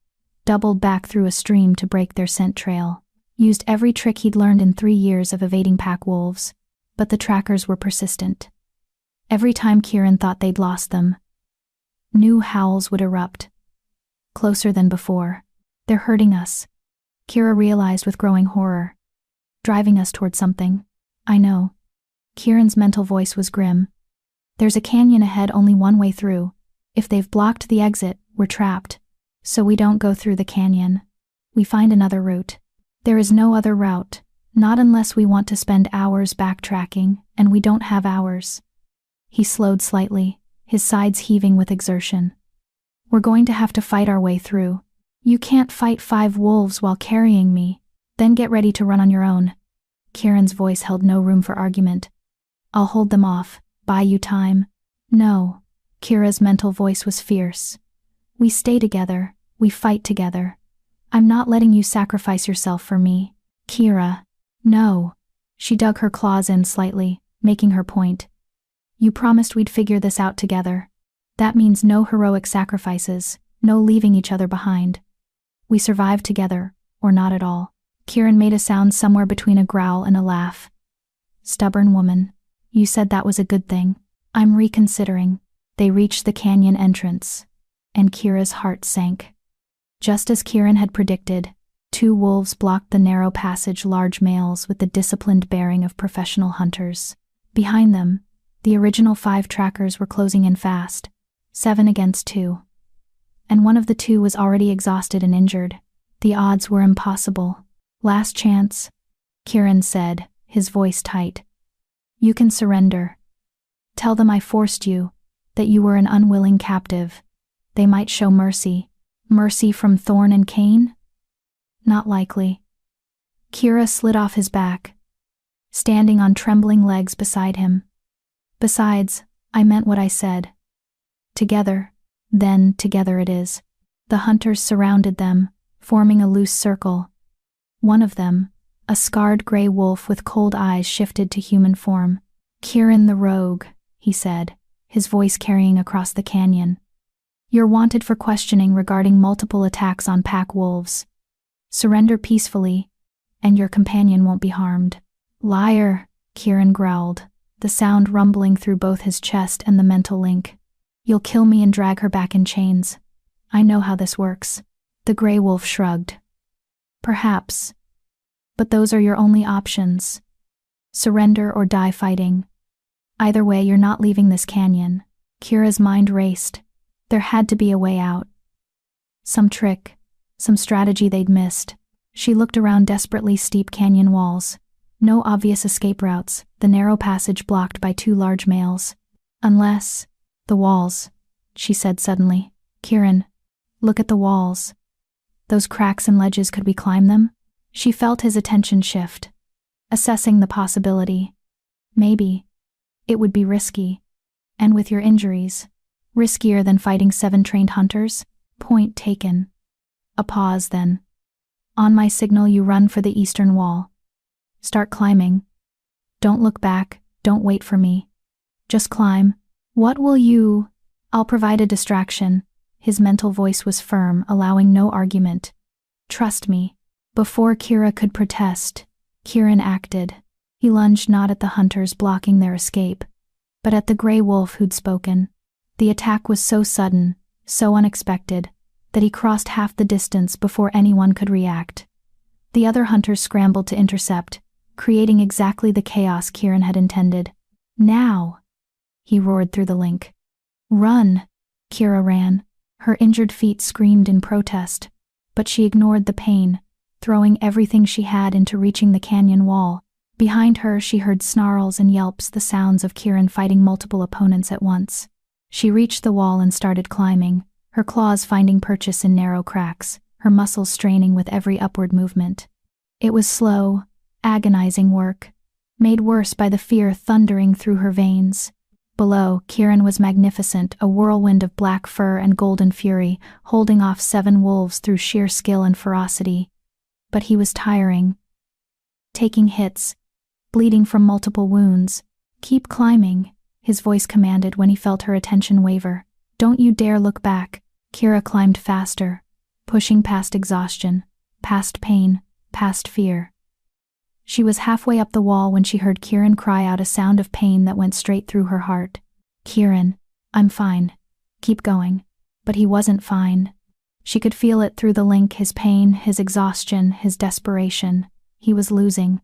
doubled back through a stream to break their scent trail, used every trick he'd learned in 3 years of evading pack wolves, but the trackers were persistent. Every time Kieran thought they'd lost them, new howls would erupt. Closer than before. "They're hurting us," Kira realized with growing horror. Driving us toward something. I know. Kieran's mental voice was grim. There's a canyon ahead, only one way through. If they've blocked the exit, we're trapped. So we don't go through the canyon. We find another route. There is no other route, not unless we want to spend hours backtracking, and we don't have hours. He slowed slightly, his sides heaving with exertion. We're going to have to fight our way through. You can't fight 5 wolves while carrying me, then get ready to run on your own. Kieran's voice held no room for argument. I'll hold them off, buy you time. No. Kira's mental voice was fierce. We stay together, we fight together. I'm not letting you sacrifice yourself for me. Kira. No. She dug her claws in slightly, making her point. You promised we'd figure this out together. That means no heroic sacrifices, no leaving each other behind. We survive together, or not at all. Kieran made a sound somewhere between a growl and a laugh. Stubborn woman. You said that was a good thing. I'm reconsidering. They reached the canyon entrance, and Kira's heart sank. Just as Kieran had predicted, 2 wolves blocked the narrow passage, large males with the disciplined bearing of professional hunters. Behind them, the original 5 trackers were closing in fast, 7 against 2. And one of the 2 was already exhausted and injured. The odds were impossible. Last chance, Kieran said, his voice tight. You can surrender. Tell them I forced you, that you were an unwilling captive. They might show mercy. Mercy from Thorn and Cain? Not likely. Kira slid off his back, standing on trembling legs beside him. Besides, I meant what I said. Together, then together it is. The hunters surrounded them, forming a loose circle. One of them, a scarred gray wolf with cold eyes, shifted to human form. Kieran the Rogue, he said, his voice carrying across the canyon. You're wanted for questioning regarding multiple attacks on pack wolves. Surrender peacefully, and your companion won't be harmed. Liar, Kieran growled, the sound rumbling through both his chest and the mental link. You'll kill me and drag her back in chains. I know how this works. The gray wolf shrugged. Perhaps. But those are your only options. Surrender or die fighting. Either way, you're not leaving this canyon. Kira's mind raced. There had to be a way out. Some trick, some strategy they'd missed. She looked around desperately. Steep canyon walls. No obvious escape routes, the narrow passage blocked by 2 large males. Unless, the walls, she said suddenly. Kieran, look at the walls. Those cracks and ledges, could we climb them? She felt his attention shift, assessing the possibility. Maybe. It would be risky. And with your injuries, riskier than fighting 7 trained hunters? Point taken. A pause then. On my signal, you run for the eastern wall. Start climbing. Don't look back, don't wait for me. Just climb. What will you? I'll provide a distraction. His mental voice was firm, allowing no argument. Trust me. Before Kira could protest, Kieran acted. He lunged not at the hunters blocking their escape, but at the gray wolf who'd spoken. The attack was so sudden, so unexpected, that he crossed half the distance before anyone could react. The other hunters scrambled to intercept, creating exactly the chaos Kieran had intended. Now! He roared through the link. Run! Kira ran. Her injured feet screamed in protest, but she ignored the pain, throwing everything she had into reaching the canyon wall. Behind her, she heard snarls and yelps, the sounds of Kieran fighting multiple opponents at once. She reached the wall and started climbing, her claws finding purchase in narrow cracks, her muscles straining with every upward movement. It was slow, agonizing work, made worse by the fear thundering through her veins. Below, Kieran was magnificent, a whirlwind of black fur and golden fury, holding off 7 wolves through sheer skill and ferocity. But he was tiring. Taking hits, bleeding from multiple wounds. Keep climbing, his voice commanded when he felt her attention waver. Don't you dare look back. Kira climbed faster, pushing past exhaustion, past pain, past fear. She was halfway up the wall when she heard Kieran cry out, a sound of pain that went straight through her heart. Kieran, I'm fine. Keep going. But he wasn't fine. She could feel it through the link, his pain, his exhaustion, his desperation. He was losing.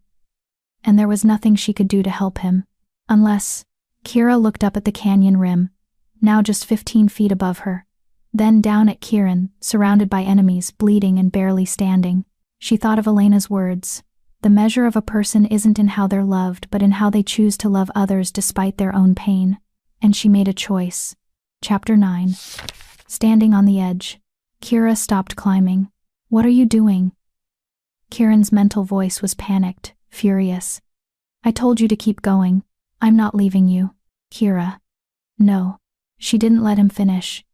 And there was nothing she could do to help him. Unless… Kira looked up at the canyon rim, now just 15 feet above her. Then down at Kieran, surrounded by enemies, bleeding and barely standing. She thought of Elena's words. The measure of a person isn't in how they're loved, but in how they choose to love others despite their own pain. And she made a choice. Chapter 9. Standing on the edge. Kira stopped climbing. "What are you doing?" Kieran's mental voice was panicked, furious. "I told you to keep going. I'm not leaving you." Kira. No. She didn't let him finish.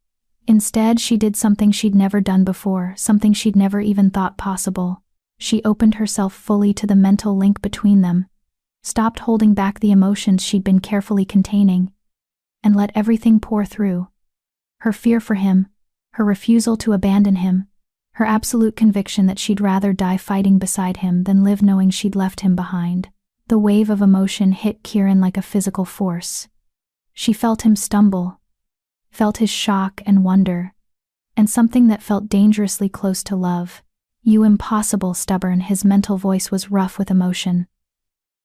Instead, she did something she'd never done before, something she'd never even thought possible. She opened herself fully to the mental link between them, stopped holding back the emotions she'd been carefully containing, and let everything pour through. Her fear for him, her refusal to abandon him, her absolute conviction that she'd rather die fighting beside him than live knowing she'd left him behind. The wave of emotion hit Kieran like a physical force. She felt him stumble, felt his shock and wonder, and something that felt dangerously close to love. "You impossible, stubborn," his mental voice was rough with emotion.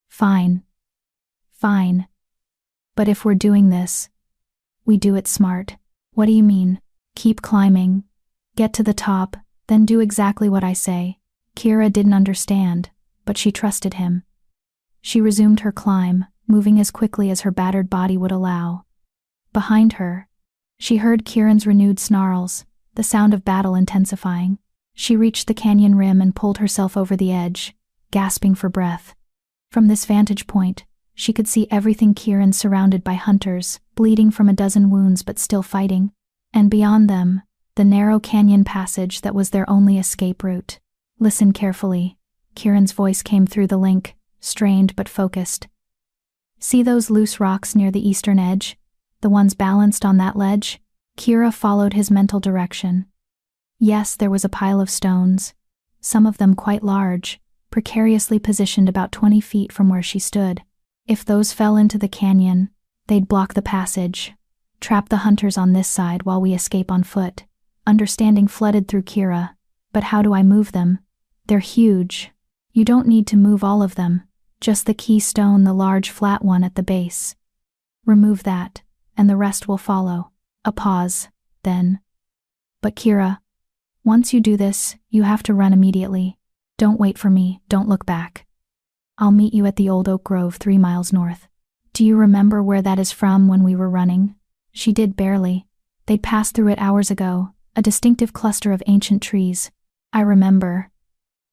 Fine. But if we're doing this, we do it smart." "What do you mean?" "Keep climbing. Get to the top, then do exactly what I say." Kira didn't understand, but she trusted him. She resumed her climb, moving as quickly as her battered body would allow. Behind her, she heard Kieran's renewed snarls, the sound of battle intensifying. She reached the canyon rim and pulled herself over the edge, gasping for breath. From this vantage point, she could see everything: Kieran surrounded by hunters, bleeding from a dozen wounds but still fighting. And beyond them, the narrow canyon passage that was their only escape route. "Listen carefully." Kieran's voice came through the link, strained but focused. "See those loose rocks near the eastern edge? The ones balanced on that ledge?" Kira followed his mental direction. Yes, there was a pile of stones, some of them quite large, precariously positioned about 20 feet from where she stood. If those fell into the canyon, they'd block the passage, trap the hunters on this side while we escape on foot. Understanding flooded through Kira. "But how do I move them? They're huge." "You don't need to move all of them, just the key stone, the large flat one at the base. Remove that, and the rest will follow." A pause, then. "But Kira, once you do this, you have to run immediately. Don't wait for me, don't look back. I'll meet you at the old oak grove 3 miles north." "Do you remember where that is from when we were running?" She did barely. They'd passed through it hours ago, a distinctive cluster of ancient trees. "I remember."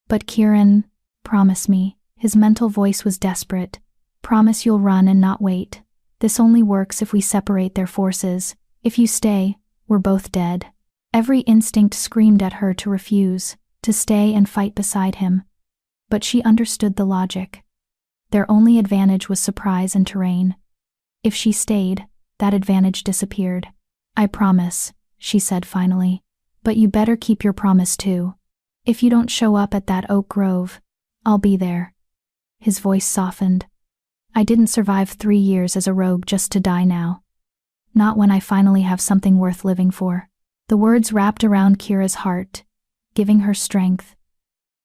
"But Kieran, promise me." His mental voice was desperate. "Promise you'll run and not wait. This only works if we separate their forces. If you stay, we're both dead." Every instinct screamed at her to refuse, to stay and fight beside him. But she understood the logic. Their only advantage was surprise and terrain. If she stayed, that advantage disappeared. "I promise," she said finally. "But you better keep your promise too. If you don't show up at that oak grove, I'll be there." His voice softened. "I didn't survive 3 years as a rogue just to die now. Not when I finally have something worth living for." The words wrapped around Kira's heart, giving her strength.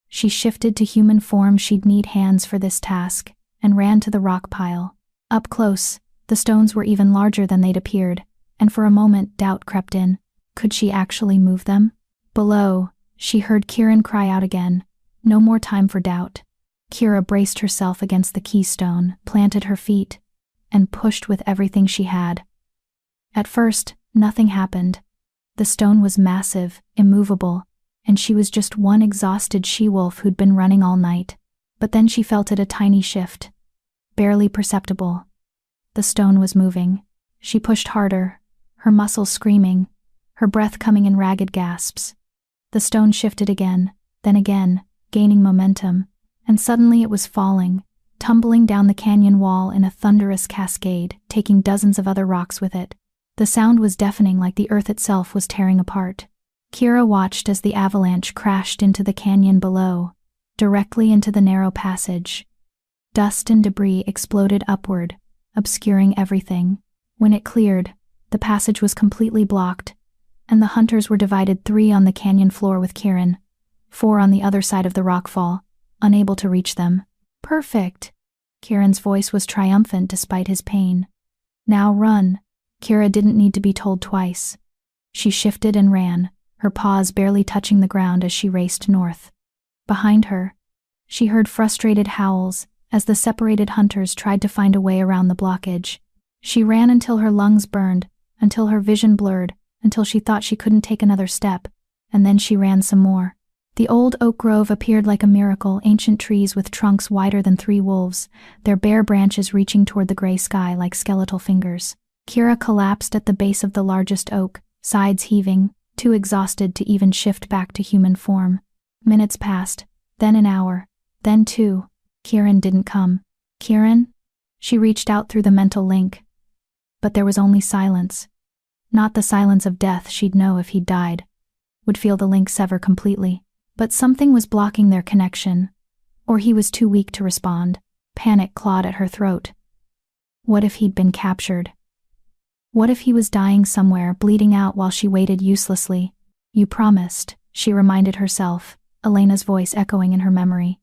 She shifted to human form. She'd need hands for this task, and ran to the rock pile. Up close, the stones were even larger than they'd appeared, and for a moment doubt crept in. Could she actually move them? Below, she heard Kieran cry out again. No more time for doubt. Kira braced herself against the keystone, planted her feet, and pushed with everything she had. At first, nothing happened. The stone was massive, immovable, and she was just one exhausted she-wolf who'd been running all night. But then she felt it, a tiny shift. Barely perceptible. The stone was moving. She pushed harder, her muscles screaming, her breath coming in ragged gasps. The stone shifted again, then again, gaining momentum, and suddenly it was falling, tumbling down the canyon wall in a thunderous cascade, taking dozens of other rocks with it. The sound was deafening, like the earth itself was tearing apart. Kira watched as the avalanche crashed into the canyon below, directly into the narrow passage. Dust and debris exploded upward, obscuring everything. When it cleared, the passage was completely blocked, and the hunters were divided 3 on the canyon floor with Kieran, 4 on the other side of the rockfall, unable to reach them. Perfect! Kieran's voice was triumphant despite his pain. Now run. Kira didn't need to be told twice. She shifted and ran, her paws barely touching the ground as she raced north. Behind her, she heard frustrated howls as the separated hunters tried to find a way around the blockage. She ran until her lungs burned, until her vision blurred, until she thought she couldn't take another step, and then she ran some more. The old oak grove appeared like a miracle, ancient trees with trunks wider than 3 wolves, their bare branches reaching toward the gray sky like skeletal fingers. Kira collapsed at the base of the largest oak, sides heaving, too exhausted to even shift back to human form. Minutes passed, then an hour, then 2. Kieran didn't come. Kieran? She reached out through the mental link. But there was only silence. Not the silence of death she'd know if he'd died. Would feel the link sever completely. But something was blocking their connection. Or he was too weak to respond. Panic clawed at her throat. What if he'd been captured? What if he was dying somewhere, bleeding out while she waited uselessly? You promised, she reminded herself, Elena's voice echoing in her memory.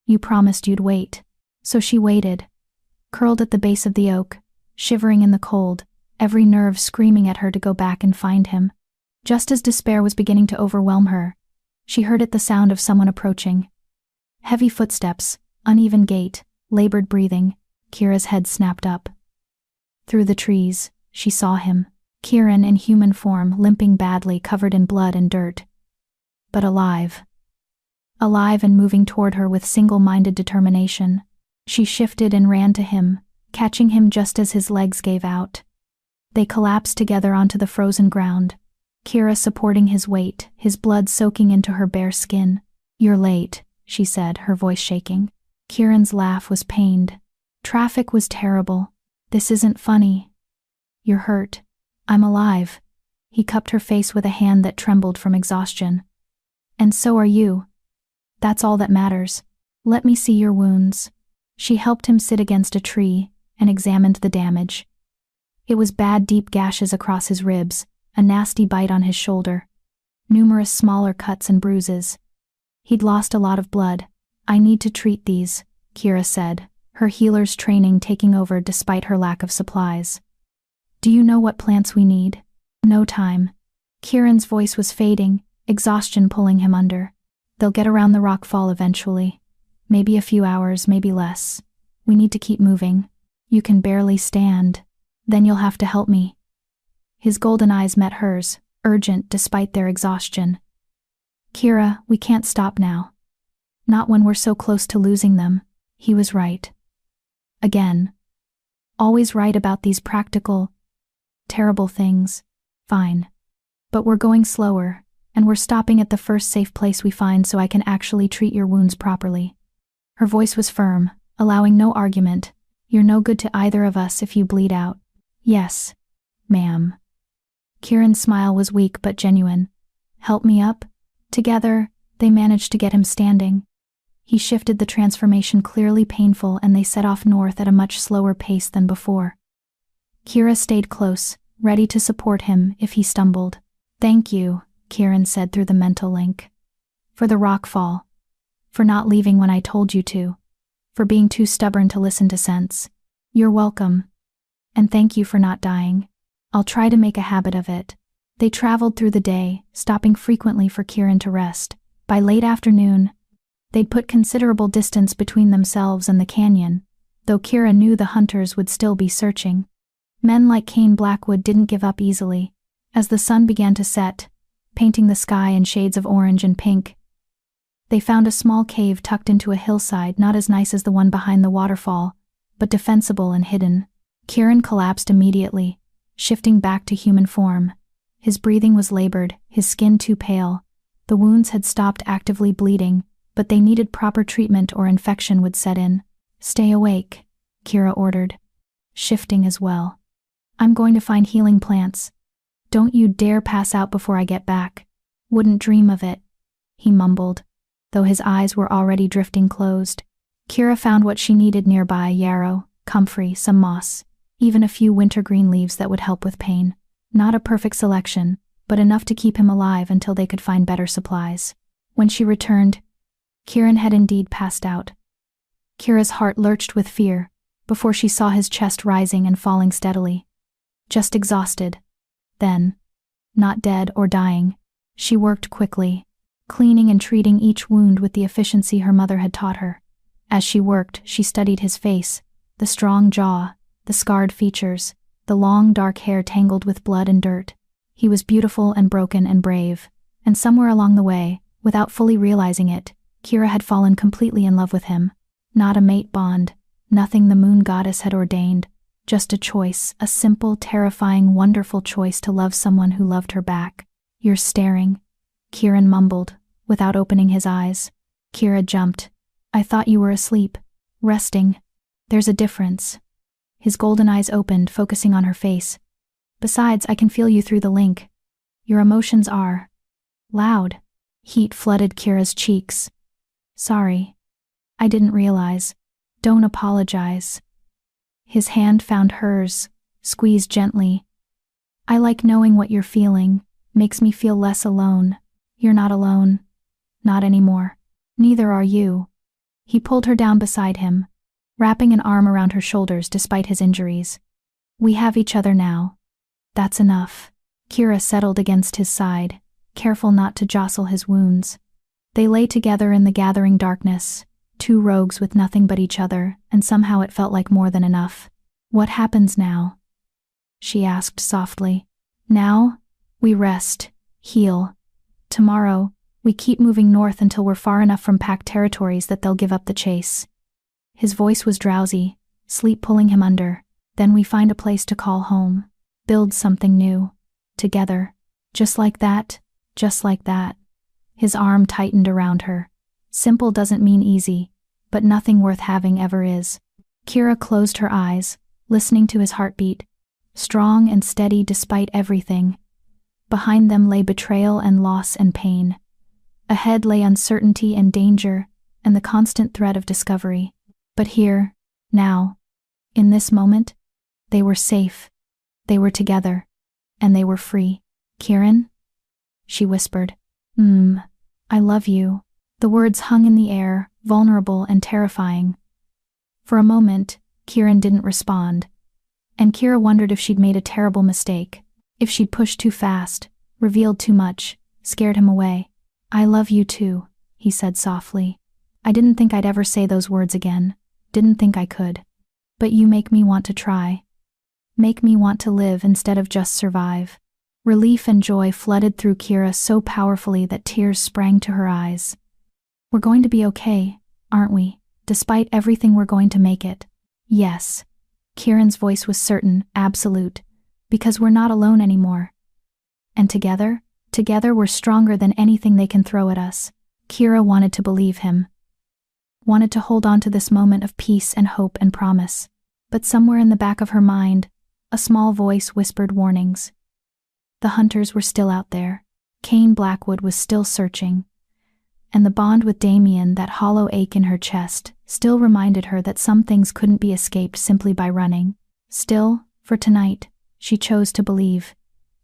You promised you'd wait. So she waited, curled at the base of the oak, shivering in the cold, every nerve screaming at her to go back and find him. Just as despair was beginning to overwhelm her, she heard the sound of someone approaching. Heavy footsteps, uneven gait, labored breathing. Kira's head snapped up. Through the trees, she saw him, Kieran in human form, limping badly, covered in blood and dirt. But alive. Alive and moving toward her with single-minded determination. She shifted and ran to him, catching him just as his legs gave out. They collapsed together onto the frozen ground, Kira supporting his weight, his blood soaking into her bare skin. You're late, she said, her voice shaking. Kieran's laugh was pained. Traffic was terrible. This isn't funny. You're hurt. I'm alive. He cupped her face with a hand that trembled from exhaustion. And so are you. That's all that matters. Let me see your wounds. She helped him sit against a tree and examined the damage. It was bad, deep gashes across his ribs, a nasty bite on his shoulder, numerous smaller cuts and bruises. He'd lost a lot of blood. I need to treat these, Kira said, her healer's training taking over despite her lack of supplies. Do you know what plants we need? No time. Kieran's voice was fading, exhaustion pulling him under. They'll get around the rockfall eventually. Maybe a few hours, maybe less. We need to keep moving. You can barely stand. Then you'll have to help me. His golden eyes met hers, urgent despite their exhaustion. Kira, we can't stop now. Not when we're so close to losing them. He was right. Again. Always right about these practical, terrible things. Fine. But we're going slower, and we're stopping at the first safe place we find so I can actually treat your wounds properly. Her voice was firm, allowing no argument. You're no good to either of us if you bleed out. Yes, ma'am. Kieran's smile was weak but genuine. Help me up? Together, they managed to get him standing. He shifted the transformation, clearly painful, and they set off north at a much slower pace than before. Kira stayed close, ready to support him if he stumbled. Thank you, Kieran said through the mental link. For the rockfall. For not leaving when I told you to. For being too stubborn to listen to sense. You're welcome. And thank you for not dying. I'll try to make a habit of it. They traveled through the day, stopping frequently for Kieran to rest. By late afternoon, they'd put considerable distance between themselves and the canyon, though Kira knew the hunters would still be searching. Men like Kane Blackwood didn't give up easily. As the sun began to set, painting the sky in shades of orange and pink, they found a small cave tucked into a hillside, not as nice as the one behind the waterfall, but defensible and hidden. Kieran collapsed immediately, shifting back to human form. His breathing was labored, his skin too pale. The wounds had stopped actively bleeding, but they needed proper treatment or infection would set in. Stay awake, Kira ordered, shifting as well. I'm going to find healing plants. Don't you dare pass out before I get back. Wouldn't dream of it, he mumbled, though his eyes were already drifting closed. Kira found what she needed nearby: yarrow, comfrey, some moss, even a few wintergreen leaves that would help with pain. Not a perfect selection, but enough to keep him alive until they could find better supplies. When she returned, Kieran had indeed passed out. Kira's heart lurched with fear before she saw his chest rising and falling steadily. Just exhausted. Then, not dead or dying, she worked quickly, cleaning and treating each wound with the efficiency her mother had taught her. As she worked, she studied his face, the strong jaw, the scarred features, the long dark hair tangled with blood and dirt. He was beautiful and broken and brave, and somewhere along the way, without fully realizing it, Kira had fallen completely in love with him. Not a mate bond, nothing the moon goddess had ordained, just a choice, a simple, terrifying, wonderful choice to love someone who loved her back. "You're staring," Kieran mumbled, without opening his eyes. Kira jumped. "I thought you were asleep. Resting. There's a difference." His golden eyes opened, focusing on her face. "Besides, I can feel you through the link. Your emotions are loud." Heat flooded Kira's cheeks. "Sorry. I didn't realize. Don't apologize." His hand found hers, squeezed gently. "I like knowing what you're feeling. Makes me feel less alone. You're not alone. Not anymore. Neither are you." He pulled her down beside him, wrapping an arm around her shoulders despite his injuries. "We have each other now. That's enough." Kira settled against his side, careful not to jostle his wounds. They lay together in the gathering darkness, two rogues with nothing but each other, and somehow it felt like more than enough. "What happens now?" she asked softly. "Now, we rest, heal. Tomorrow, we keep moving north until we're far enough from packed territories that they'll give up the chase." His voice was drowsy, sleep pulling him under. "Then we find a place to call home. Build something new. Together. Just like that, just like that." His arm tightened around her. Simple doesn't mean easy, but nothing worth having ever is. Kira closed her eyes, listening to his heartbeat. Strong and steady despite everything. Behind them lay betrayal and loss and pain. Ahead lay uncertainty and danger, and the constant threat of discovery. But here, now, in this moment, they were safe. They were together. And they were free. "Kieran?" she whispered. I love you." The words hung in the air, vulnerable and terrifying. For a moment, Kieran didn't respond. And Kira wondered if she'd made a terrible mistake. If she'd pushed too fast, revealed too much, scared him away. "I love you too," he said softly. "I didn't think I'd ever say those words again. Didn't think I could. But you make me want to try. Make me want to live instead of just survive." Relief and joy flooded through Kira so powerfully that tears sprang to her eyes. "We're going to be okay, aren't we? Despite everything, we're going to make it." "Yes." Kieran's voice was certain, absolute. "Because we're not alone anymore. And together we're stronger than anything they can throw at us." Kira wanted to believe him. Wanted to hold on to this moment of peace and hope and promise. But somewhere in the back of her mind, a small voice whispered warnings. The hunters were still out there. Kane Blackwood was still searching. And the bond with Damien, that hollow ache in her chest, still reminded her that some things couldn't be escaped simply by running. Still, for tonight, she chose to believe,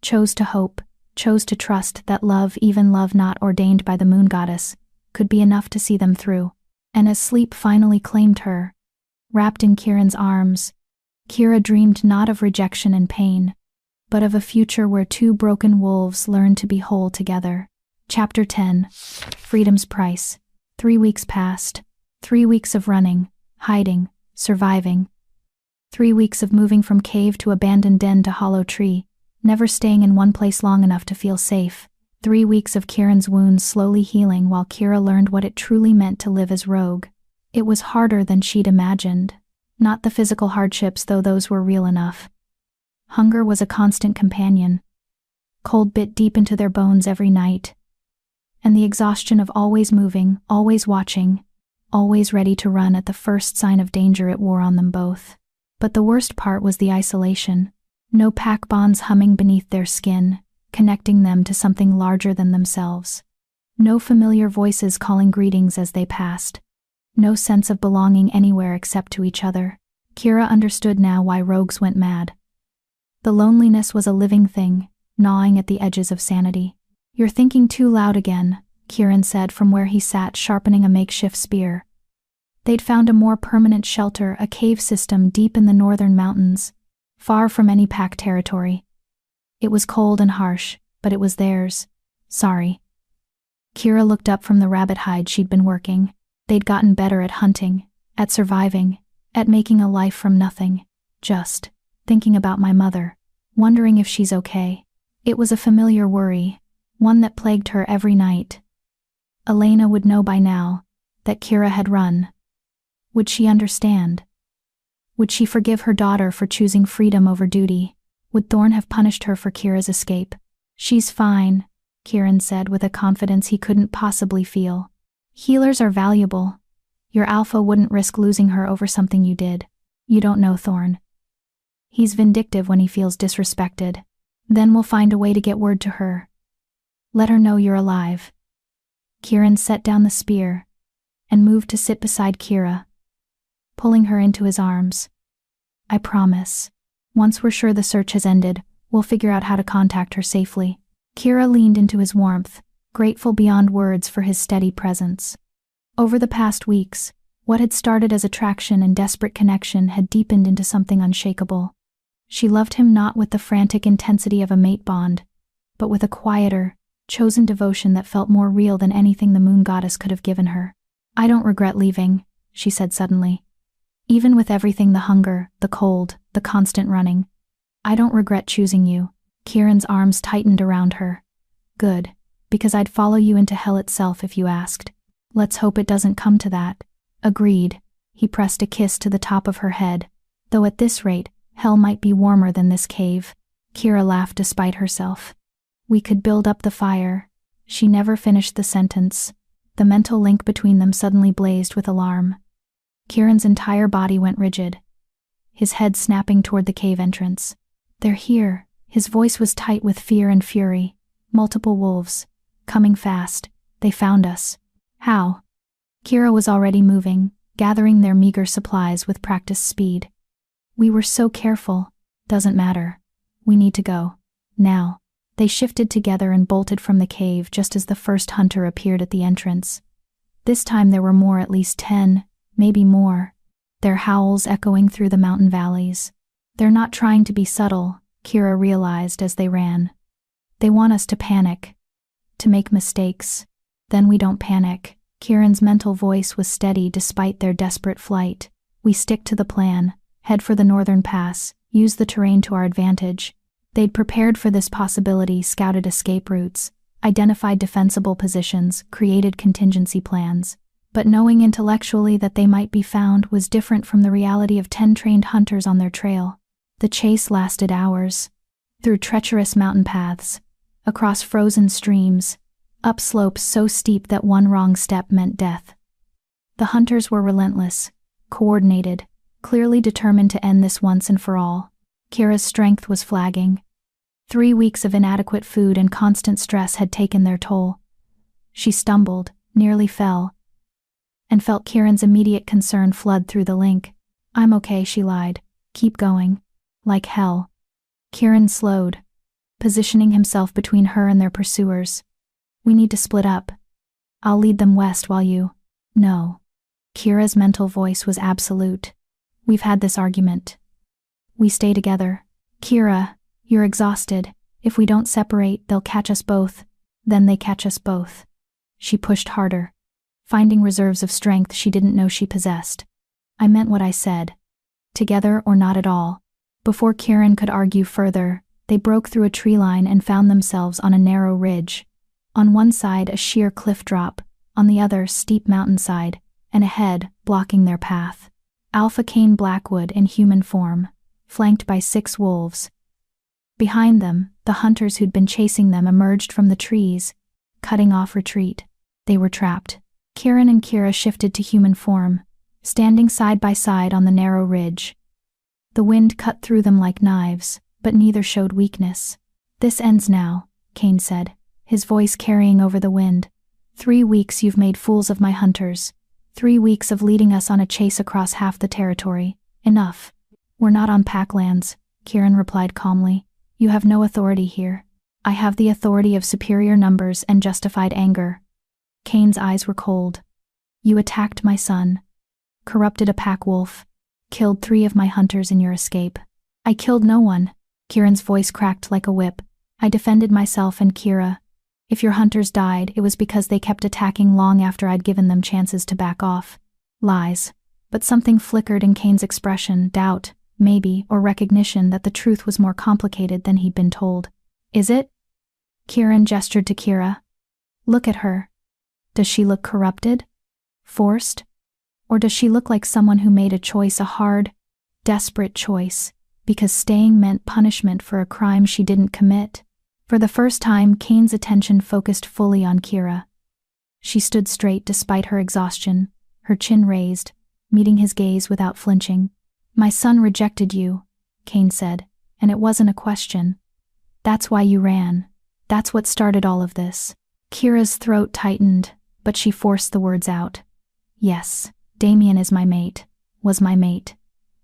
chose to hope, chose to trust that love, even love not ordained by the moon goddess, could be enough to see them through. And as sleep finally claimed her, wrapped in Kieran's arms, Kira dreamed not of rejection and pain, but of a future where two broken wolves learned to be whole together. Chapter 10. Freedom's Price. 3 weeks passed. 3 weeks of running, hiding, surviving. 3 weeks of moving from cave to abandoned den to hollow tree, never staying in one place long enough to feel safe. 3 weeks of Kieran's wounds slowly healing while Kira learned what it truly meant to live as Rogue. It was harder than she'd imagined. Not the physical hardships, though those were real enough. Hunger was a constant companion. Cold bit deep into their bones every night. And the exhaustion of always moving, always watching, always ready to run at the first sign of danger it wore on them both. But the worst part was the isolation. No pack bonds humming beneath their skin, connecting them to something larger than themselves. No familiar voices calling greetings as they passed. No sense of belonging anywhere except to each other. Kira understood now why rogues went mad. The loneliness was a living thing, gnawing at the edges of sanity. "You're thinking too loud again," Kieran said from where he sat sharpening a makeshift spear. They'd found a more permanent shelter, a cave system deep in the northern mountains, far from any pack territory. It was cold and harsh, but it was theirs. "Sorry." Kira looked up from the rabbit hide she'd been working. They'd gotten better at hunting, at surviving, at making a life from nothing. "Just thinking about my mother, wondering if she's okay." It was a familiar worry, one that plagued her every night. Elena would know by now that Kira had run. Would she understand? Would she forgive her daughter for choosing freedom over duty? Would Thorn have punished her for Kira's escape? "She's fine," Kieran said with a confidence he couldn't possibly feel. "Healers are valuable. Your alpha wouldn't risk losing her over something you did. You don't know Thorn. He's vindictive when he feels disrespected. Then we'll find a way to get word to her. Let her know you're alive." Kieran set down the spear and moved to sit beside Kira, pulling her into his arms. "I promise. Once we're sure the search has ended, we'll figure out how to contact her safely." Kira leaned into his warmth, grateful beyond words for his steady presence. Over the past weeks, what had started as attraction and desperate connection had deepened into something unshakable. She loved him not with the frantic intensity of a mate bond, but with a quieter, chosen devotion that felt more real than anything the moon goddess could have given her. "I don't regret leaving," she said suddenly. "Even with everything, the hunger, the cold, the constant running. I don't regret choosing you." Kieran's arms tightened around her. "Good, because I'd follow you into hell itself if you asked. Let's hope it doesn't come to that." "Agreed." He pressed a kiss to the top of her head. "Though at this rate, hell might be warmer than this cave." Kira laughed despite herself. "We could build up the fire." She never finished the sentence. The mental link between them suddenly blazed with alarm. Kieran's entire body went rigid, his head snapping toward the cave entrance. "They're here." His voice was tight with fear and fury. "Multiple wolves. Coming fast. They found us." "How?" Kira was already moving, gathering their meager supplies with practiced speed. "We were so careful." "Doesn't matter. We need to go. Now." They shifted together and bolted from the cave just as the first hunter appeared at the entrance. This time there were more, at least 10, maybe more, their howls echoing through the mountain valleys. "They're not trying to be subtle," Kira realized as they ran. "They want us to panic, to make mistakes. Then we don't panic." Kieran's mental voice was steady despite their desperate flight. "We stick to the plan, head for the northern pass, use the terrain to our advantage." They'd prepared for this possibility, scouted escape routes, identified defensible positions, created contingency plans. But knowing intellectually that they might be found was different from the reality of 10 trained hunters on their trail. The chase lasted hours, through treacherous mountain paths, across frozen streams, up slopes so steep that one wrong step meant death. The hunters were relentless, coordinated, clearly determined to end this once and for all. Kira's strength was flagging. 3 weeks of inadequate food and constant stress had taken their toll. She stumbled, nearly fell, and felt Kieran's immediate concern flood through the link. "I'm okay," she lied. "Keep going." "Like hell." Kieran slowed, positioning himself between her and their pursuers. "We need to split up. I'll lead them west while you—" "No." Kira's mental voice was absolute. "We've had this argument. We stay together." "Kira, you're exhausted. If we don't separate, they'll catch us both. Then they catch us both." She pushed harder, finding reserves of strength she didn't know she possessed. "I meant what I said. Together or not at all." Before Kieran could argue further, they broke through a tree line and found themselves on a narrow ridge. On one side, a sheer cliff drop, on the other, steep mountainside, and ahead, blocking their path, Alpha Cain Blackwood in human form, flanked by 6 wolves. Behind them, the hunters who'd been chasing them emerged from the trees, cutting off retreat. They were trapped. Kieran and Kira shifted to human form, standing side by side on the narrow ridge. The wind cut through them like knives, but neither showed weakness. "This ends now," Cain said, his voice carrying over the wind. 3 weeks you've made fools of my hunters. 3 weeks of leading us on a chase across half the territory. Enough." "We're not on Packlands," Kieran replied calmly. "You have no authority here." I have the authority of superior numbers and justified anger. Kane's eyes were cold. You attacked my son, corrupted a pack wolf, killed 3 of my hunters in your escape. I killed no one. Kieran's voice cracked like a whip. I defended myself and Kira. If your hunters died, it was because they kept attacking long after I'd given them chances to back off. Lies. But something flickered in Kane's expression, doubt, maybe, or recognition that the truth was more complicated than he'd been told. Is it? Kieran gestured to Kira. Look at her. Does she look corrupted? Forced? Or does she look like someone who made a choice, a hard, desperate choice, because staying meant punishment for a crime she didn't commit? For the first time, Kane's attention focused fully on Kira. She stood straight despite her exhaustion, her chin raised, meeting his gaze without flinching. My son rejected you, Kane said, and it wasn't a question. That's why you ran. That's what started all of this. Kira's throat tightened, but she forced the words out. Yes, Damien is my mate, was my mate.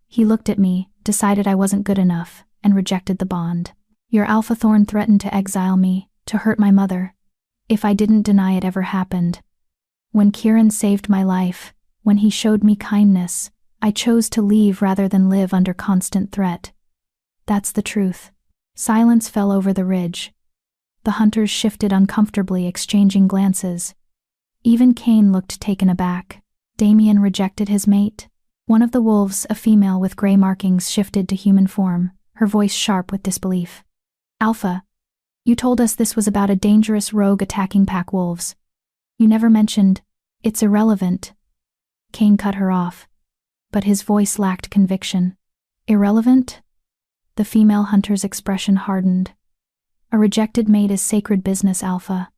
He looked at me, decided I wasn't good enough, and rejected the bond. Your Alpha Thorn threatened to exile me, to hurt my mother, if I didn't deny it ever happened. When Kieran saved my life, when he showed me kindness, I chose to leave rather than live under constant threat. That's the truth. Silence fell over the ridge. The hunters shifted uncomfortably, exchanging glances. Even Kane looked taken aback. Damien rejected his mate. One of the wolves, a female with gray markings, shifted to human form, her voice sharp with disbelief. Alpha, you told us this was about a dangerous rogue attacking pack wolves. You never mentioned, it's irrelevant. Kane cut her off, but his voice lacked conviction. Irrelevant? The female hunter's expression hardened. A rejected mate is sacred business, Alpha.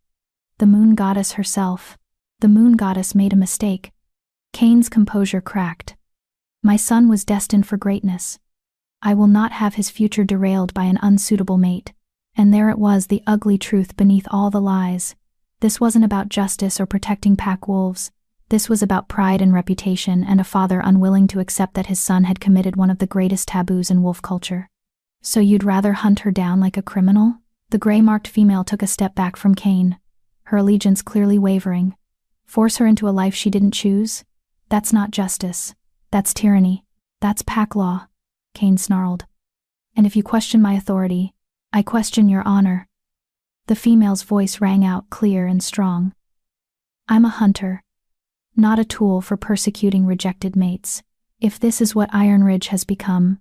The moon goddess herself. The moon goddess made a mistake. Kane's composure cracked. My son was destined for greatness. I will not have his future derailed by an unsuitable mate. And there it was, the ugly truth beneath all the lies. This wasn't about justice or protecting pack wolves. This was about pride and reputation, and a father unwilling to accept that his son had committed one of the greatest taboos in wolf culture. So you'd rather hunt her down like a criminal? The gray-marked female took a step back from Kane, her allegiance clearly wavering. Force her into a life she didn't choose? That's not justice. That's tyranny. That's pack law, Kane snarled. And if you question my authority, I question your honor. The female's voice rang out clear and strong. I'm a hunter, not a tool for persecuting rejected mates. If this is what Iron Ridge has become,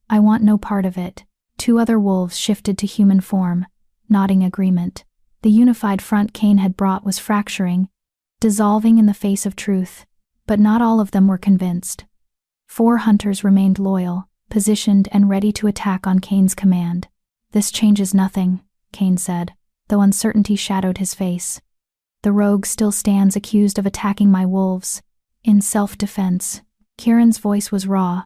I want no part of it. 2 other wolves shifted to human form, nodding agreement. The unified front Kane had brought was fracturing, dissolving in the face of truth, but not all of them were convinced. 4 hunters remained loyal, positioned and ready to attack on Kane's command. This changes nothing, Kane said, though uncertainty shadowed his face. The rogue still stands accused of attacking my wolves. In self-defense. Kieran's voice was raw.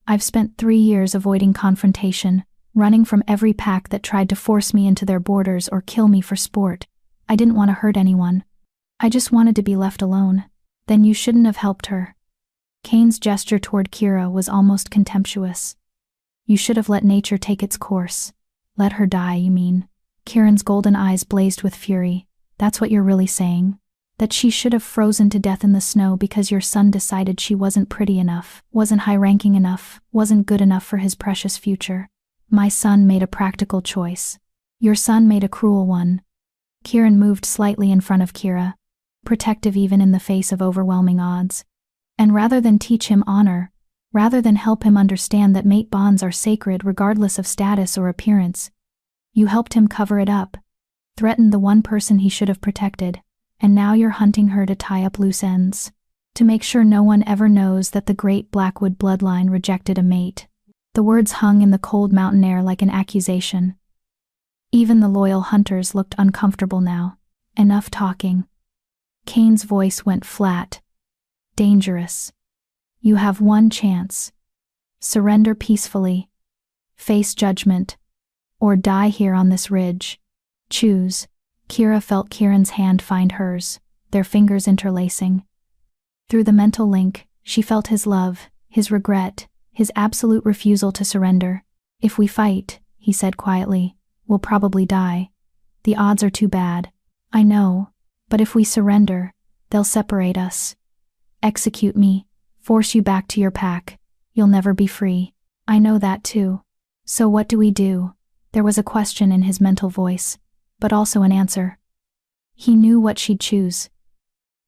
I've spent 3 years avoiding confrontation, running from every pack that tried to force me into their borders or kill me for sport. I didn't want to hurt anyone. I just wanted to be left alone. Then you shouldn't have helped her. Kane's gesture toward Kira was almost contemptuous. You should have let nature take its course. Let her die, you mean? Kieran's golden eyes blazed with fury. That's what you're really saying? That she should have frozen to death in the snow because your son decided she wasn't pretty enough, wasn't high-ranking enough, wasn't good enough for his precious future. My son made a practical choice. Your son made a cruel one. Kieran moved slightly in front of Kira, protective even in the face of overwhelming odds. And rather than teach him honor, rather than help him understand that mate bonds are sacred regardless of status or appearance, you helped him cover it up, threatened the one person he should have protected, and now you're hunting her to tie up loose ends, to make sure no one ever knows that the great Blackwood bloodline rejected a mate. The words hung in the cold mountain air like an accusation. Even the loyal hunters looked uncomfortable now. Enough talking. Kane's voice went flat. Dangerous. You have one chance. Surrender peacefully. Face judgment. Or die here on this ridge. Choose. Kira felt Kieran's hand find hers, their fingers interlacing. Through the mental link, she felt his love, his regret, his absolute refusal to surrender. If we fight, he said quietly, we'll probably die. The odds are too bad. I know, but if we surrender, they'll separate us. Execute me, force you back to your pack. You'll never be free. I know that too. So what do we do? There was a question in his mental voice, but also an answer. He knew what she'd choose.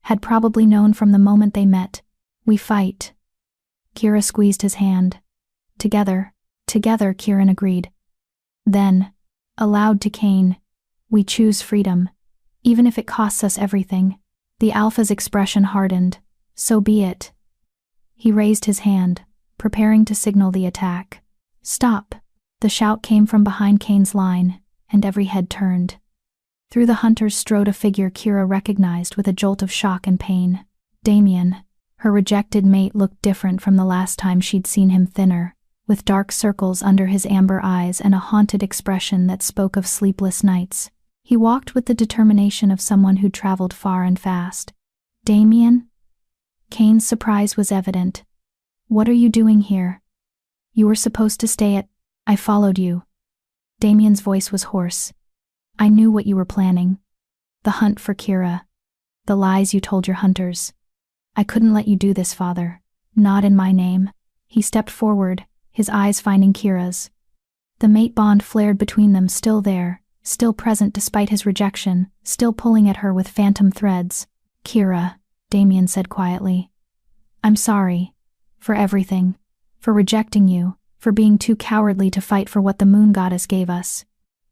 Had probably known from the moment they met. We fight. Kira squeezed his hand. Together, Kieran agreed. Then, aloud to Kane, we choose freedom, even if it costs us everything. The Alpha's expression hardened. So be it. He raised his hand, preparing to signal the attack. Stop! The shout came from behind Kane's line, and every head turned. Through the hunters strode a figure Kira recognized with a jolt of shock and pain. Damien. Her rejected mate looked different from the last time she'd seen him, thinner, with dark circles under his amber eyes and a haunted expression that spoke of sleepless nights. He walked with the determination of someone who'd traveled far and fast. Damien? Kane's surprise was evident. What are you doing here? You were supposed to stay at— I followed you. Damien's voice was hoarse. I knew what you were planning. The hunt for Kira. The lies you told your hunters. I couldn't let you do this, Father. Not in my name. He stepped forward, his eyes finding Kira's. The mate bond flared between them, still there, still present despite his rejection, still pulling at her with phantom threads. Kira, Damien said quietly. I'm sorry. For everything. For rejecting you. For being too cowardly to fight for what the moon goddess gave us.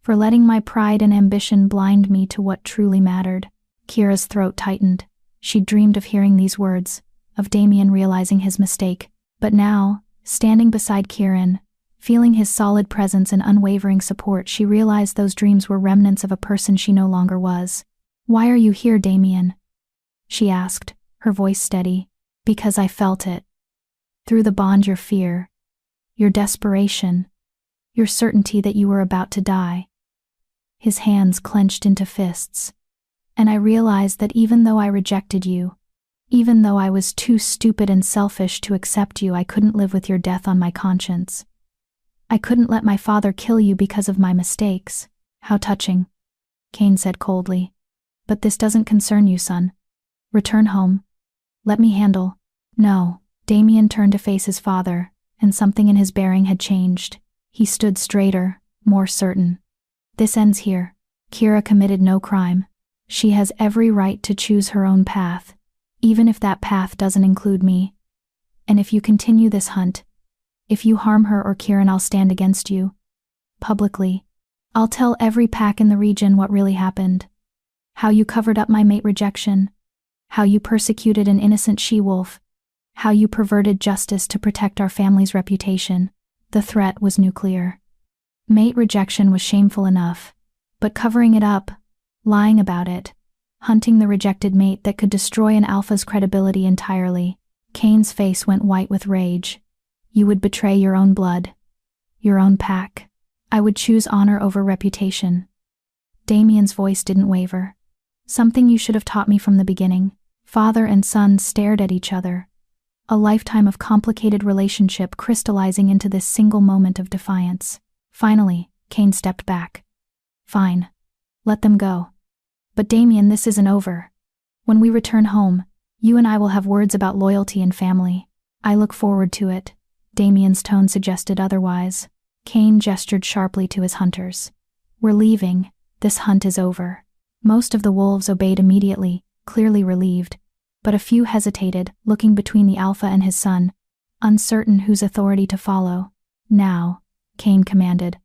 For letting my pride and ambition blind me to what truly mattered. Kira's throat tightened. She'd dreamed of hearing these words, of Damien realizing his mistake. But now, standing beside Kieran, feeling his solid presence and unwavering support, she realized those dreams were remnants of a person she no longer was. Why are you here, Damien? She asked, her voice steady. Because I felt it. Through the bond, your fear. Your desperation. Your certainty that you were about to die. His hands clenched into fists. And I realized that even though I rejected you, even though I was too stupid and selfish to accept you, I couldn't live with your death on my conscience. I couldn't let my father kill you because of my mistakes. How touching, Kane said coldly. But this doesn't concern you, son. Return home. Let me handle. No. Damien turned to face his father, and something in his bearing had changed. He stood straighter, more certain. This ends here. Kira committed no crime. She has every right to choose her own path, even if that path doesn't include me. And if you continue this hunt, if you harm her or Kieran, I'll stand against you. Publicly. I'll tell every pack in the region what really happened. How you covered up my mate rejection. How you persecuted an innocent she-wolf. How you perverted justice to protect our family's reputation. The threat was nuclear. Mate rejection was shameful enough, but covering it up, lying about it, hunting the rejected mate that could destroy an alpha's credibility entirely. Kane's face went white with rage. You would betray your own blood. Your own pack. I would choose honor over reputation. Damien's voice didn't waver. Something you should have taught me from the beginning. Father and son stared at each other. A lifetime of complicated relationship crystallizing into this single moment of defiance. Finally, Kane stepped back. Fine. Let them go. But Damien, this isn't over. When we return home, you and I will have words about loyalty and family. I look forward to it. Damien's tone suggested otherwise. Kane gestured sharply to his hunters. We're leaving. This hunt is over. Most of the wolves obeyed immediately, clearly relieved. But a few hesitated, looking between the Alpha and his son, uncertain whose authority to follow. Now, Kane commanded.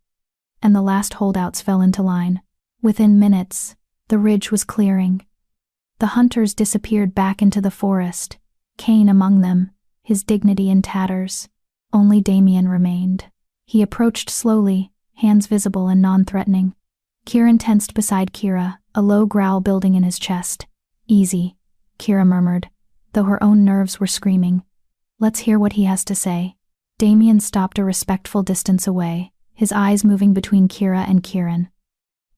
And the last holdouts fell into line. Within minutes, the ridge was clearing. The hunters disappeared back into the forest, Kane among them, his dignity in tatters. Only Damien remained. He approached slowly, hands visible and non-threatening. Kieran tensed beside Kira, a low growl building in his chest. Easy, Kira murmured, though her own nerves were screaming. Let's hear what he has to say. Damien stopped a respectful distance away, his eyes moving between Kira and Kieran.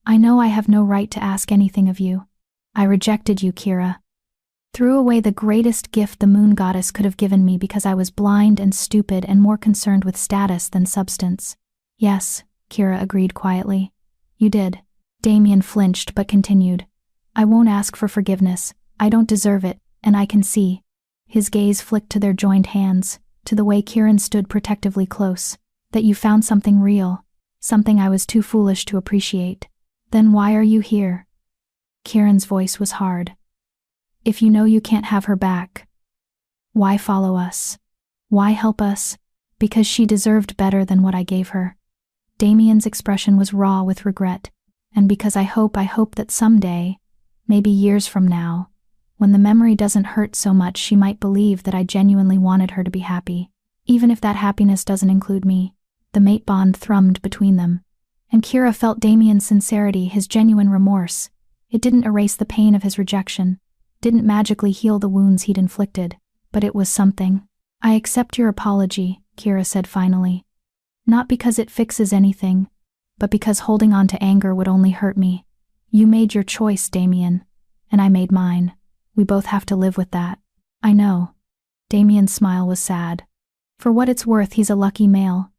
I know I have no right to ask anything of you. I rejected you, Kira. Threw away the greatest gift the moon goddess could have given me because I was blind and stupid and more concerned with status than substance. Yes, Kira agreed quietly. You did. Damien flinched but continued. I won't ask for forgiveness. I don't deserve it, and I can see. His gaze flicked to their joined hands, to the way Kieran stood protectively close. That you found something real. Something I was too foolish to appreciate. Then why are you here? Kieran's voice was hard. If you know you can't have her back, why follow us? Why help us? Because she deserved better than what I gave her. Damien's expression was raw with regret. And because I hope that someday, maybe years from now, when the memory doesn't hurt so much, she might believe that I genuinely wanted her to be happy. Even if that happiness doesn't include me. The mate bond thrummed between them. And Kira felt Damien's sincerity, his genuine remorse. It didn't erase the pain of his rejection, didn't magically heal the wounds he'd inflicted, but it was something. I accept your apology, Kira said finally. Not because it fixes anything, but because holding on to anger would only hurt me. You made your choice, Damien, and I made mine. We both have to live with that. I know. Damien's smile was sad. For what it's worth, he's a lucky male.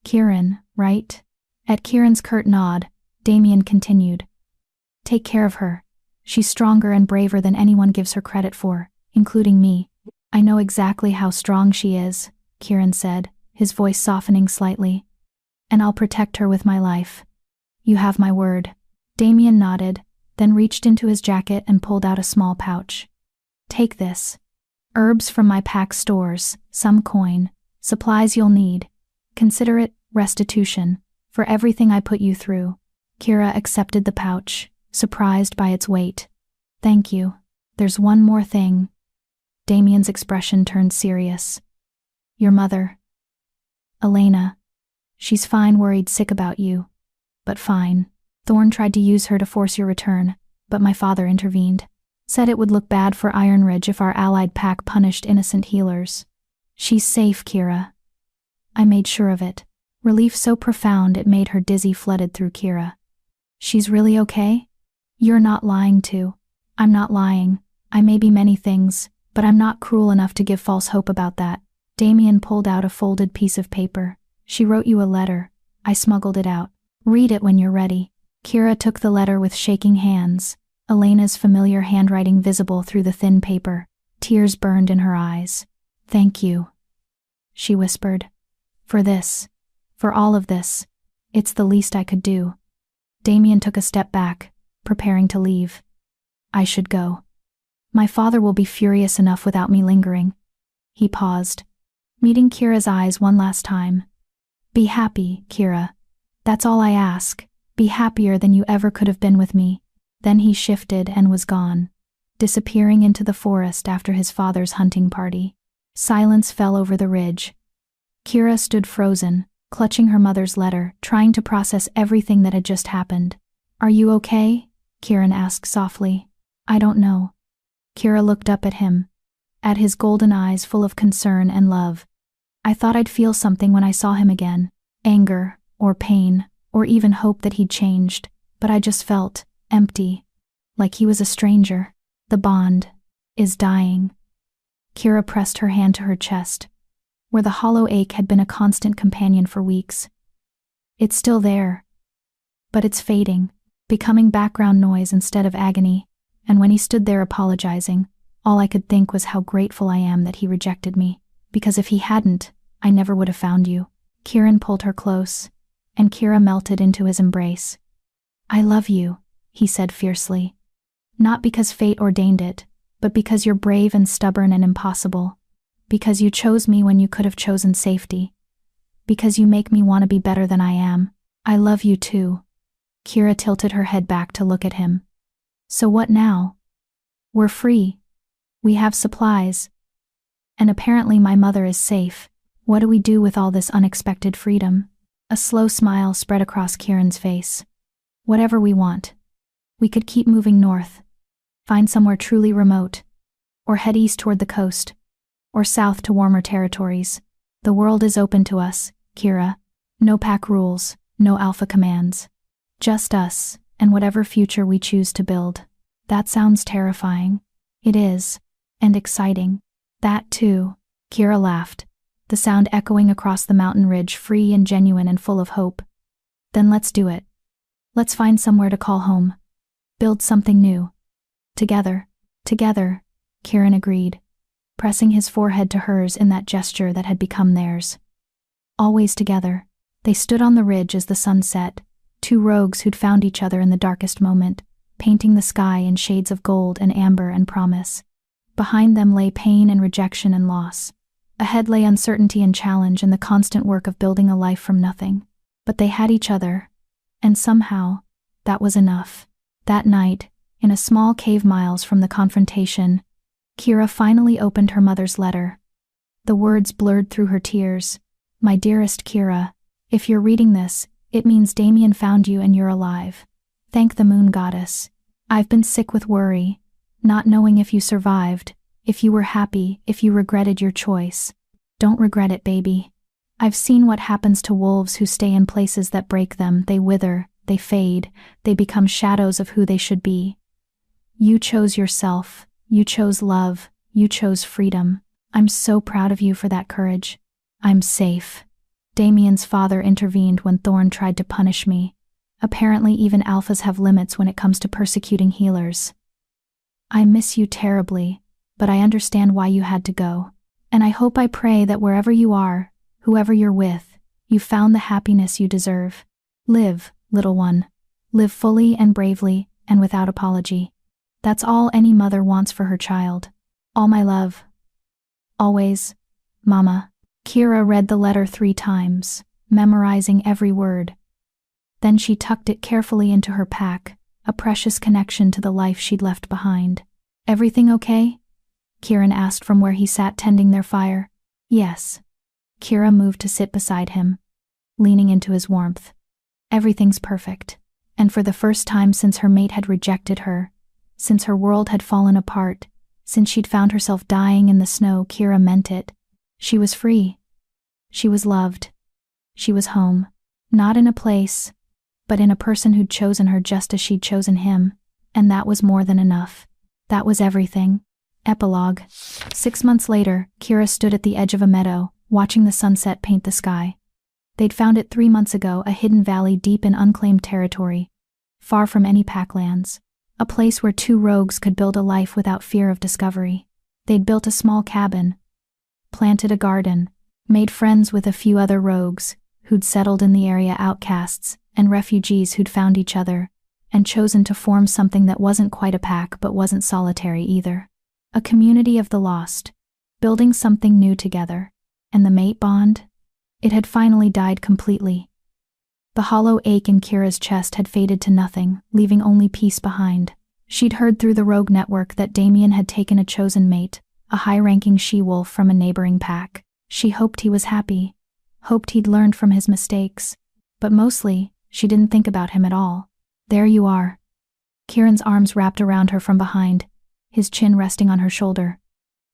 Kieran, right? At Kieran's curt nod, Damien continued. Take care of her. She's stronger and braver than anyone gives her credit for, including me. I know exactly how strong she is, Kieran said, his voice softening slightly. And I'll protect her with my life. You have my word. Damien nodded, then reached into his jacket and pulled out a small pouch. Take this. Herbs from my pack stores, some coin, supplies you'll need. Consider it restitution for everything I put you through. Kira accepted the pouch, surprised by its weight. Thank you. There's one more thing. Damien's expression turned serious. Your mother. Elena. She's fine, worried sick about you. But fine. Thorn tried to use her to force your return, but my father intervened. Said it would look bad for Iron Ridge if our allied pack punished innocent healers. She's safe, Kira. I made sure of it. Relief so profound it made her dizzy flooded through Kira. She's really okay? You're not lying too. I'm not lying. I may be many things, but I'm not cruel enough to give false hope about that. Damien pulled out a folded piece of paper. She wrote you a letter. I smuggled it out. Read it when you're ready. Kira took the letter with shaking hands, Elena's familiar handwriting visible through the thin paper. Tears burned in her eyes. Thank you, she whispered. For this. For all of this. It's the least I could do. Damien took a step back, preparing to leave. I should go. My father will be furious enough without me lingering. He paused, meeting Kira's eyes one last time. Be happy, Kira. That's all I ask. Be happier than you ever could have been with me. Then he shifted and was gone, disappearing into the forest after his father's hunting party. Silence fell over the ridge. Kira stood frozen, clutching her mother's letter, trying to process everything that had just happened. Are you okay? Kieran asked softly. I don't know. Kira looked up at him, at his golden eyes full of concern and love. I thought I'd feel something when I saw him again. Anger, or pain, or even hope that he'd changed, but I just felt empty, like he was a stranger. The bond is dying. Kira pressed her hand to her chest, where the hollow ache had been a constant companion for weeks. It's still there, but it's fading, becoming background noise instead of agony, and when he stood there apologizing, all I could think was how grateful I am that he rejected me, because if he hadn't, I never would have found you. Kieran pulled her close, and Kira melted into his embrace. I love you, he said fiercely. Not because fate ordained it, but because you're brave and stubborn and impossible. Because you chose me when you could have chosen safety. Because you make me want to be better than I am. I love you too. Kira tilted her head back to look at him. So what now? We're free. We have supplies. And apparently my mother is safe. What do we do with all this unexpected freedom? A slow smile spread across Kieran's face. Whatever we want. We could keep moving north. Find somewhere truly remote. Or head east toward the coast. Or south to warmer territories. The world is open to us, Kira. No pack rules, no alpha commands. Just us, and whatever future we choose to build. That sounds terrifying. It is. And exciting. That too. Kira laughed, the sound echoing across the mountain ridge, free and genuine and full of hope. Then let's do it. Let's find somewhere to call home. Build something new. Together. Together, Kieran agreed, pressing his forehead to hers in that gesture that had become theirs. Always together, they stood on the ridge as the sun set, two rogues who'd found each other in the darkest moment, painting the sky in shades of gold and amber and promise. Behind them lay pain and rejection and loss. Ahead lay uncertainty and challenge and the constant work of building a life from nothing. But they had each other, and somehow, that was enough. That night, in a small cave miles from the confrontation, Kira finally opened her mother's letter. The words blurred through her tears. My dearest Kira, if you're reading this, it means Damien found you and you're alive. Thank the moon goddess. I've been sick with worry, not knowing if you survived, if you were happy, if you regretted your choice. Don't regret it, baby. I've seen what happens to wolves who stay in places that break them. They wither, they fade, they become shadows of who they should be. You chose yourself, you chose love, you chose freedom. I'm so proud of you for that courage. I'm safe. Damien's father intervened when Thorn tried to punish me. Apparently even alphas have limits when it comes to persecuting healers. I miss you terribly, but I understand why you had to go. And I pray that wherever you are, whoever you're with, you found the happiness you deserve. Live, little one. Live fully and bravely and without apology. That's all any mother wants for her child. All my love. Always, Mama. Kira read the letter 3 times, memorizing every word. Then she tucked it carefully into her pack, a precious connection to the life she'd left behind. Everything okay? Kieran asked from where he sat tending their fire. Yes. Kira moved to sit beside him, leaning into his warmth. Everything's perfect. And for the first time since her mate had rejected her, since her world had fallen apart, since she'd found herself dying in the snow, Kira meant it. She was free. She was loved. She was home. Not in a place, but in a person who'd chosen her just as she'd chosen him, and that was more than enough. That was everything. Epilogue. 6 months later, Kira stood at the edge of a meadow, watching the sunset paint the sky. They'd found it 3 months ago, a hidden valley deep in unclaimed territory, far from any packlands. A place where 2 rogues could build a life without fear of discovery. They'd built a small cabin, planted a garden, made friends with a few other rogues who'd settled in the area, outcasts and refugees who'd found each other and chosen to form something that wasn't quite a pack but wasn't solitary either. A community of the lost, building something new together. And the mate bond? It had finally died completely. The hollow ache in Kira's chest had faded to nothing, leaving only peace behind. She'd heard through the rogue network that Damien had taken a chosen mate, a high-ranking she-wolf from a neighboring pack. She hoped he was happy, hoped he'd learned from his mistakes, but mostly, she didn't think about him at all. There you are. Kieran's arms wrapped around her from behind, his chin resting on her shoulder.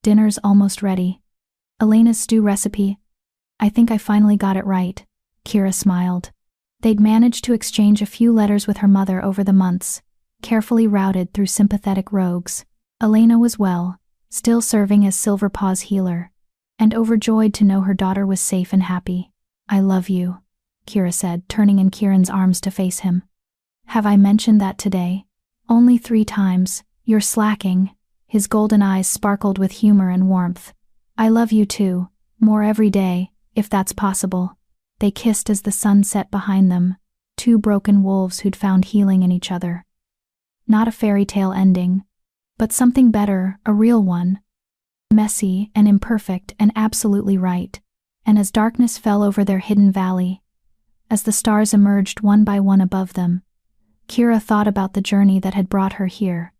Dinner's almost ready. Elena's stew recipe. I think I finally got it right. Kira smiled. They'd managed to exchange a few letters with her mother over the months, carefully routed through sympathetic rogues. Elena was well, still serving as Silverpaw's healer, and overjoyed to know her daughter was safe and happy. I love you, Kira said, turning in Kieran's arms to face him. Have I mentioned that today? Only 3 times. You're slacking. His golden eyes sparkled with humor and warmth. I love you too, more every day, if that's possible. They kissed as the sun set behind them, 2 broken wolves who'd found healing in each other. Not a fairy tale ending, but something better, a real one. Messy and imperfect and absolutely right. And as darkness fell over their hidden valley, as the stars emerged one by one above them, Kira thought about the journey that had brought her here,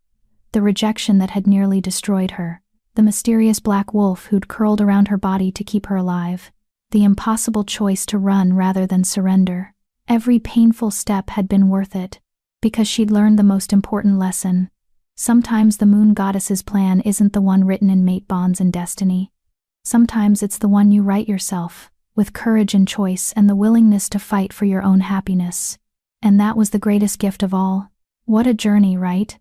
the rejection that had nearly destroyed her, the mysterious black wolf who'd curled around her body to keep her alive, the impossible choice to run rather than surrender. Every painful step had been worth it, because she'd learned the most important lesson. Sometimes the moon goddess's plan isn't the one written in mate bonds and destiny. Sometimes it's the one you write yourself, with courage and choice and the willingness to fight for your own happiness. And that was the greatest gift of all. What a journey, right?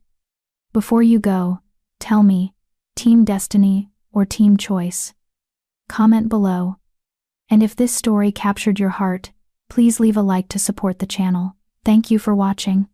Before you go, tell me, Team Destiny or Team Choice? Comment below. And if this story captured your heart, please leave a like to support the channel. Thank you for watching.